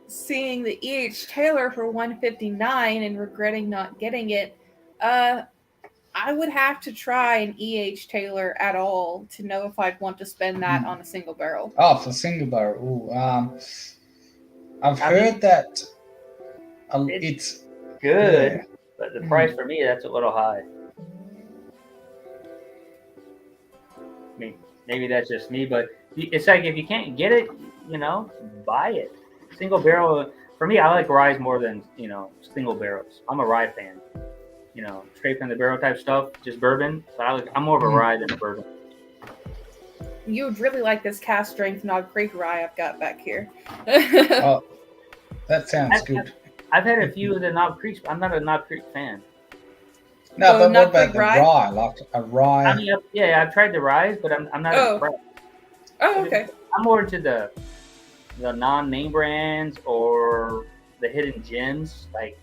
seeing the E.H. Taylor for $159 and regretting not getting it, I would have to try an E.H. Taylor at all to know if I'd want to spend that on a single barrel. Oh, for single barrel. Ooh, I've heard that it's good, yeah. but the price for me, that's a little high. I mean, maybe that's just me, but it's like if you can't get it, buy it. Single barrel, for me, I like ryes more than, single barrels. I'm a rye fan. Straight from the barrel type stuff, just bourbon. So I'm more of a rye than a bourbon. You would really like this cast strength Knob Creek rye I've got back here. Oh, that sounds good. I've had a few of the Knob Creeks, but I'm not a Knob Creek fan. No, but Knob what about Creek the rye? rye? Like a rye? I mean, yeah, I've tried the ryes, but I'm not a fan. Oh, okay. I'm more into the non-name brands or the hidden gems. Like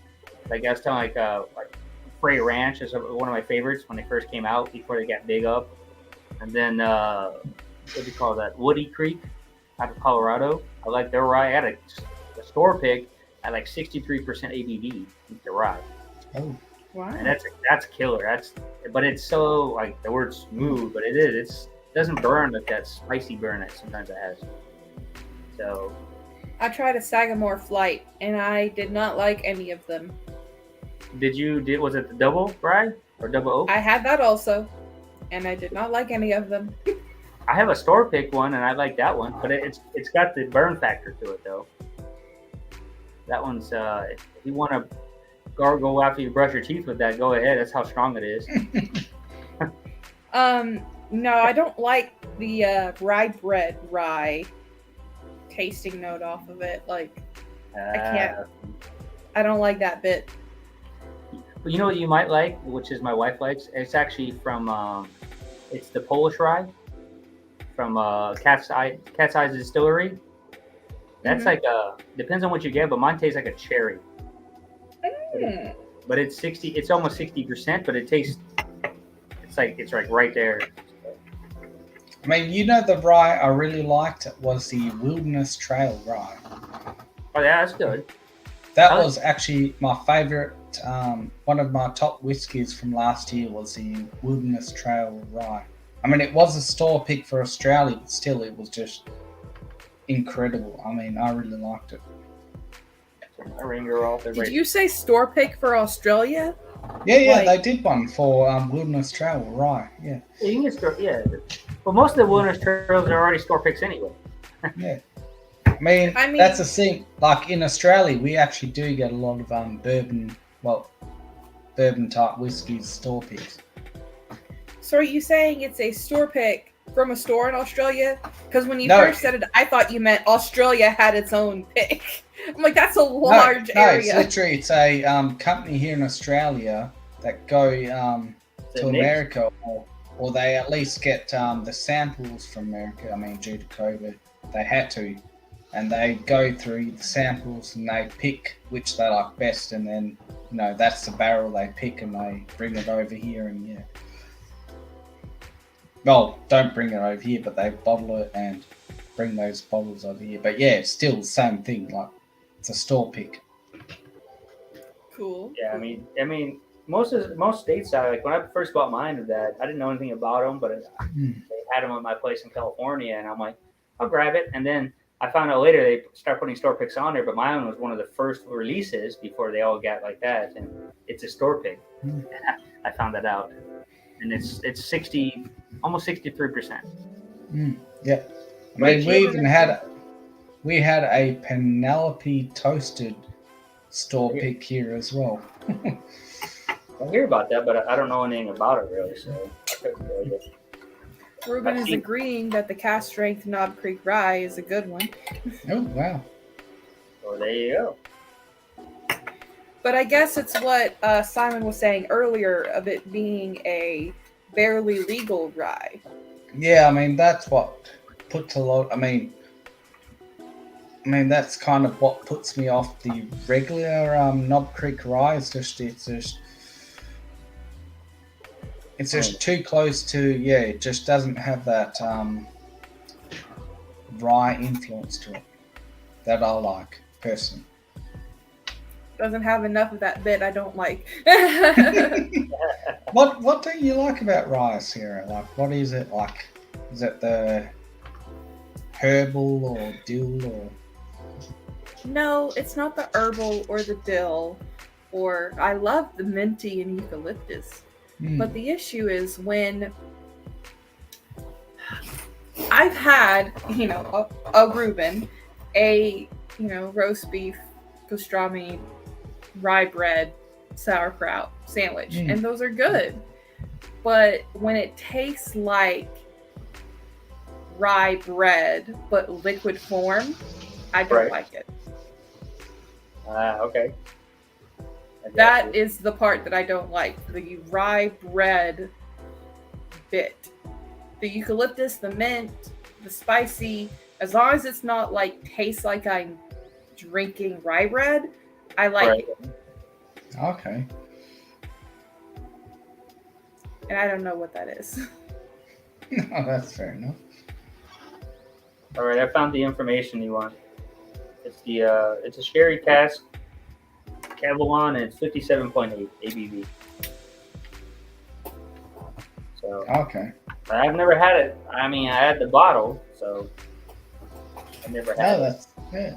I was telling, like Frey Ranch is one of my favorites when they first came out before they got big up. And then what do you call that? Woody Creek out of Colorado. I like their rye. I had a store pick at like 63% ABV with the rye. Oh, Wow. And that's killer. But it's so, like, the word smooth, but it doesn't burn like that spicy burn that sometimes it has. So I tried a Sagamore Flight, and I did not like any of them. was it the double rye or double oak? I had that also, and I did not like any of them. I have a store pick one, and I like that one, but it's got the burn factor to it though. That one's if you want to gargle after you brush your teeth with that, go ahead. That's how strong it is. No, I don't like the rye bread rye tasting note off of it. Like, I can't. I don't like that bit. But you know what you might like, which is my wife likes? It's actually from, it's the Polish rye from Cat's Eyes Distillery. That's like depends on what you get, but mine tastes like a cherry. But it's almost 60%, but it tastes, it's like right there. I mean, you know, the rye I really liked was the Wilderness Trail rye. Oh yeah, that's good. That was actually my favorite. One of my top whiskies from last year was the Wilderness Trail rye. I mean, it was a store pick for Australia, but still, it was just incredible. I mean, I really liked it. My ringer off. Did you say store pick for Australia? Yeah, they did one for Wilderness Trail rye. Yeah. You can get store, yeah. Well, most of the Wilderness Trails are already store picks anyway. Yeah. I mean, that's the thing. Like in Australia, we actually do get a lot of bourbon type whiskies store picks. So are you saying it's a store pick from a store in Australia? Because when you first said it, I thought you meant Australia had its own pick. I'm like, that's a large area. It's a company here in Australia that go to America, or they at least get the samples from America. I mean, due to COVID, they had to. And they go through the samples and they pick which they like best, and then that's the barrel they pick and they bring it over here and well, don't bring it over here, but they bottle it and bring those bottles over here. But yeah, it's still the same thing. Like it's a store pick. Cool. Yeah, I mean, most states like when I first bought mine of that, I didn't know anything about them, but they had them at my place in California, and I'm like, I'll grab it, and then I found out later they start putting store picks on there, but mine was one of the first releases before they all got like that, and it's a store pick. I found that out, and it's 60, almost 63%. Yeah, I mean we had a Penelope toasted store pick here as well. I hear about that, but I don't know anything about it really, so I couldn't tell you. Ruben is agreeing that the cast strength Knob Creek rye is a good one. Oh, wow. Well, there you go. But I guess it's what Simon was saying earlier of it being a barely legal rye. Yeah, I mean, that's what puts a lot... I mean, that's kind of what puts me off the regular Knob Creek rye. It's just too close to, it just doesn't have that rye influence to it that I like, personally. Doesn't have enough of that bit I don't like. What do you like about rye, Sarah? Like, what is it like? Is it the herbal or dill or... No, it's not the herbal or the dill. Or I love the minty and eucalyptus. But the issue is when I've had, a Reuben, a, roast beef, pastrami, rye bread, sauerkraut sandwich, and those are good. But when it tastes like rye bread, but liquid form, I don't like it. Okay. That is the part that I don't like. The rye bread bit. The eucalyptus, the mint, the spicy, as long as it's not like tastes like I'm drinking rye bread, I like it. Okay. And I don't know what that is. No, that's fair enough. All right, I found the information you want. It's a sherry cask. Avalon, and it's 57.8 ABV. So okay. I've never had it. I mean, I had the bottle, so I never had it. Yeah.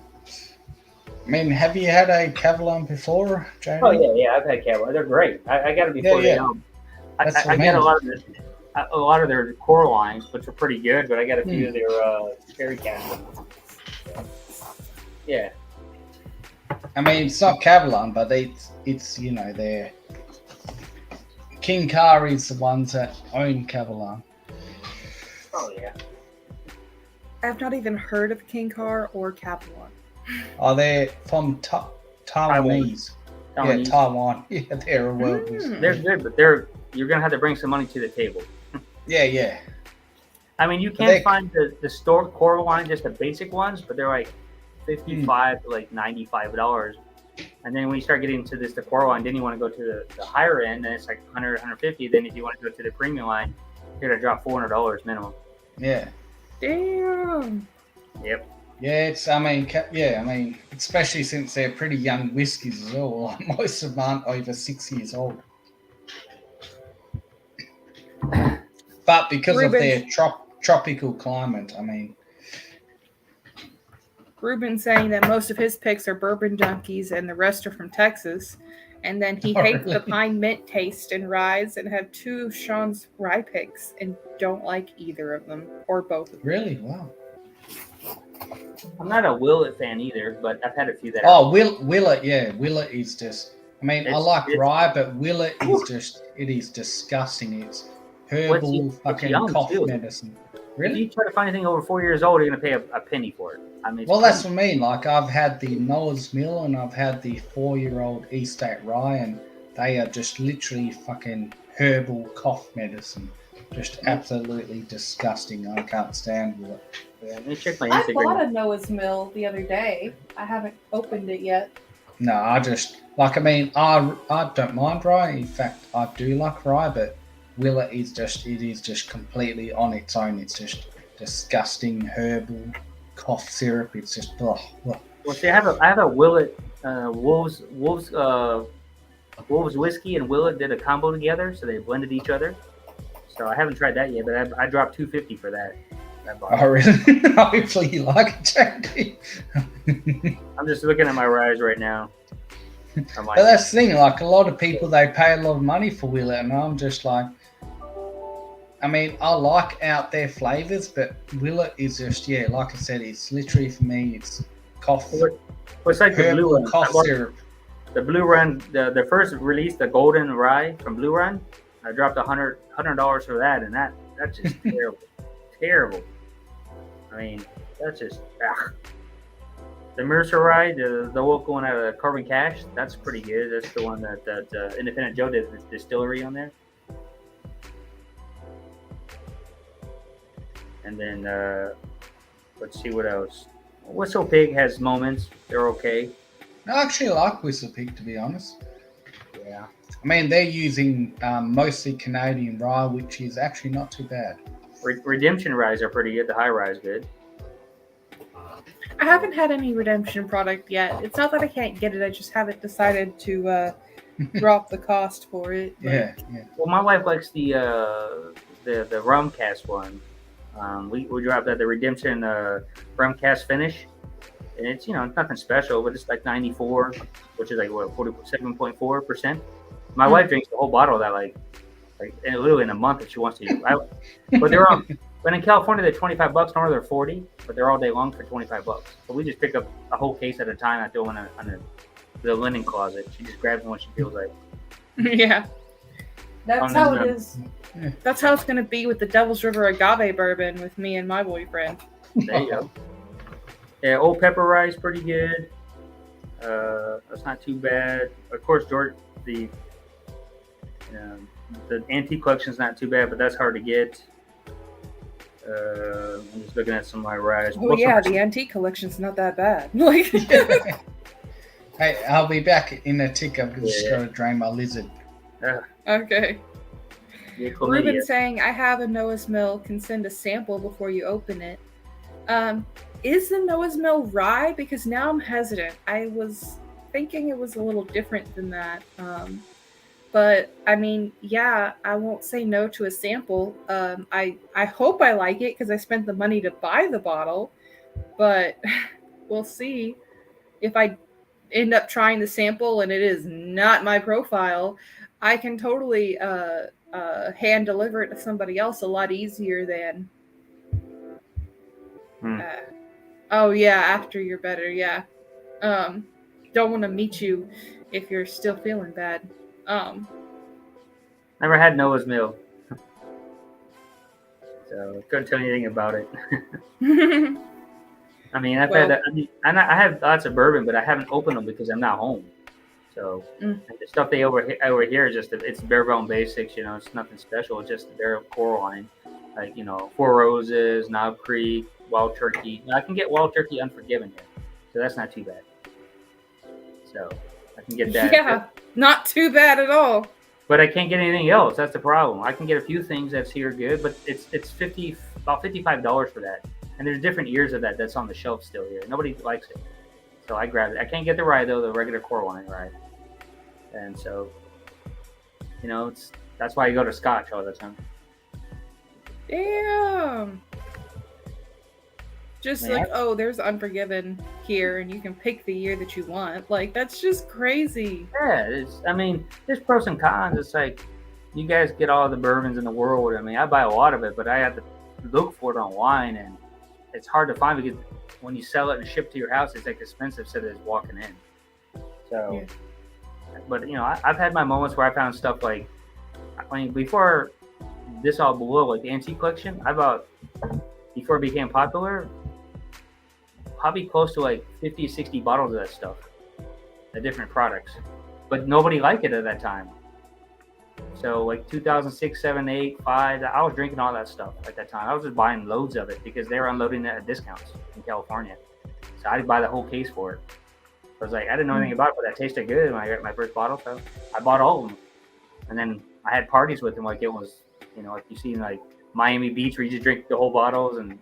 I mean, have you had a Cavallon before, Jamie? Oh yeah, I've had Cavallon. They're great. I got it before they. I got a lot of a lot of their core lines, which are pretty good, but I got a few of their cherry cask. Yeah. I mean, it's not Kevlar, but it's you know, they're King Car is the ones that own Kevlar. Oh yeah. I've not even heard of King Car or Cavalon. Oh, they're from Taiwanese. Yeah, Taiwan. Yeah, they're a world. They're good, but you're gonna have to bring some money to the table. Yeah. I mean, you can find the store core line, just the basic ones, but they're like $55 to like $95. And then when you start getting into the core line, then you want to go to the higher end, and it's like 100, 150. Then if you want to go to the premium line, you're gonna drop $400 minimum. Yeah. Damn. Yep. Yeah, I mean, especially since they're pretty young whiskies as well. Like most of them aren't over 6 years old. But because of their tropical climate, I mean. Ruben saying that most of his picks are bourbon junkies and the rest are from Texas. And then he hates the pine mint taste and ryes and had 2 of Sean's rye picks and don't like either of them or both of them. Really? Wow. I'm not a Willet fan either, but I've had a few that. Oh, Willet, yeah. Willet is just. I mean, I like rye, but Willet is just. It is disgusting. It's herbal fucking cough medicine. Really? If you try to find anything over 4 years old, you're gonna pay a penny for it. I mean, well, that's what I mean. Like I've had the Noah's Mill and I've had the 4-year-old Estate Rye, and they are just literally fucking herbal cough medicine. Just absolutely disgusting. I can't stand it. Yeah, let me check my Instagram. I bought a Noah's Mill the other day. I haven't opened it yet. No, I just like. I mean, I don't mind rye. In fact, I do like rye, but Willet is just. It is just completely on its own. It's just disgusting herbal cough syrup. It's just. Ugh. Well, see, I have a Willet Wolves whiskey and Willet did a combo together, so they blended each other. So I haven't tried that yet, but I dropped $250 for that. Oh, really? Hopefully you like it, JD. I'm just looking at my ryes right now. But that's the thing, like a lot of people, they pay a lot of money for Willet, and I'm just like, I mean, I like out there flavors, but Willet is just, yeah, like I said, it's literally for me, it's cough. It's like the Blue Run. Cough syrup. The Blue Run, the first release, the Golden Rye from Blue Run, I dropped $100 for that, and that's just terrible. Terrible. I mean, that's just the Mercer Rye, the local one out of Carbon Cash, that's pretty good. That's the one that Independent Joe did the distillery on there. And then let's see what else. Whistle Pig has moments; they're okay. I actually like Whistle Pig, to be honest. Yeah. I mean, they're using mostly Canadian rye, which is actually not too bad. Redemption ryes are pretty good. The high rye is good. I haven't had any Redemption product yet. It's not that I can't get it. I just haven't decided to drop the cost for it. Yeah. Well, my wife likes the rum cast one. We dropped that the Redemption rum cast finish, and it's it's nothing special, but it's like 94, which is like what 47.4%. My wife drinks the whole bottle of that like literally in a month if she wants to. But they're on. But in California, they're $25. Normally they're 40, but they're all day long for $25. So we just pick up a whole case at a time. I throw them on the linen closet. She just grabs them when she feels like. Yeah, that's how it is. That's how it's gonna be with the Devil's River agave bourbon with me and my boyfriend. There you go. Yeah, Old Pepper Rye is pretty good. That's not too bad. Of course, George, the antique collection is not too bad, but that's hard to get. I'm just looking at some of my ryes. Oh yeah, the antique collection's not that bad. Hey, I'll be back in a tick. I'm just going to drain my lizard. Okay. Ruben saying, I have a Noah's Mill. Can send a sample before you open it. Is the Noah's Mill rye? Because now I'm hesitant. I was thinking it was a little different than that. But I mean, yeah, I won't say no to a sample. I hope I like it because I spent the money to buy the bottle, but we'll see. If I end up trying the sample and it is not my profile, I can totally hand deliver it to somebody else a lot easier than. Oh yeah, after you're better, yeah. Don't want to meet you if you're still feeling bad. Never had Noah's Mill, so couldn't tell you anything about it. I mean, I've had. I have lots of bourbon, but I haven't opened them because I'm not home. So the stuff they over here is just it's bare bone basics. You know, it's nothing special. It's just the bare core line, like Four Roses, Knob Creek, Wild Turkey. Now, I can get Wild Turkey Unforgiven here, so that's not too bad. So I can get that. Yeah, not too bad at all. But I can't get anything else. That's the problem. I can get a few things that's here good, but it's about $55 for that. And there's different years of that that's on the shelf still here. Nobody likes it, so I grabbed it. I can't get the rye though, the regular core wine rye. And so, that's why you go to Scotch all the time. Damn. Just there's Unforgiven here, and you can pick the year that you want. Like, that's just crazy. Yeah, there's pros and cons. It's like, you guys get all the bourbons in the world. I mean, I buy a lot of it, but I have to look for it online, and it's hard to find because when you sell it and ship to your house, it's like expensive instead of just walking in. So, but I've had my moments where I found stuff like, before this all blew up, like the antique collection, I bought, before it became popular, probably close to like 50, 60 bottles of that stuff, the different products, but nobody liked it at that time. So like 2006, 7, 8, 5, I was drinking all that stuff at that time. I was just buying loads of it because they were unloading it at discounts in California. So I'd buy the whole case for it. I was like, I didn't know anything about it, but that tasted good when I got my first bottle. So I bought all of them. And then I had parties with them like it was, like you see in like Miami Beach where you just drink the whole bottles and,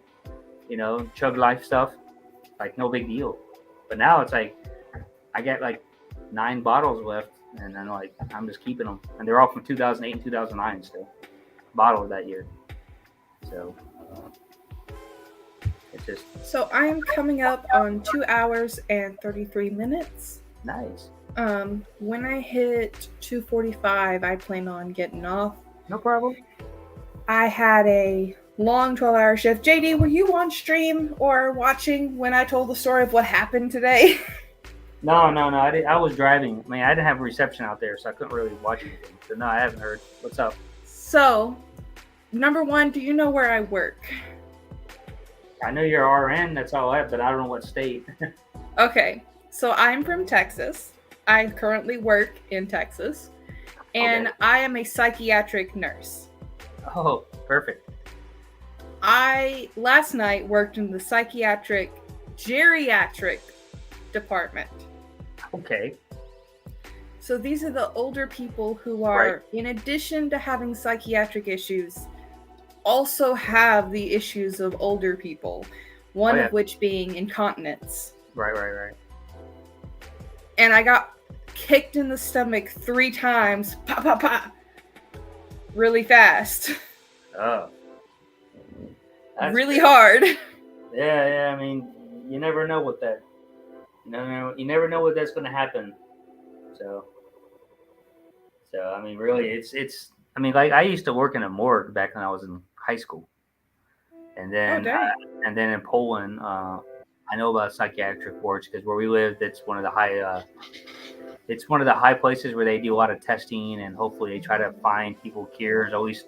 chug life stuff. Like no big deal. But now it's like, I get like 9 bottles left. And then I'm just keeping them. And they're all from 2008 and 2009 still. Bottled that year. So it's just. So I am coming up on 2 hours and 33 minutes. Nice. When I hit 2:45, I plan on getting off. No problem. I had a long 12-hour shift. JD, were you on stream or watching when I told the story of what happened today? No. I was driving. I mean, I didn't have reception out there, so I couldn't really watch anything. So no, I haven't heard. What's up? So, number one, do you know where I work? I know you're RN. That's all I have, but I don't know what state. Okay, so I'm from Texas. I currently work in Texas, and I am a psychiatric nurse. Oh, perfect. I last night worked in the psychiatric geriatric department. Okay. So these are the older people who are, in addition to having psychiatric issues, also have the issues of older people. One of which being incontinence. Right. And I got kicked in the stomach 3 times, really fast. Oh. Really hard. Yeah. I mean, you never know what that. You never know what that's going to happen. So I mean, really, it's. I mean, like I used to work in a morgue back when I was in high school, and then in Poland, I know about psychiatric wards because where we lived, it's one of the high. It's one of the high places where they do a lot of testing, and hopefully they try to find people cures, always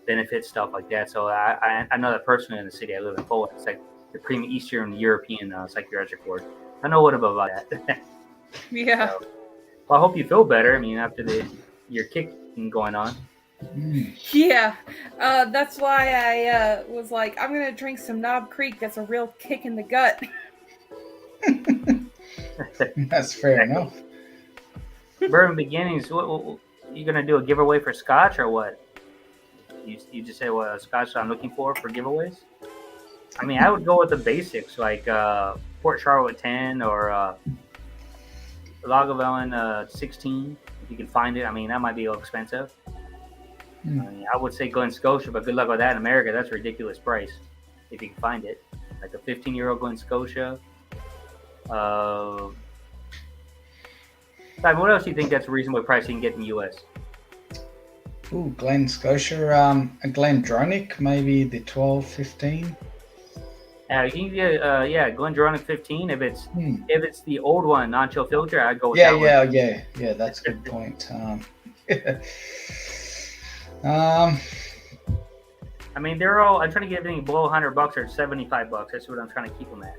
benefit stuff like that. So I know that personally in the city I live in Poland. It's like the premium Eastern European psychiatric ward. I know what about that. Yeah. So, well, I hope you feel better. I mean, after your kicking going on. Yeah. That's why I was like, I'm gonna drink some Knob Creek. That's a real kick in the gut. That's fair enough. Bourbon Beginnings. What you gonna do? A giveaway for Scotch or what? You just say what Scotch I'm looking for giveaways? I mean, I would go with the basics like Port Charlotte 10 or Lagavulin 16 if you can find it. I mean, that might be a little expensive. I mean, I would say Glen Scotia, but good luck with that in America. That's a ridiculous price if you can find it. Like a 15-year-old Glen Scotia. What else do you think that's a reasonable price you can get in the U.S.? Ooh, Glen Scotia. A Glendronach, maybe the 12-15. You can get Glendronach 15. If it's the old one, non-chill filter, I'd go with that one. Yeah. That's a good point. Um, I mean, they're all. I'm trying to get everything below $100 or $75. That's what I'm trying to keep them at.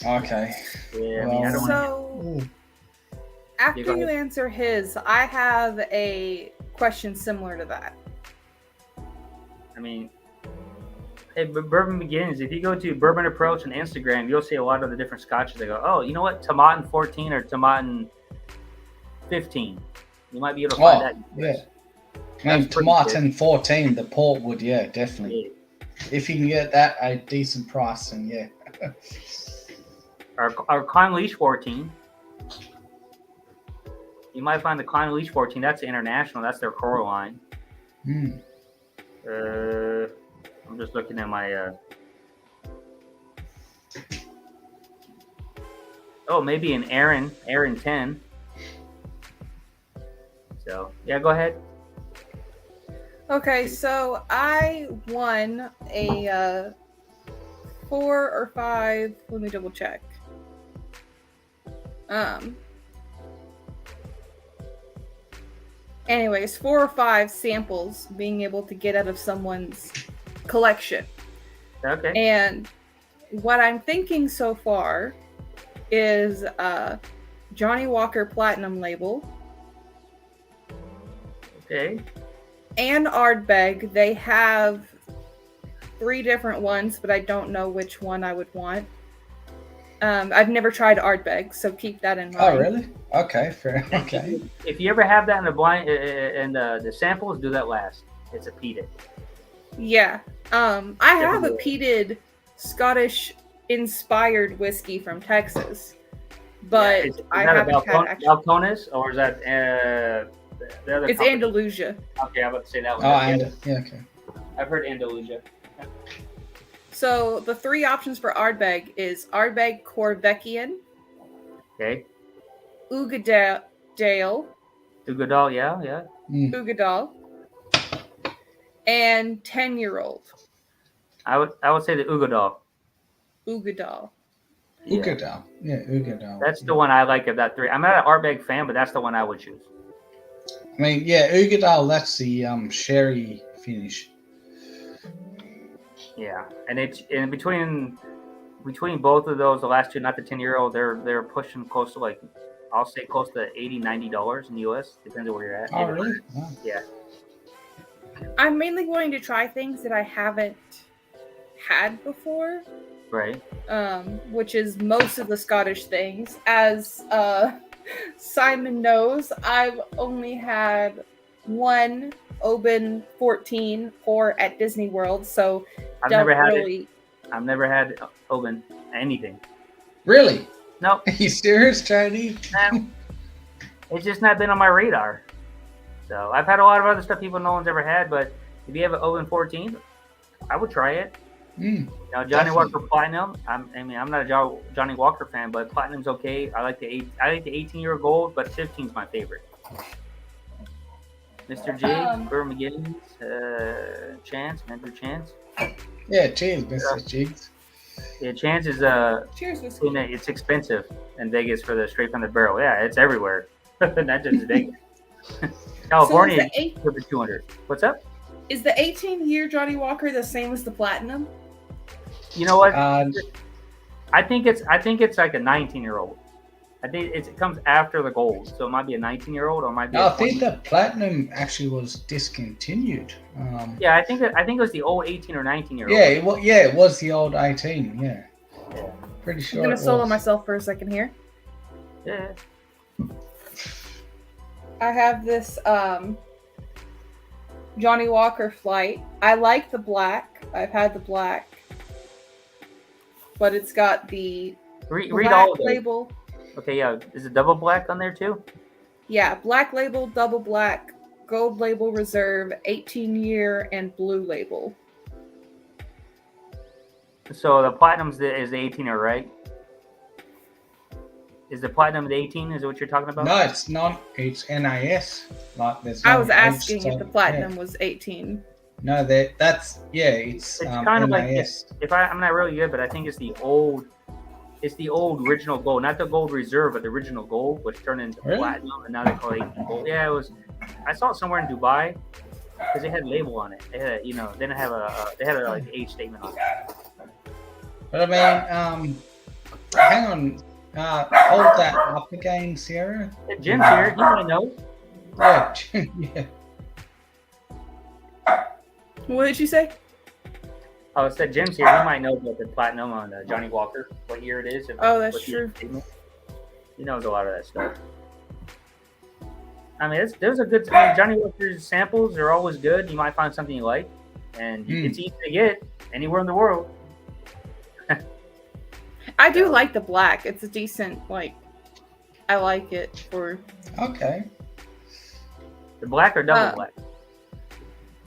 okay. Yeah, I mean, I don't want So, after go you ahead. answer his, I have a question similar to that. I mean, hey, Bourbon Begins. If you go to Bourbon Approach on Instagram, you'll see a lot of the different scotches. They go, oh, you know what, Tomatin 14 or Tomatin 15. You might be able to find that. Yeah. I mean, Tomatin 14, the Portwood, yeah, definitely. Yeah. If you can get that at a decent price, then yeah. Our Clonleash 14. You might find the Clonleash 14. That's international. That's their core line. Hmm. I'm just looking at my. Maybe an Aaron 10. So yeah, go ahead. Okay, so I won a 4 or 5. Let me double check. Anyways, 4 or 5 samples being able to get out of someone's collection. Okay. And what I'm thinking so far is Johnny Walker Platinum label. Okay. And Ardbeg. They have 3 different ones, but I don't know which one I would want. I've never tried Ardbeg, so keep that in mind. Oh, really? Okay, fair. Okay. If you ever have that in the blind and the samples, do that last. It's a peated. Yeah. I have a peated Scottish-inspired whiskey from Texas, but I haven't had actually. Balcones, or is that the other? It's Andalusia. Okay, I'm about to say that one. Yeah, okay. I've heard Andalusia. So the 3 options for Ardbeg is Ardbeg Corvecian. Okay. Ugadale. Ugadal, yeah. Ugadal. And 10-year-old. I would say the Ugadal. Ugadal. Yeah. Ugadal. That's the one I like of that 3. I'm not an Ardbeg fan, but that's the one I would choose. I mean, yeah, Ugadal, that's the sherry finish. Yeah, and it's in between both of those, the last 2, not the 10-year-old, they're pushing close to, like, I'll say close to $80-$90 in the US. Depends on where you're at. Oh, really? Wow. Yeah. I'm mainly going to try things that I haven't had before. Right. Which is most of the Scottish things. As Simon knows, I've only had one Oban 14 pour at Disney World, so I've never had Oban anything. Really? No. Are you serious, Tony? It's just not been on my radar. So I've had a lot of other stuff no one's ever had, but if you have an Oban 14, I would try it. Johnny definitely. Walker Platinum. I'm not a Johnny Walker fan, but Platinum's okay. I like the 18-year gold, but 15's my favorite. Mr. J, Bourbon McGinn's, Chance, Andrew Chance. Yeah, cheers, Mr. Jigs. Yeah, Chance is cheers, whiskey. It's expensive in Vegas for the straight from the barrel. Yeah, it's everywhere. Not just Vegas. California, for the 200. What's up? Is the 18-year Johnny Walker the same as the Platinum? You know what? I think it's like a 19-year-old. I think it comes after the gold, so it might be a 19-year-old or it might be. I think the Platinum actually was discontinued. Yeah, I think it was the old 18 or 19-year-old. Yeah, it was the old 18. Yeah. Pretty sure. I'm gonna solo myself for a second here. Yeah. I have this Johnny Walker Flight. I like the black. I've had the black, but it's got the read all of it. Label. Okay, yeah. Is it double black on there too? Yeah, black label, double black, gold label reserve, 18-year, and blue label. So the Platinum's is the 18-year, right? Is the platinum the 18? Is what you're talking about? No, it's not. It's NAS. Like there's. I no was age asking if the so- platinum was 18. Yeah. No, that's It's It's kind of like NAS. if I'm not really good, but I think it's the old original gold, not the gold reserve, but the original gold, which turned into Really? platinum, and now they call it 18 gold. Yeah, it was. I saw it somewhere in Dubai because they had a label on it. They had, they didn't have they had a like age statement on it. But I mean, hang on. Hold that up again, Sierra. Hey, Jim's here. You might know. Yeah, yeah. What did you say? Oh, it said Jim's here. You might know about the platinum on Johnny Walker. What year it is? Oh, that's what year true. statement. He knows a lot of that stuff. I mean, there's a good. I mean, Johnny Walker's samples are always good. You might find something you like, and it's easy to get anywhere in the world. I do like the black. It's a decent, like, I like it for. Okay. The black or double black?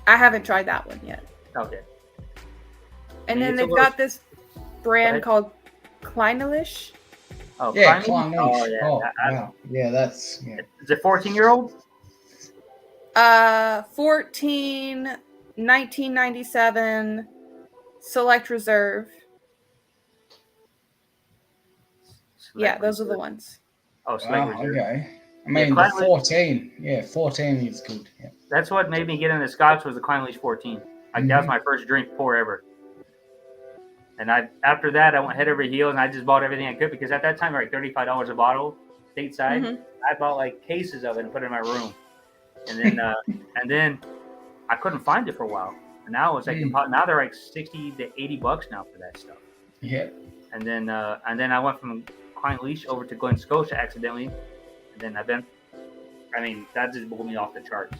I haven't tried that one yet. Okay. And And then it's a they've little- got this brand ahead. called Kleinelish. Oh, Yeah, Climbing? Klein Oh, Leash. yeah. Oh, wow. Yeah, that's. Yeah. Is it 14-year-old? 14, 1997, Select Reserve. Yeah, those are the ones. Oh, Select Wow, Reserve. okay. I mean, Klein the Leash- 14. Yeah, 14 is good. Yeah. That's what made me get into Scotch was the Klein Leash 14. Like that was my first drink pour ever. And after that I went head over heels and I just bought everything I could because at that time they were like $35 a bottle stateside. Mhm. I bought like cases of it and put it in my room. And then I couldn't find it for a while. And now it's like now they're like $60 to $80 now for that stuff. Yeah. And then I went from Klein Leash over to Glen Scotia accidentally. And then that just blew me off the charts.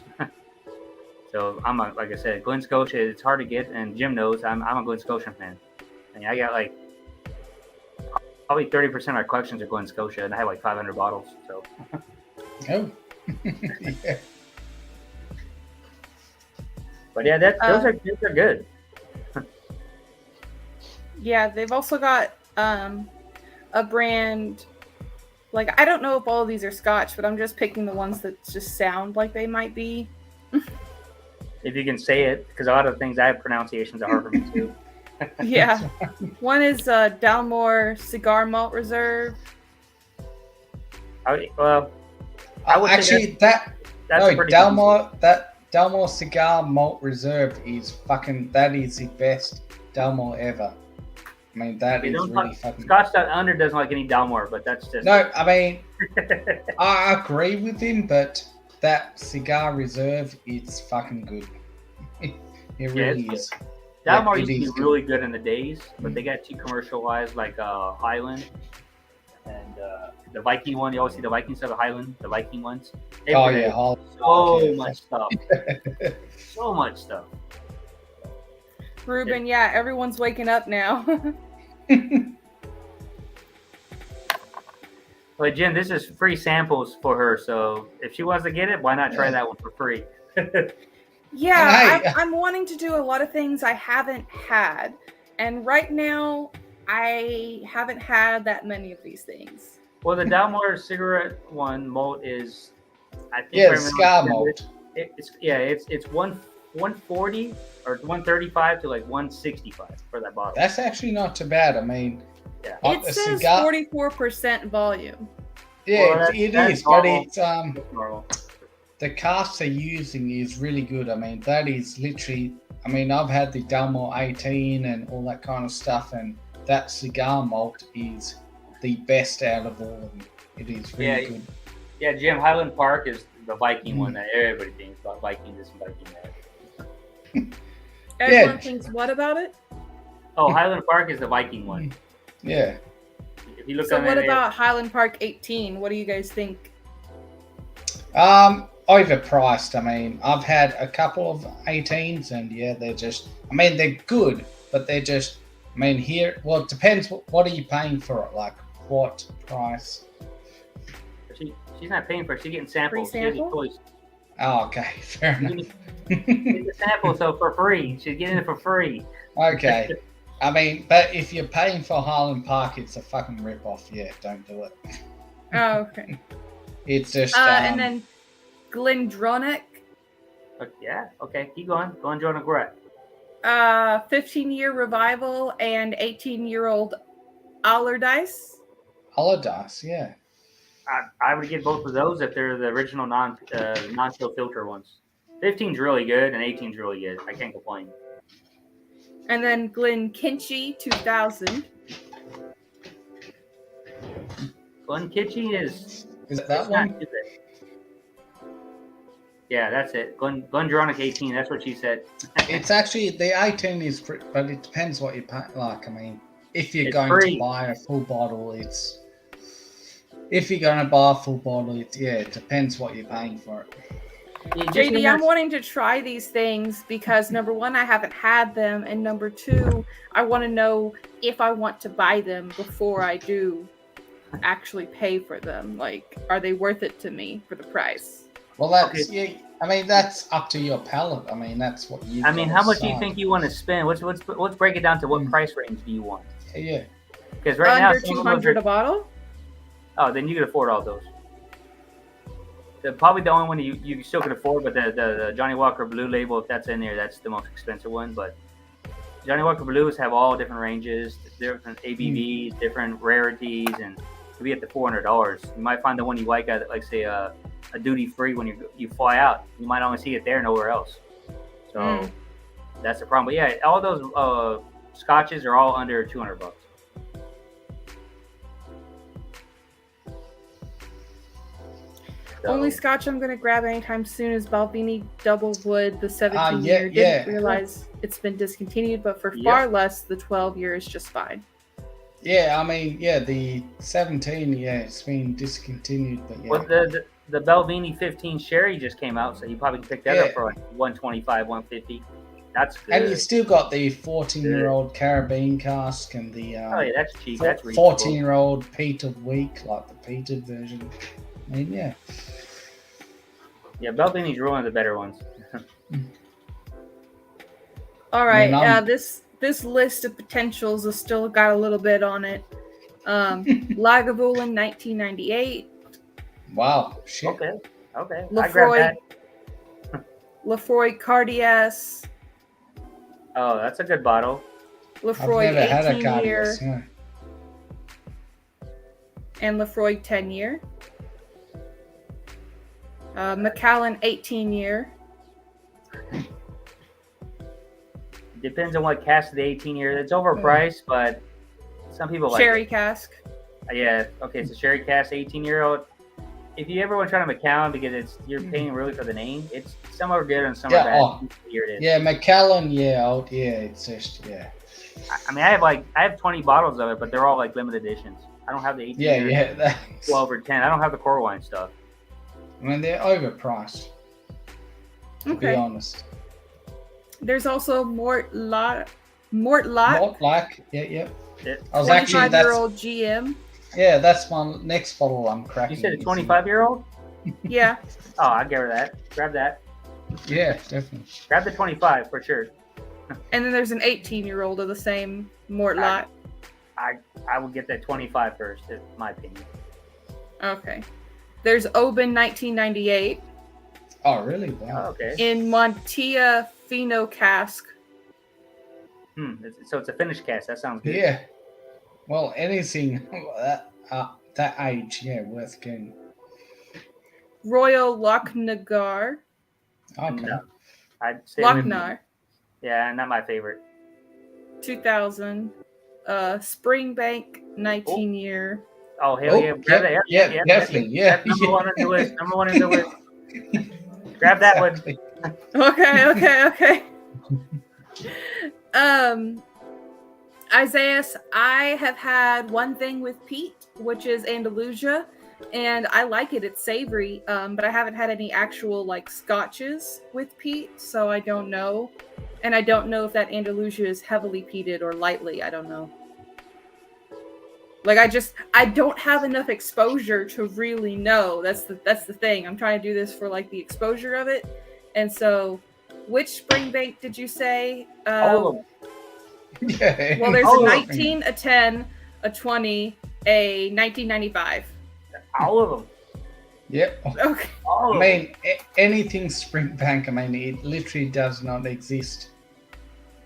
So like I said, Glen Scotia, it's hard to get, and Jim knows I'm a Glen Scotia fan. I mean, I got like probably 30% of my collections are Glen Scotia, and I have like 500 bottles. So Oh. Yeah. but yeah, those are good. Yeah, they've also got a brand. Like, I don't know if all of these are Scotch, but I'm just picking the ones that just sound like they might be. If you can say it, because a lot of things I have pronunciations are hard for me too. Yeah. One is Dalmore Cigar Malt Reserve. I would say Actually, that's a pretty Dalmore Cigar Malt Reserve is that is the best Dalmore ever. I mean, that is really fucking. Scotch Under doesn't like any Dalmore, but that's just. No, I mean, I agree with him, but that Cigar Reserve, it's fucking good. It really is. Dalmore Yeah, it used is to be really good in the days, but they got too commercialized, like Highland and the Viking one. You always see the Viking stuff, the Highland, the Viking ones. They Oh put yeah, so much stuff, so much stuff. Ruben, yeah, everyone's waking up now. But Jim, this is free samples for her, so if she wants to get it, why not try that one for free? Yeah, Hey. I'm wanting to do a lot of things I haven't had. And right now, I haven't had that many of these things. Well, the Dalmore cigarette one malt is, I think, Yeah, Cigar Malt. It's 140 or 135 to like 165 for that bottle. That's actually not too bad. I mean, Yeah. like It the says cigar. 44% volume. Yeah, Well, it that's is, but normal. it's That's normal. the cask they're using is really good. I mean, that is literally. I mean, I've had the Dalmore 18 and all that kind of stuff, and that cigar malt is the best out of all of them. It is really Yeah. good. Yeah, Jim, Highland Park is the Viking one that everybody thinks about. Viking this and Viking that. Everyone thinks what about it? Oh, Highland Park is the Viking one. Yeah. If you look So on what there, about Highland Park 18? What do you guys think? Overpriced. I mean, I've had a couple of 18s, and yeah, they're just. I mean, they're good, but they're just. I mean, here. Well, it depends. What are you paying for it? Like, what price? she's not paying for it. She's getting samples. Free She has a sample? choice. Oh, okay, fair enough. Get the sample, so for free. She's getting it for free. Okay. I mean, but if you're paying for Highland Park, it's a fucking rip-off. Yeah, don't do it. Oh, okay. It's just And then Glendronach, Yeah. Okay. Keep going. Go on, Jordan. Correct. 15-year revival and 18-year-old Allardyce. Holodas, yeah. I would get both of those if they're the original non-chill filter ones. 15's really good and 18's really good. I can't complain. And then Glenkinchie 2000. Glenkitchie is Is it that it's one? not, is it? Yeah, that's it. Glendronach 18. That's what she said. It's actually the 18 is free, but it depends what you pay. Like, I mean, if you're It's going free. to buy a full bottle, it's if you're going to buy a full bottle, it depends what you're paying for it. JD, I'm wanting to try these things because number one, I haven't had them, and number two, I want to know if I want to buy them before I do actually pay for them. Like, are they worth it to me for the price? Well, that's yeah. I mean, that's up to your palate. I mean, that's what you. I mean, how much do you think you want to spend? Let's break it down to what price range do you want? Yeah. Because right now, under $200 a bottle. Oh, then you can afford all those. Probably the only one you still can afford, but the Johnny Walker Blue Label, if that's in there, that's the most expensive one. But Johnny Walker Blues have all different ranges, different ABVs, different rarities, and to be at the $400. You might find the one you like at, like say, a duty free when you fly out. You might only see it there, nowhere else. So that's the problem. But yeah, all those scotches are all under $200. So. Only scotch I'm going to grab anytime soon is Balvenie Double Wood, the 17-year. Didn't realize it's been discontinued, but for far less, the 12-year is just fine. Yeah, I mean, yeah, the 17, it's been discontinued, but yeah. Well, the Balvenie 15 Sherry just came out, so you probably can pick that up for like 125, 150. That's good. And you still got the 14-year-old Caribbean cask and the oh yeah, that's cheap. That's reasonable. 14-year-old peated week, like the peated version. I mean, yeah. Yeah, Balvenie's one of the better ones. All right, this list of potentials has still got a little bit on it. Lagavulin 1998. Wow, shit. Okay. Lefroy Cardias. Oh, that's a good bottle. Lefroy I've never had a 18-year. Cardias, yeah. And Lefroy 10-year. Macallan 18-year. Depends on what cask of the 18-year. It's overpriced, but some people like Sherry it. cask. Yeah, okay, it's a sherry cask 18-year-old. If you ever want to try to Macallan, because you're paying really for the name, it's some are good and some are bad. Here it is. Yeah, Macallan, it's just, I mean, I have 20 bottles of it, but they're all like limited editions. I don't have the 18 year, 12 or 10. I don't have the core wine stuff. I mean, they're overpriced, to be honest. There's also Mortlach. Yeah. I was 25-year-old GM. Yeah, that's my next bottle I'm cracking. You said a 25-year-old? Yeah. Oh, I'd give her that. Grab that. Yeah, definitely. Grab the 25 for sure. And then there's an 18-year-old of the same Mortlach. I would get that 25 first, in my opinion. Okay. There's Oban 1998. Oh, really? Wow. Oh, okay. In Montia Fino cask. So it's a finished cask. That sounds good. Yeah. Well, anything that age, worth getting. Royal Lochnagar. Okay. No, I'd say Lochnar. Yeah, not my favorite. 2000. Springbank 19-year. Oh, hell yeah. Yeah, definitely. Yeah. Number one on the list. Number one on the list. Grab that one. Okay. Isaiah, I have had one thing with peat, which is Andalusia, and I like it. It's savory, but I haven't had any actual like scotches with peat, so I don't know. And I don't know if that Andalusia is heavily peated or lightly. I don't know. Like I don't have enough exposure to really know. That's the thing. I'm trying to do this for like the exposure of it. And so, which Springbank did you say? All of them. Well, there's a 19, a 10, a 20, a 1995. All of them. Yep. Okay. All I of them. mean, anything Springbank, I mean, it literally does not exist.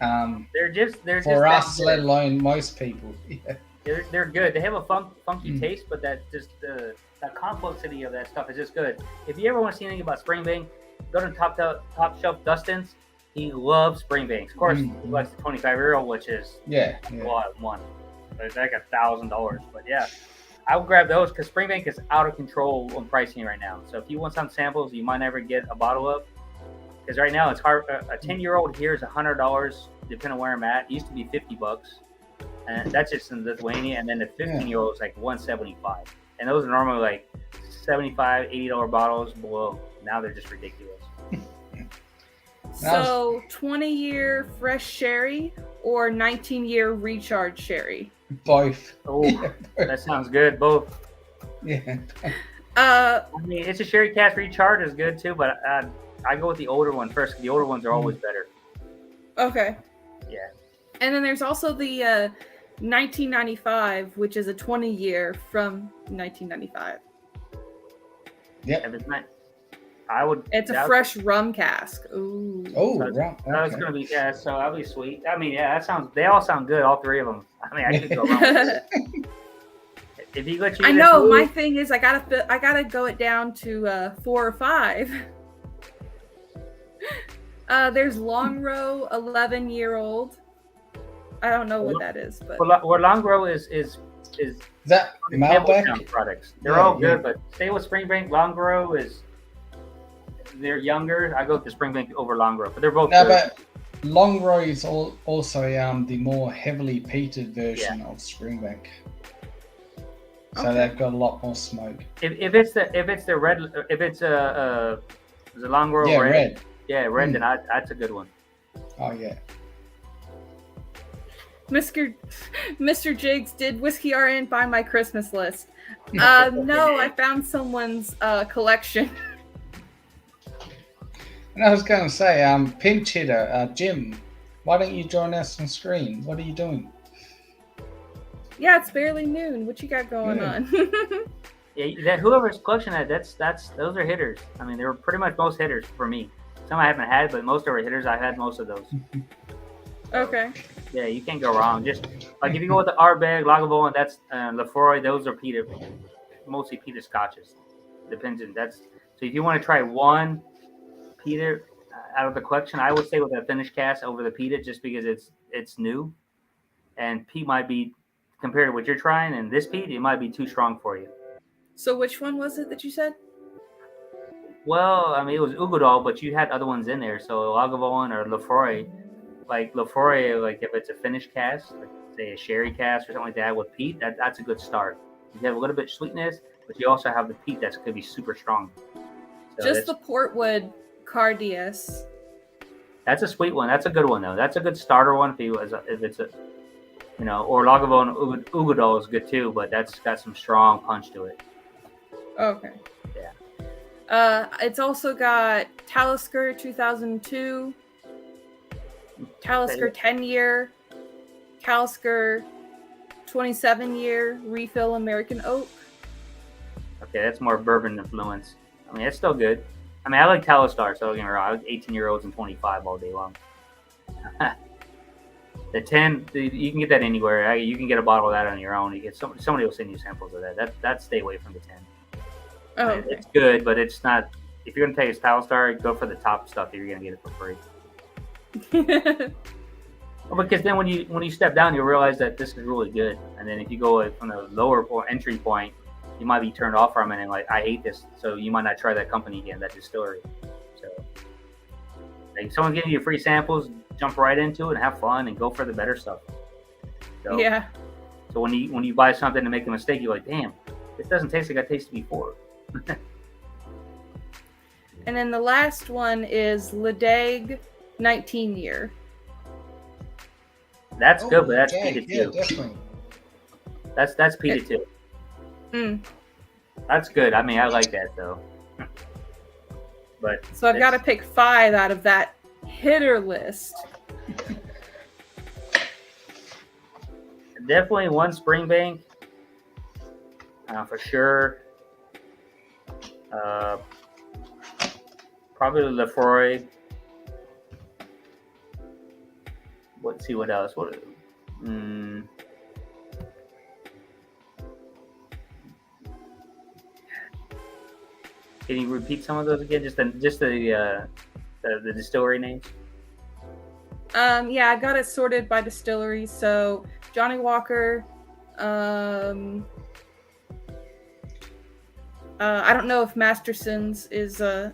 They're just For that us, good. let alone most people. Yeah. They're good. They have a funky Mm. taste, but that just the complexity of that stuff is just good. If you ever want to see anything about Springbank, go to Top Shelf Dustin's. He loves Springbanks. Of course, he likes the 25-year-old, which is Yeah. a lot one. But it's like $1,000. But yeah, I would grab those because Springbank is out of control on pricing right now. So if you want some samples, you might never get a bottle of. Because right now it's hard. A 10-year-old here is $100, depending on where I'm at. It used to be $50, and that's just in Lithuania. And then the 15-year-old is like $175, and those are normally like $75, $80 bottles. Below now they're just ridiculous. So 20-year fresh sherry or 19-year recharge sherry? Both. Oh, that sounds good. Both. Yeah. Uh, I mean, it's a sherry cask recharge is good too, but I go with the older one first. The older ones are always better. okay. Yeah. And then there's also the 1995, which is a 20-year from 1995. Yep. If it's not, I would. It's a fresh rum cask. Ooh. Oh, So right. That's Okay. gonna be so that'll be sweet. I mean, yeah, that sounds. They all sound good, all three of them. I mean, I could go wrong with it. If you let you, I know. My thing is, I gotta go it down to 4 or 5. There's Long Row 11-year-old. I don't know what that is, but where Longgrow is That Campbelltown Malbec. products. They're Yeah, all good, yeah. but stay with Springbank. Longgrow is they're younger. I go with the Springbank over Longgrow, but they're both No, good. but Longrow is also the more heavily peated version of Springbank. So Okay. they've got a lot more smoke. If it's the red, if it's a is it Longgrow Yeah, red? red. Yeah, red. Mm. Then that's a good one. Oh yeah. Mr. Jigs, did WhiskeyRN buy my Christmas list? No, I found someone's collection. And I was going to say, pinch hitter, Jim, why don't you join us on screen? What are you doing? Yeah, it's barely noon. What you got going Yeah. on? Yeah, that whoever's collection that's those are hitters. I mean, they were pretty much most hitters for me. Some I haven't had, but most are hitters. I had most of those. Okay. Yeah, you can't go wrong. Just like if you go with the Ardbeg, Lagavulin, that's Lefroy. Those are peated, mostly peated scotches. Depends on that's. So if you want to try one peated out of the collection, I would say with a finished cast over the peated, just because it's new, and peat might be compared to what you're trying, and this peat it might be too strong for you. So which one was it that you said? Well, I mean it was Ugodal, but you had other ones in there. So Lagavulin or Lefroy. Like Lefroy, like if it's a finished cast, like say a sherry cast or something like that with peat, that's a good start. You have a little bit of sweetness, but you also have the peat that's going to be super strong. So Just the Portwood Cardias. that's a sweet one. That's a good one though. That's a good starter one if it's a or Lagavulin Ugodal is good too, but that's got some strong punch to it. Okay. Yeah. It's also got Talisker 2002, Talisker 10-year, Talisker 27-year refill American Oak. Okay, that's more bourbon influence. I mean, it's still good. I mean, I like Talistar, so don't get me wrong. I like 18-year-olds and 25 all day long. The 10, you can get that anywhere. You can get a bottle of that on your own. You get somebody will send you samples of that. That stay away from the 10. Oh, I mean, okay. it's good, but it's not. If you're gonna take a Talistar, go for the top stuff. If you're gonna get it for free. Well, because then when you step down, you'll realize that this is really good. And then if you go from the lower entry point, you might be turned off from it and like, I hate this. So you might not try that company again, that distillery. So like, if someone's giving you free samples, jump right into it and have fun and go for the better stuff. So, Yeah. So when you buy something and make a mistake, you're like, damn, this doesn't taste like I tasted before. And then the last one is Ledag 19-year. That's good, but that's okay. peated Yeah, too. definitely. That's peated too. Mm. That's good. I mean, I like that though. But So I've got to pick 5 out of that hitter list. definitely one Springbank for sure. Probably Lefroy. Let's see what else. Can you repeat some of those again? Just the distillery names. Yeah, I got it sorted by distillery. So Johnny Walker. I don't know if Masterson's is. I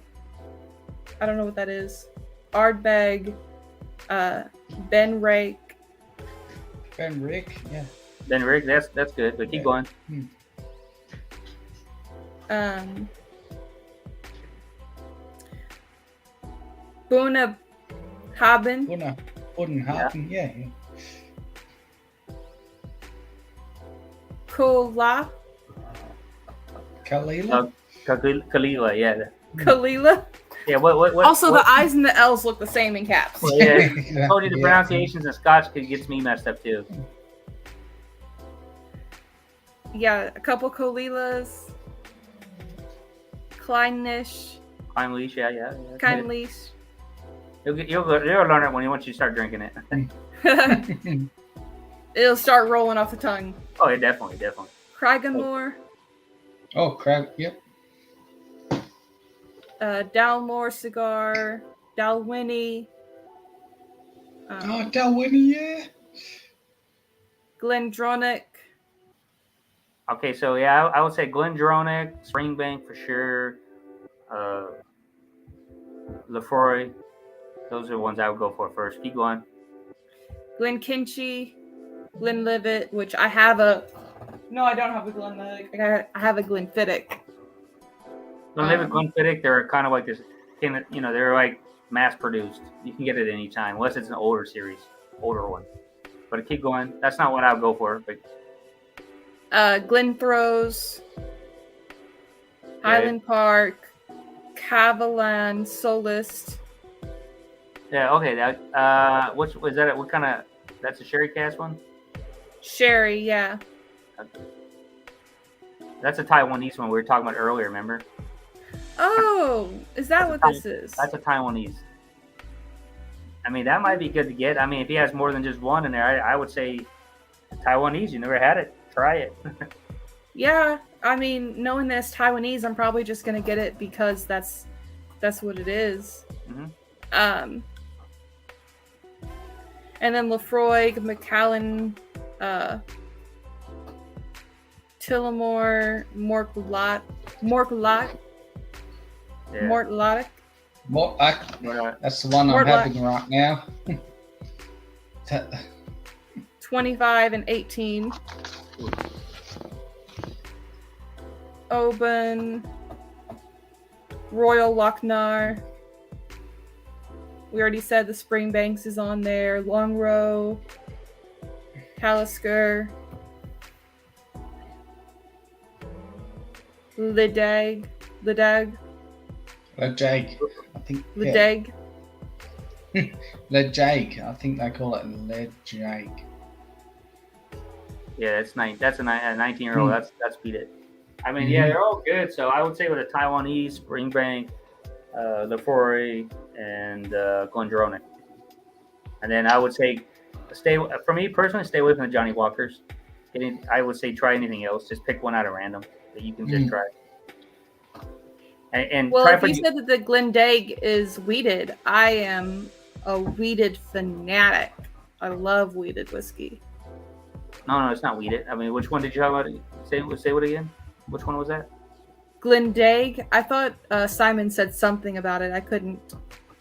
don't know what that is. Ardbeg. Ben Rake. Ben Rick, yeah. Ben Rick, that's good. But keep going. Buna Haben. Bodenhaben, yeah. Kula. Kalila? Kalila, yeah. Kalila. Yeah, what Also, the I's and the L's look the same in caps. Yeah, I told you the pronunciations in Scotch gets me messed up too. Yeah, a couple Kalilas. Kleinlish. Kleinleash, yeah. Kleinlish. You'll learn it once you start drinking it. It'll start rolling off the tongue. Oh, yeah, definitely. Craigamore. Oh, crap, yep. Dalmore cigar. Dalwhinnie. Dalwhinnie, yeah. Glendronach. Okay, so yeah, I would say Glendronach, Springbank for sure. Lefroy. Those are the ones I would go for first. Keep going. Glenkinchie. Glenlivet, which I have a... No, I don't have a Glenlivet. I have a Glenfiddich. Glenlivet, Glenfiddich, they're kind of like this, they're like mass produced. You can get it any time, unless it's an older one. But keep going. That's not what I would go for. But Glenthrows, Highland Park, Cavalan, Solist. Yeah, okay. That what was that? What kind of? That's a sherry cask one. Sherry, yeah. That's a Taiwanese one we were talking about earlier. Remember? Oh, is that what this is? That's a Taiwanese. I mean, that might be good to get. I mean, if he has more than just one in there, I would say Taiwanese. You never had it. Try it. Yeah, I mean, knowing this Taiwanese, I'm probably just gonna get it because that's what it is. Mm-hmm. And then Lefroy, Macallan, Tillamore, Mortlatic. Yeah. Mortlatic. That's the one I'm having right now. 25 and 18. Oban, Royal Lochnar. We already said the Springbanks is on there. Long Row, Talisker, Ledag, Ledjag, I think. Ledag. Yeah. Ledjag, I think they call it Ledjag. Yeah, that's a 19-year-old. That's beat it. I mean, yeah, they're all good. So I would say with a Taiwanese, Springbank, Lefroy, and Glendronach. And then I would say for me personally, stay away from the Johnny Walkers. I would say try anything else. Just pick one out of random that you can just try. And well, try if you said that the Glendag is weeded, I am a weeded fanatic. I love weeded whiskey. No, it's not weeded. I mean, which one did you have? Say what again? Which one was that? Glendag. I thought Simon said something about it. I couldn't.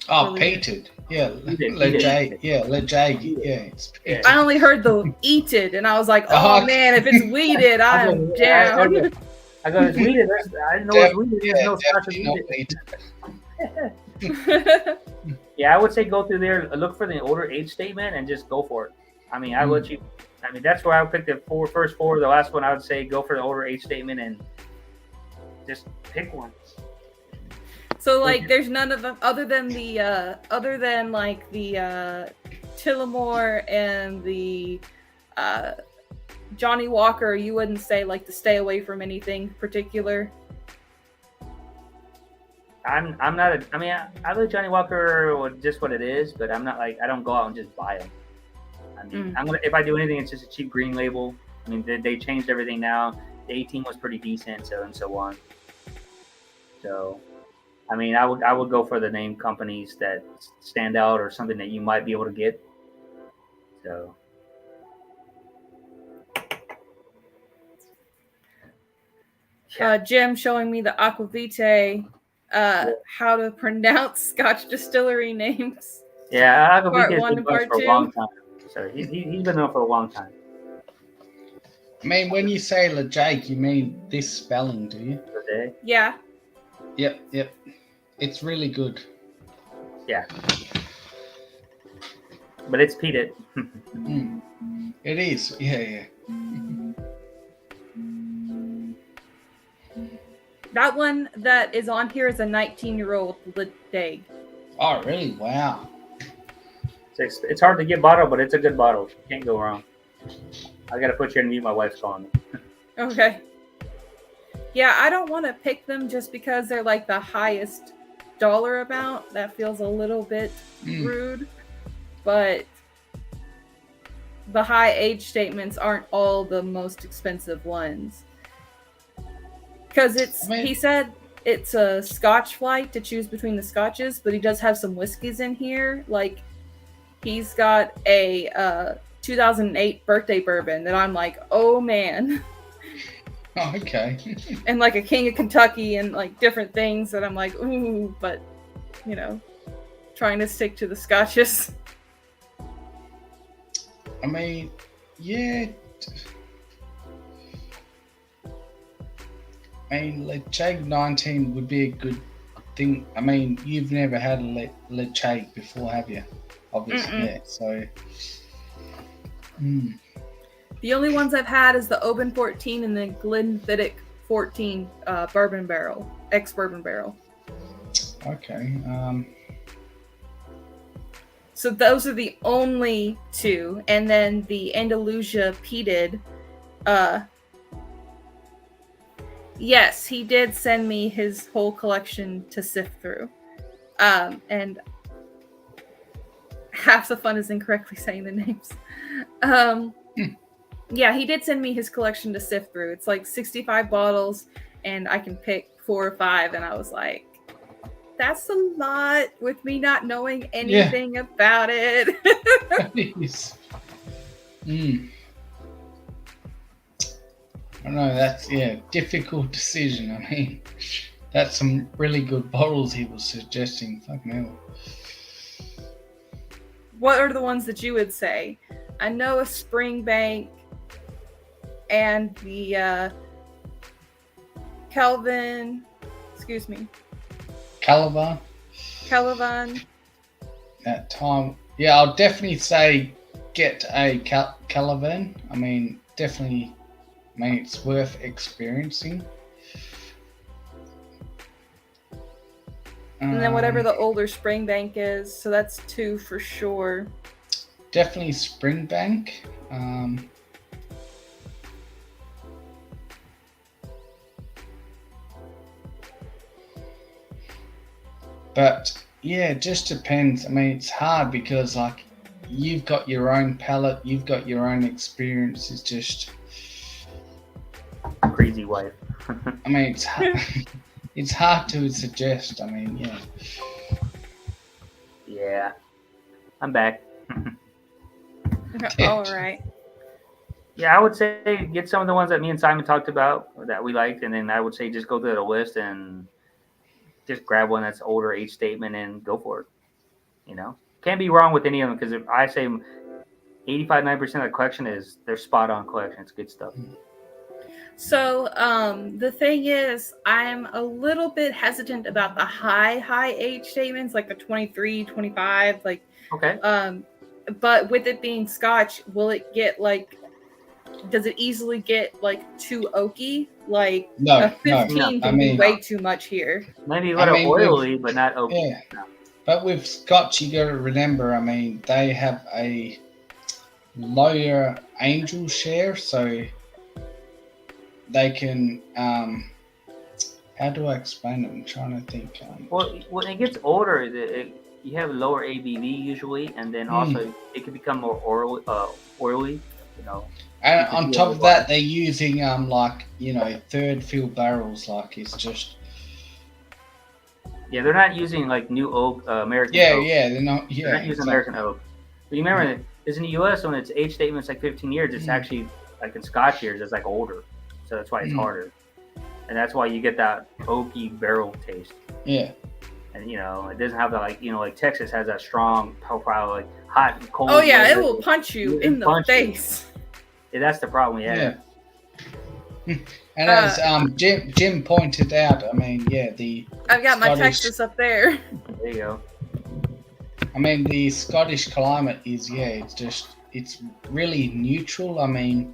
Oh, peated. Yeah, Ledjag. Yeah, Ledjag. Yeah. I only heard the eated, and I was like, oh man, if it's weeded, I'm down. I go, it's weeded. I didn't know it was weeded. There's no Scotch weeded. Yeah, I would say go through there, look for the older age statement, and just go for it. I mean, that's where I would pick the first four. The last one, I would say go for the older age statement and just pick one. So, like, there's none of them other than the Tillamore and the Johnny Walker. You wouldn't say like to stay away from anything particular. I'm not a. I mean, I like Johnny Walker just what it is, but I'm not like I don't go out and just buy them. I mean, I'm gonna if I do anything, it's just a cheap green label. I mean, they changed everything now. The 18 was pretty decent, so and so on. So, I mean, I would go for the name companies that stand out or something that you might be able to get. So. Jim showing me the Aquavite, how to pronounce Scotch distillery names. Yeah, Part Aquavita's 1 been and going part for a 2. long time. So he's been known for a long time. I mean, when you say LeJake, you mean this spelling, do you? Okay. Yeah. Yep. It's really good. Yeah. But it's peated. It is. Yeah. That one that is on here is a 19-year-old LeJake. Oh, really? Wow. It's hard to get bottled, but it's a good bottle. Can't go wrong. I gotta put you in mute. My wife's calling me. Okay. Yeah, I don't want to pick them just because they're like the highest dollar amount. That feels a little bit rude. But the high age statements aren't all the most expensive ones. Because he said it's a Scotch flight to choose between the Scotches, but he does have some whiskeys in here. Like, he's got a 2008 birthday bourbon that I'm like, oh man. Oh, okay. And like a King of Kentucky and like different things that I'm like, ooh, but you know, trying to stick to the Scotches. I mean, yeah. I mean, LeJake 19 would be a good thing. I mean, you've never had a LeJake before, have you? Obviously, yeah. So, The only ones I've had is the Oban 14 and the Glenfiddich 14 bourbon barrel, ex-bourbon barrel. Okay. So those are the only two. And then the Andalusia peated. Yes, he did send me his whole collection to sift through. And half the fun is incorrectly saying the names. Yeah, he did send me his collection to sift through. It's like 65 bottles, and I can pick 4 or 5. And I was like, that's a lot with me not knowing anything about it. I know, that's difficult decision. I mean, that's some really good bottles he was suggesting. Fuck me. What are the ones that you would say? I know a Springbank and the Calavan. That time. Yeah, I'll definitely say get a Calavan. I mean, definitely. I mean, it's worth experiencing. And then whatever the older Springbank is, so that's 2 for sure. Definitely Springbank. But yeah, it just depends. I mean, it's hard because like you've got your own palate, you've got your own experience. It's just crazy wife. I mean, it's hard. It's hard to suggest. I mean, yeah. Yeah, I'm back. All right. Yeah, I would say get some of the ones that me and Simon talked about that we liked, and then I would say just go through the list and just grab one that's older age statement and go for it. You know, can't be wrong with any of them because if I say 85-90% of the collection they're spot on collection. It's good stuff. So the thing is, I'm a little bit hesitant about the high age statements, like the 23, 25, like okay. But with it being Scotch, will it get like? Does it easily get like too oaky? Like a 15 can be way too much here. Maybe a little oily, but not oaky. Yeah. No. But with Scotch, you got to remember. I mean, they have a lower angel share, so they can How do I explain it? I'm trying to think. Well, when it gets older, you have lower ABV usually, and then also it can become more oily. You know. And You could on do top it of with that, they're using like third fill barrels. Like it's just Yeah, they're not using like new oak, American oak. they're not They're not using American oak. But you remember, because in the U.S., when its age statement's like 15 years, it's actually like in Scotch years, it's like older. So that's why it's harder, and that's why you get that oaky barrel taste. Yeah. And it doesn't have that like Texas has that strong profile, like hot and cold. Oh yeah, it will punch you in the face. Yeah, that's the problem. Yeah. And as Jim pointed out, I mean, I've got my Texas up there. There you go. I mean, the Scottish climate is it's really neutral. I mean,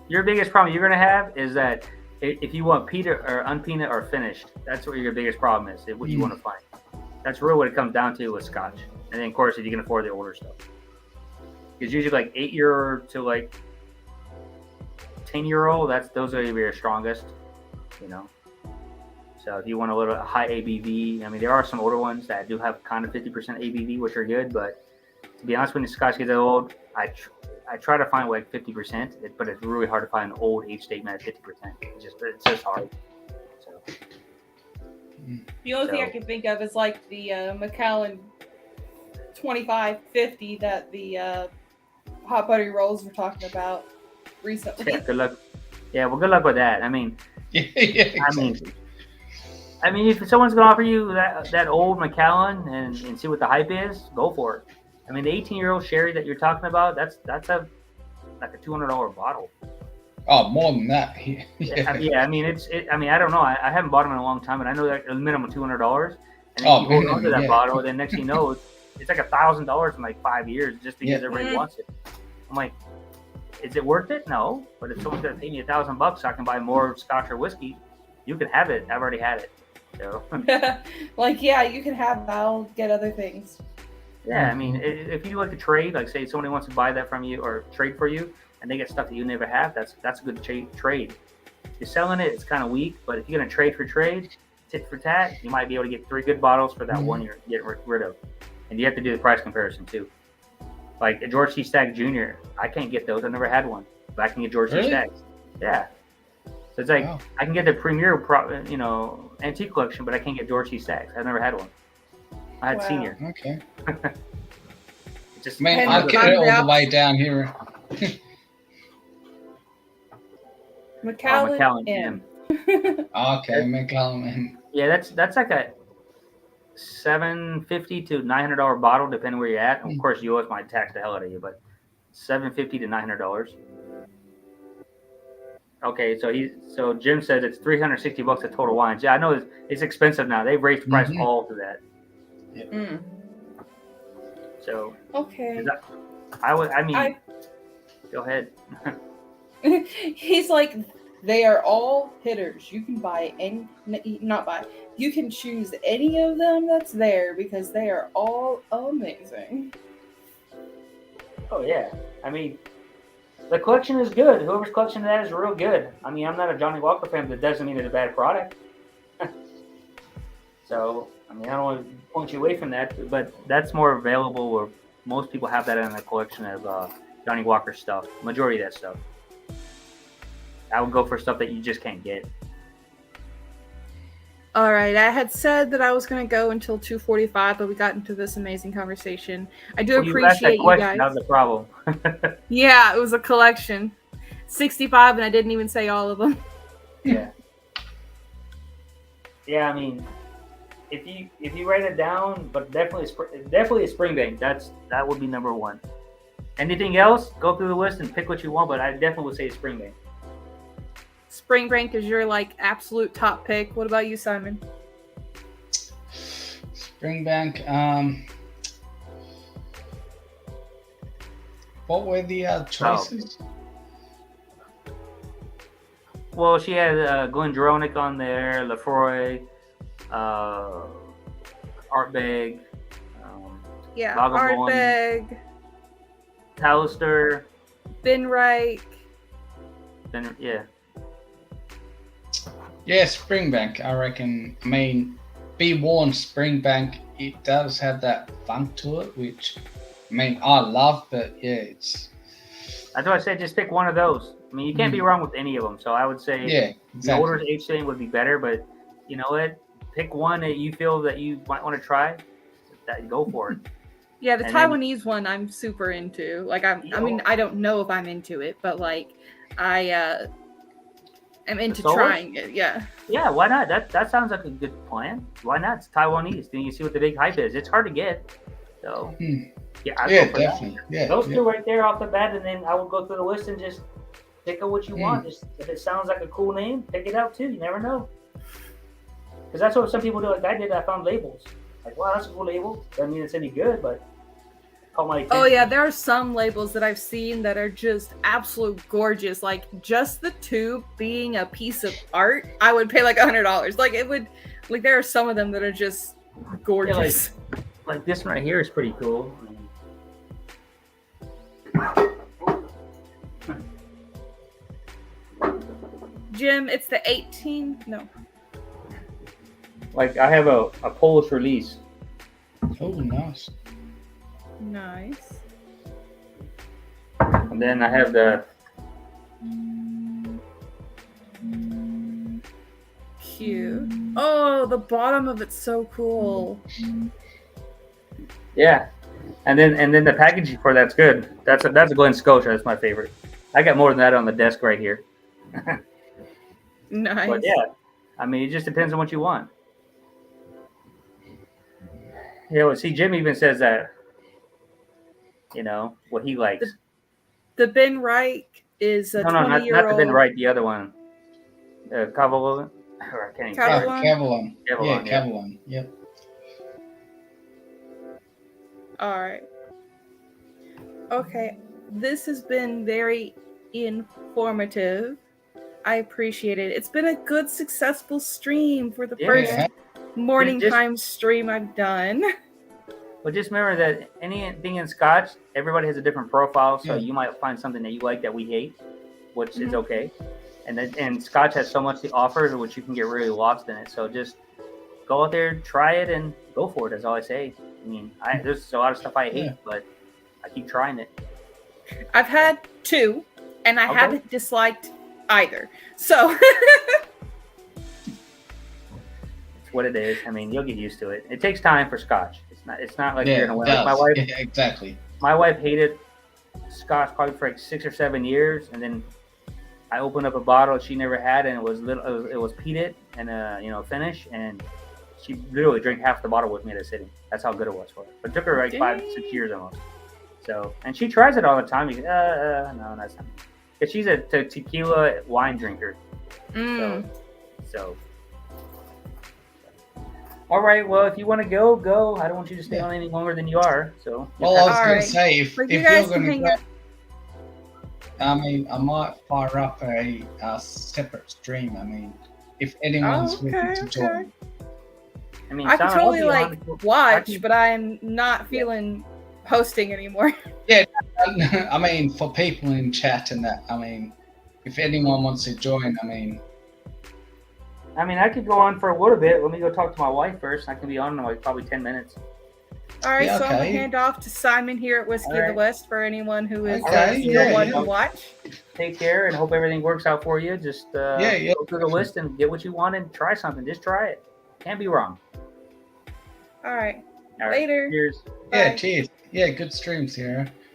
your biggest problem you're gonna have is that if you want peated or unpeated or finished, that's what your biggest problem is. What you want to find. That's really what it comes down to with Scotch. And then of course, if you can afford the older stuff, because usually like 8-year to like 10-year-old, those are your strongest. So if you want a little high ABV, I mean, there are some older ones that do have kind of 50% ABV, which are good. But to be honest, when the Scotch gets old, I try to find like 50%, but it's really hard to find an old age statement at 50%. It's just hard. So the only thing I can think of is like the Macallan 2550 that the Hot Buttery Rolls were talking about recently. Yeah, good luck. Yeah, well, good luck with that. I mean, exactly. I mean, if someone's gonna offer you that old Macallan and see what the hype is, go for it. I mean, the 18-year-old sherry that you're talking about, that's a $200 bottle. Oh, more than that. Yeah, I mean, I mean, I don't know. I haven't bought them in a long time, but I know that a minimum $200. And then you hold on to that bottle, and then next thing you know, it's like $1,000 in like 5 years just because everybody wants it. I'm like, is it worth it? No. But if someone's gonna pay me $1,000 so I can buy more Scotch or whiskey, you can have it. I've already had it. So like, yeah, you can have. I'll get other things. Yeah, I mean, if you like to trade, like say somebody wants to buy that from you or trade for you, and they get stuff that you never have, that's a good trade. If you're selling it, it's kind of weak, but if you're gonna trade for trade, tit for tat, you might be able to get 3 good bottles for that one you're getting rid of, and you have to do the price comparison too. Like a George C. Stagg Jr., I can't get those. I've never had one, but I can get George C. Staggs. Yeah. So it's like I can get the premier, antique collection, but I can't get George C. Staggs. I've never had one. I had senior. Okay. Just man, I get it all the way down here. Macallan M. Okay, Macallan M. Yeah, that's like a $750 to $900 bottle, depending where you're at. And of course, US might tax the hell out of you, but $750 to $900. Okay, so Jim says it's $360 at Total Wines. Yeah, I know it's expensive now. They've raised the price all to that. Yeah. So okay, go ahead. He's like, they are all hitters. You can you can choose any of them that's there because they are all amazing. Oh yeah, I mean, the collection is good. Whoever's collection that is real good. I mean, I'm not a Johnny Walker fan, but that doesn't mean it's a bad product. So, I mean, I don't want to point you away from that, but that's more available where most people have that in their collection of Johnny Walker stuff. Majority of that stuff. I would go for stuff that you just can't get. All right, I had said that I was going to go until 2:45, but we got into this amazing conversation. I do appreciate you guys. That was the problem. Yeah, it was a collection. 65, and I didn't even say all of them. Yeah. Yeah, I mean, if you write it down, but definitely a Springbank. That would be number 1. Anything else? Go through the list and pick what you want, but I definitely would say Springbank. Springbank is your absolute top pick. What about you, Simon? Springbank. What were the choices? Well, she had Glendronach on there, Lefroy, Artbeg. Artbeg. Talister. Benreich. Yeah. Yeah, Springbank, I reckon. I mean, be warned, Springbank, it does have that funk to it, which, I mean, I love, but yeah, it's. That's why I said just pick one of those. I mean, you can't be wrong with any of them. So I would say Yeah, the older exactly. age setting would be better, but you know what? Pick one that you feel that you might want to try. That go for it. Yeah, the And then- Taiwanese one I'm super into. Like I mean, Yeah. I don't know if I'm into it, but like I am into solos? trying it. Yeah. Yeah, why not? That sounds like a good plan. Why not? It's Taiwanese. Then you see what the big hype is. It's hard to get. So yeah, I'd Yeah, go for definitely. that. Yeah, Those yeah. two right there off the bat, and then I will go through the list and just pick up what you want. Just if it sounds like a cool name, pick it out too. You never know. Because that's what some people do. Like I did. I found labels. Like, wow, that's a cool label. Doesn't mean it's any good, but caught my attention. Oh yeah, there are some labels that I've seen that are just absolute gorgeous. Like just the tube being a piece of art, I would pay like $100. Like it would, like there are some of them that are just gorgeous. Like this one right here is pretty cool. Jim, it's the 18. No. Like I have a Polish release. Oh, nice. Nice. And then I have the Cute. Oh, the bottom of it's so cool. yeah, and then the packaging for that's good. That's a Glen Scotia. That's my favorite. I got more than that on the desk right here. Nice. But yeah, I mean, it just depends on what you want. You know, see, Jim even says that. You know what he likes. The Ben Reich is a No, not 20-year-old. the Ben Wright. The other one, Cavallo. Or I can't even. Cavallo? Cavalon. Cavalon, Yeah, Cavalon. Yep. All right. Okay, this has been very informative. I appreciate it. It's been a good, successful stream for the first Yeah. morning Just- time stream I've done. But just remember that anything in Scotch, everybody has a different profile. So Yeah. you might find something that you like that we hate, which is Mhm. okay. And Scotch has so much to offer, which you can get really lost in it. So just go out there, try it, and go for it. That's all I say. I mean, there's a lot of stuff I hate, Yeah. but I keep trying it. I've had two, and I Okay. haven't disliked either. So It's what it is. I mean, you'll get used to it. It takes time for Scotch. It's not like Yeah, you're gonna win. it Like my does. wife, Yeah, exactly. my wife hated Scotch probably for like 6 or 7 years, and then I opened up a bottle she never had, and it was peated and finish, and she literally drank half the bottle with me at a sitting. That's how good it was for her. But it took her like 5-6 years almost. So, and she tries it all the time. You go, no, that's not. Because she's a tequila wine drinker. So. All right. Well, if you want to go, go. I don't want you to stay on any longer than you are. So. Well, I was going Alright. to say, if But you you're guys going can to hang go, I mean, I might fire up a separate stream. I mean, if anyone's looking to join. I mean, I could Simon, I'll totally be like honest. watch, but I'm not feeling hosting anymore. I mean, for people in chat and that, I mean, if anyone wants to join, I mean, I could go on for a little bit. Let me go talk to my wife first. I can be on in like probably 10 minutes. All right, Yeah, so I'm gonna okay. hand off to Simon here at Whiskey of the Alright. West for anyone who is Okay, still yeah, wanting yeah. to watch. Take care and hope everything works out for you. Just Yeah. go through the list and get what you want and try something. Just try it. Can't be wrong. All right, All right. later. Cheers. yeah, Bye. cheers. Yeah, good stream, Sierra.